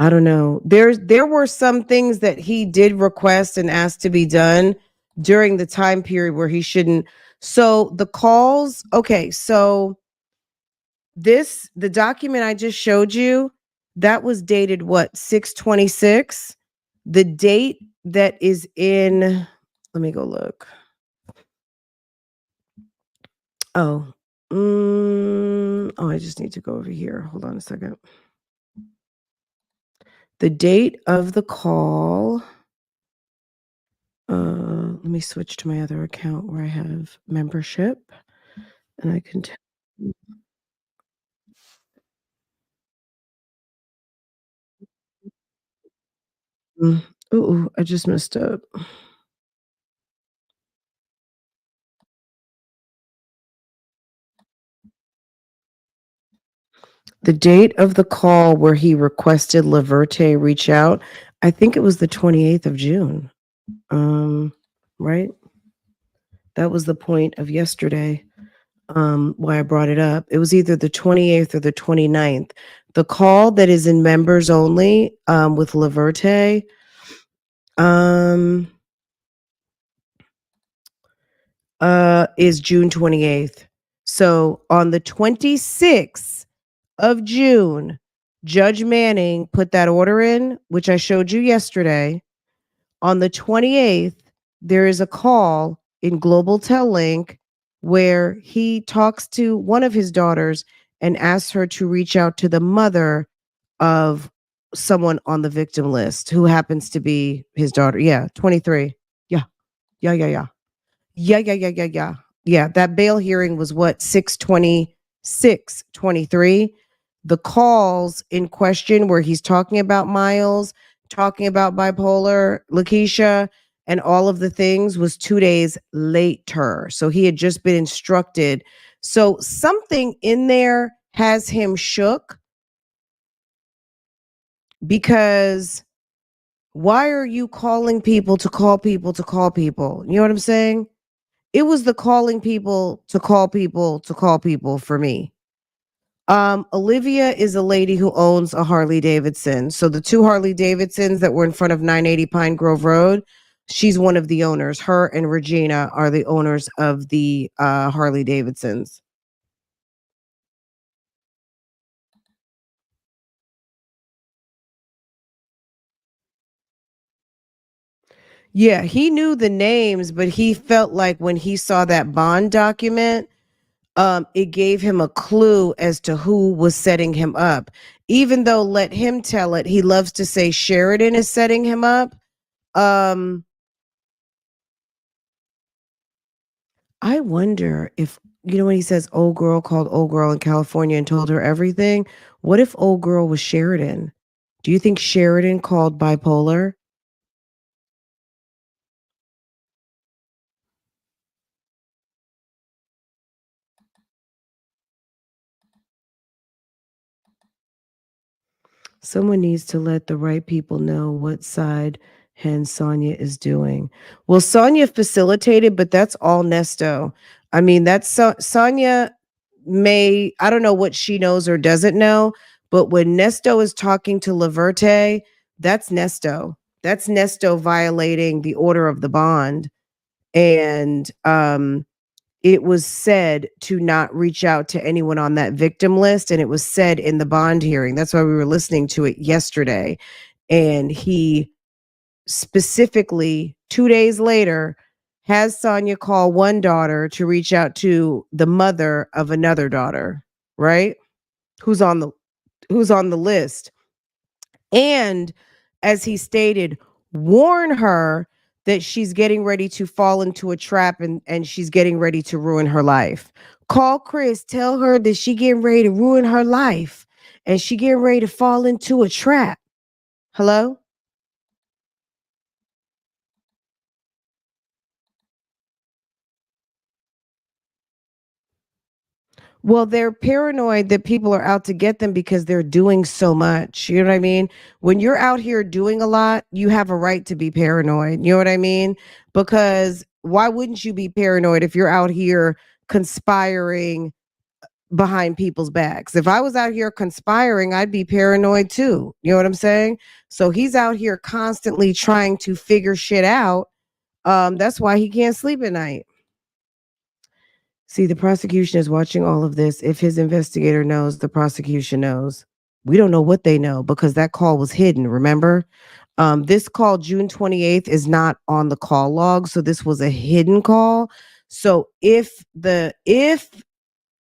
don't know. There were some things that he did request and ask to be done during the time period where he shouldn't. So the calls, okay, so the document I just showed you, that was dated what, 6/26? The date that is in, let me go look. Oh, I just need to go over here. Hold on a second. The date of the call. Let me switch to my other account where I have membership, and I can tell you. Ooh, I just messed up. The date of the call where he requested Laverte reach out, I think it was the 28th of June. Right? That was the point of yesterday. why I brought it up. It was either the 28th or the 29th. The call that is in members only with Laverte is June 28th. So on the 26th of June, Judge Manning put that order in, which I showed you yesterday. On the 28th, there is a call in Global Tel Link where he talks to one of his daughters and asks her to reach out to the mother of someone on the victim list who happens to be his daughter. Yeah, 23. Yeah. Yeah, yeah, yeah. Yeah, yeah, yeah, yeah, yeah. Yeah, that bail hearing was what, 6/26/23. The calls in question where he's talking about Miles, talking about bipolar, Lakeisha, and all of the things was 2 days later. So he had just been instructed. So something in there has him shook because why are you calling people to call people to call people? You know what I'm saying? It was the calling people to call people to call people for me. Olivia is a lady who owns a Harley Davidson. So the two Harley Davidsons that were in front of 980 Pine Grove Road, she's one of the owners. Her and Regina are the owners of the Harley Davidsons. Yeah, he knew the names, but he felt like when he saw that bond document, it gave him a clue as to who was setting him up. Even though let him tell it, he loves to say Sheridan is setting him up. Um, I wonder if, you know, when he says old girl called old girl in California and told her everything, what if old girl was Sheridan? Do you think Sheridan called bipolar? Someone needs to let the right people know what side hen Sonya is doing. Well, Sonya facilitated, but that's all Nesto. I mean, that's Sonya may, I don't know what she knows or doesn't know, but when Nesto is talking to Laverte, that's Nesto. That's Nesto violating the order of the bond. And it was said to not reach out to anyone on that victim list. And it was said in the bond hearing. That's why we were listening to it yesterday. And he specifically 2 days later has Sonya call one daughter to reach out to the mother of another daughter, right? Who's on the list. And as he stated, warn her that she's getting ready to fall into a trap and she's getting ready to ruin her life. Call Chris, tell her that she getting ready to ruin her life and she getting ready to fall into a trap. Hello? Well, they're paranoid that people are out to get them because they're doing so much. You know what I mean? When you're out here doing a lot, you have a right to be paranoid. You know what I mean? Because why wouldn't you be paranoid if you're out here conspiring behind people's backs? If I was out here conspiring, I'd be paranoid too. You know what I'm saying? So he's out here constantly trying to figure shit out. That's why he can't sleep at night. See, the prosecution is watching all of this. If his investigator knows, the prosecution knows. We don't know what they know because that call was hidden, remember? This call, June 28th, is not on the call log. So this was a hidden call. So if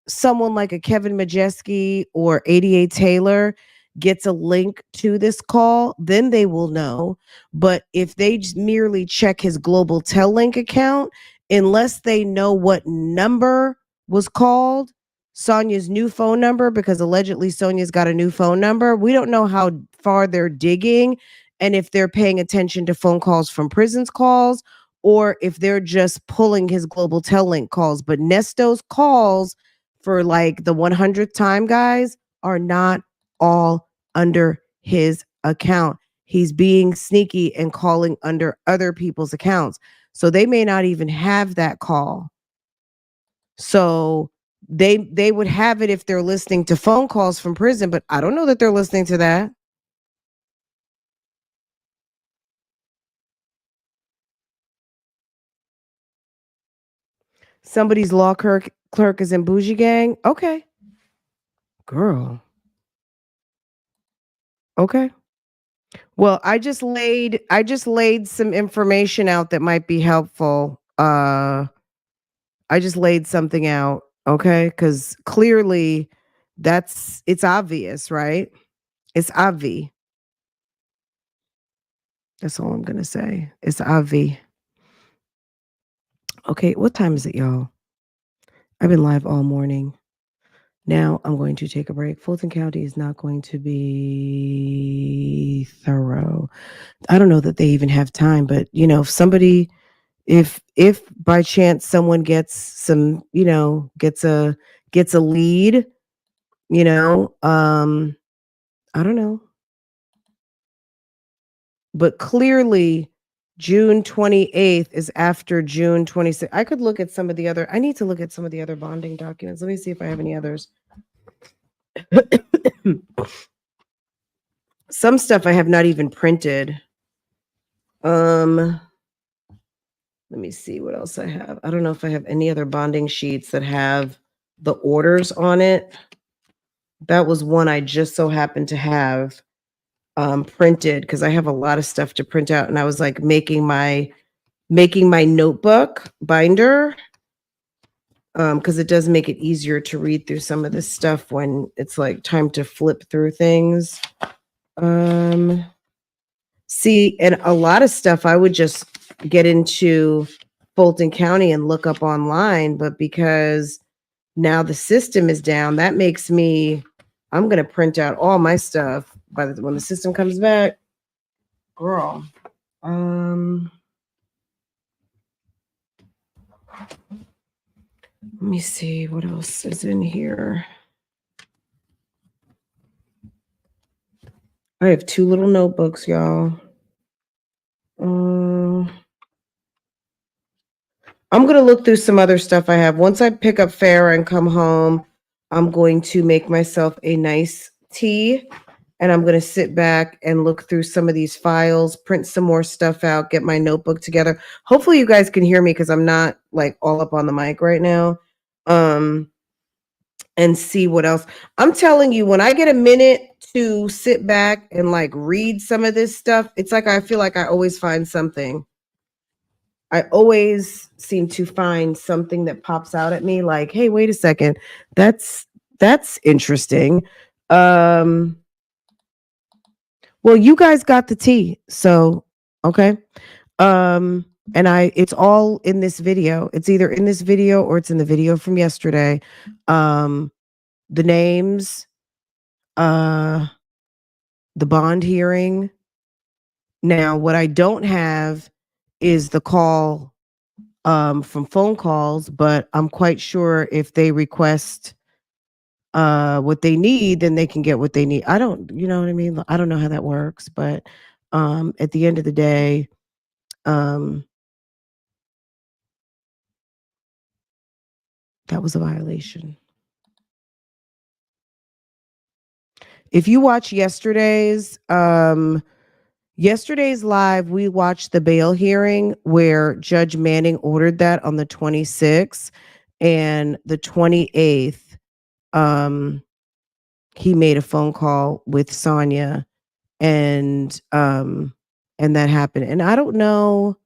someone like a Kevin Majeski or 88 Taylor gets a link to this call, then they will know. But if they just merely check his Global Tel Link account, unless they know what number was called, Sonya's new phone number, because allegedly Sonya's got a new phone number, we don't know how far they're digging and if they're paying attention to phone calls from prisons calls or if they're just pulling his Global Tel Link calls. But Nesto's calls for like the 100th time, guys, are not all under his account. He's being sneaky and calling under other people's accounts. So they may not even have that call. So they would have it if they're listening to phone calls from prison, but I don't know that they're listening to that. Somebody's law clerk is in Bougie Gang. Okay. Girl. Okay. Well, I just laid some information out that might be helpful. I just laid something out, okay? Cuz clearly it's obvious, right? It's obvi. That's all I'm going to say. It's obvi. Okay, what time is it, y'all? I've been live all morning. Now I'm going to take a break. Fulton County is not going to be thorough. I don't know that they even have time, but you know, if by chance someone gets some, you know, gets a lead, you know, I don't know. But clearly June 28th is after June 26th. I need to look at some of the other bonding documents. Let me see if I have any others. Some stuff I have not even printed. Let me see what else I have. I don't know if I have any other bonding sheets that have the orders on it. That was one I just so happened to have printed because I have a lot of stuff to print out, and I was like making my notebook binder because it does make it easier to read through some of this stuff when it's like time to flip through things. See, and a lot of stuff I would just get into Fulton County and look up online, but because now the system is down, that makes me, I'm going to print out all my stuff when the system comes back. Girl. Let me see what else is in here. I have 2 little notebooks, y'all. I'm going to look through some other stuff I have. Once I pick up Farrah and come home, I'm going to make myself a nice tea, and I'm going to sit back and look through some of these files, print some more stuff out, get my notebook together. Hopefully you guys can hear me because I'm not like all up on the mic right now. And see what else. I'm telling you, when I get a minute to sit back and like read some of this stuff, it's like I feel like I always find something. I always seem to find something that pops out at me like, hey, wait a second. That's interesting. Well, you guys got the tea. So, okay. And it's all in this video. It's either in this video or it's in the video from yesterday. The names, the bond hearing. Now, what I don't have is the call from phone calls, but I'm quite sure if they request what they need, then they can get what they need. You know what I mean? I don't know how that works, but at the end of the day, that was a violation. If you watch yesterday's live, we watched the bail hearing where Judge Manning ordered that on the 26th, and the 28th, he made a phone call with SONYA, and that happened. And I don't know.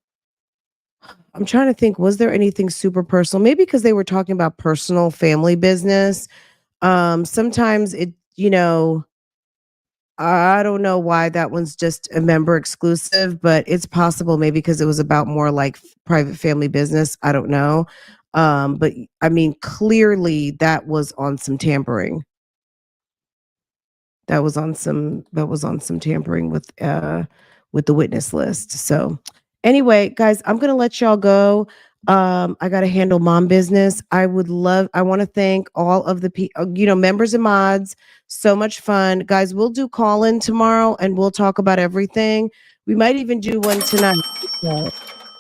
I'm trying to think, was there anything super personal? Maybe because they were talking about personal family business. Sometimes it, you know, I don't know why that one's just a member exclusive, but it's possible maybe because it was about more like private family business. I don't know. But I mean, clearly that was on some tampering. That was on some tampering with the witness list. So anyway, guys, I'm going to let y'all go. I got to handle mom business. I want to thank all of the members and mods. So much fun. Guys, we'll do call-in tomorrow and we'll talk about everything. We might even do one tonight.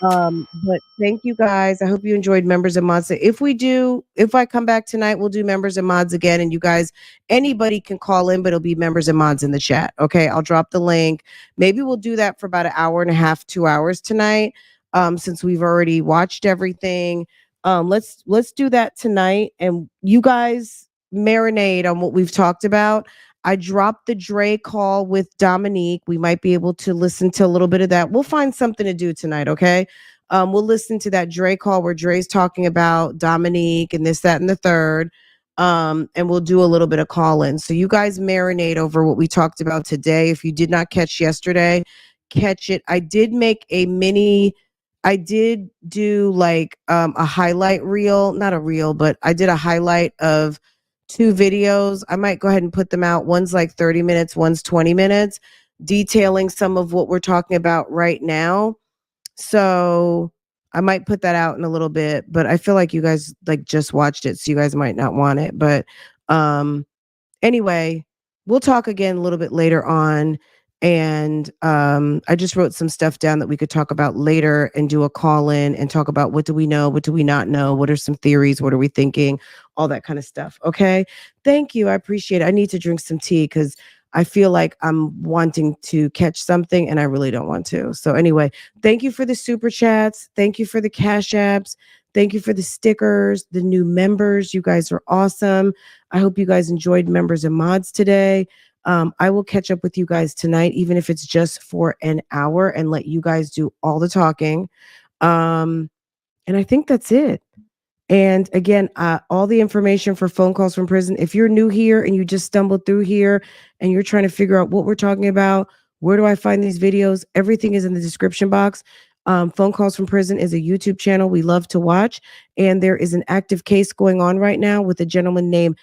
But thank you guys. I hope you enjoyed members and mods. If I come back tonight, we'll do members and mods again. And you guys, anybody can call in, but it'll be members and mods in the chat. Okay. I'll drop the link. Maybe we'll do that for about an hour and a half, 2 hours tonight. Since we've already watched everything. Let's do that tonight. And you guys marinate on what we've talked about. I dropped the Dre call with Dominique. We might be able to listen to a little bit of that. We'll find something to do tonight, okay? We'll listen to that Dre call where Dre's talking about Dominique and this, that, and the third. And we'll do a little bit of call-in. So you guys marinate over what we talked about today. If you did not catch yesterday, catch it. I did do like a highlight reel, not a reel, but I did a highlight of 2 videos. I might go ahead and put them out. One's like 30 minutes, one's 20 minutes, detailing some of what we're talking about right now. So I might put that out in a little bit, but I feel like you guys like just watched it, so you guys might not want it. But anyway, we'll talk again a little bit later on. And I just wrote some stuff down that we could talk about later and do a call in and talk about what do we know, what do we not know, what are some theories, what are we thinking, all that kind of stuff. Okay. Thank you. I appreciate it. I need to drink some tea because I feel like I'm wanting to catch something and I really don't want to. So anyway, thank you for the super chats. Thank you for the cash apps. Thank you for the stickers, the new members. You guys are awesome. I hope you guys enjoyed members and mods today. I will catch up with you guys tonight, even if it's just for an hour, and let you guys do all the talking. And I think that's it. And again, all the information for phone calls from prison. If you're new here and you just stumbled through here and you're trying to figure out what we're talking about, where do I find these videos? Everything is in the description box. Phone calls from prison is a YouTube channel we love to watch. And there is an active case going on right now with a gentleman named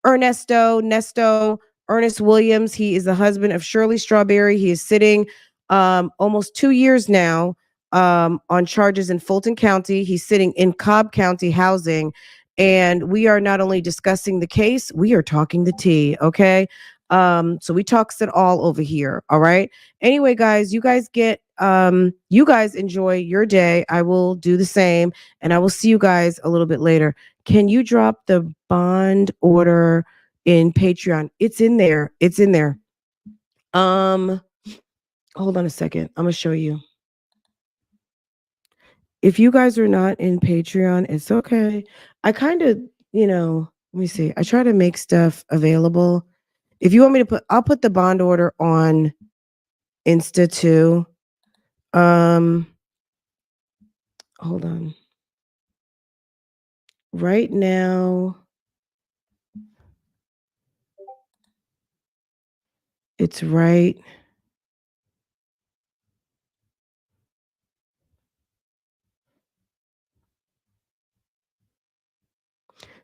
Nesto, Ernest Williams. He is the husband of Shirley Strawberry. He is sitting almost 2 years now on charges in Fulton County. He's sitting in Cobb County housing. And we are not only discussing the case, we are talking the tea. Okay. So we talks it all over here. All right. Anyway, guys, you guys enjoy your day. I will do the same. And I will see you guys a little bit later. Can you drop the bond order in Patreon? It's in there. It's in there. Hold on a second. I'm gonna show you. If you guys are not in Patreon, it's okay. I kind of, let me see. I try to make stuff available. If you want me to I'll put the bond order on Insta too. Hold on. Right now, it's right.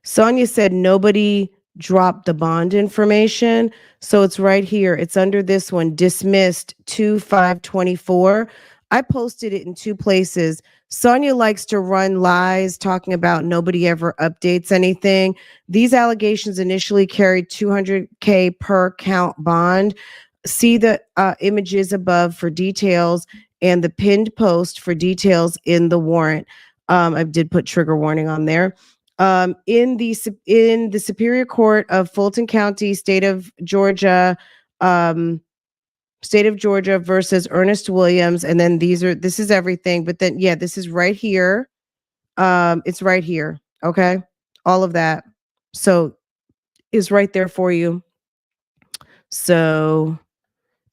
Sonya said nobody dropped the bond information. So it's right here. It's under this one, dismissed 2/5/24. I posted it in 2 places. Sonya likes to run lies talking about nobody ever updates anything. These allegations initially carried $200K per count bond. See the images above for details and the pinned post for details in the warrant. I did put trigger warning on there. In the Superior Court of Fulton County, state of Georgia versus Ernest Williams. And then this is everything. But then, yeah, this is right here. It's right here. Okay. All of that. So is right there for you. So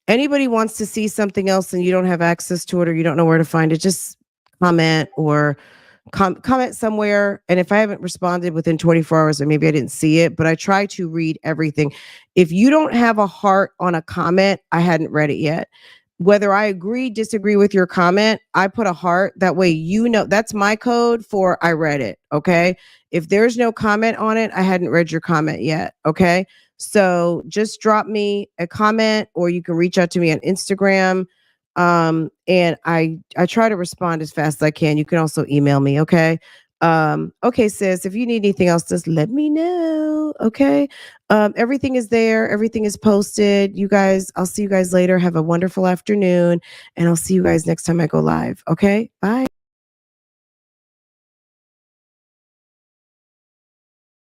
anybody wants to see something else and you don't have access to it or you don't know where to find it, just comment or comment somewhere. And if I haven't responded within 24 hours, or maybe I didn't see it, but I try to read everything. If you don't have a heart on a comment, I hadn't read it yet. Whether I disagree with your comment, I put a heart. That way, that's my code for I read it. Okay. If there's no comment on it, I hadn't read your comment yet. Okay. So just drop me a comment or you can reach out to me on Instagram. And I try to respond as fast as I can. You can also email me. Okay. Okay, sis, if you need anything else, just let me know. Okay. Everything is there. Everything is posted. You guys, I'll see you guys later. Have a wonderful afternoon and I'll see you guys next time I go live. Okay. Bye.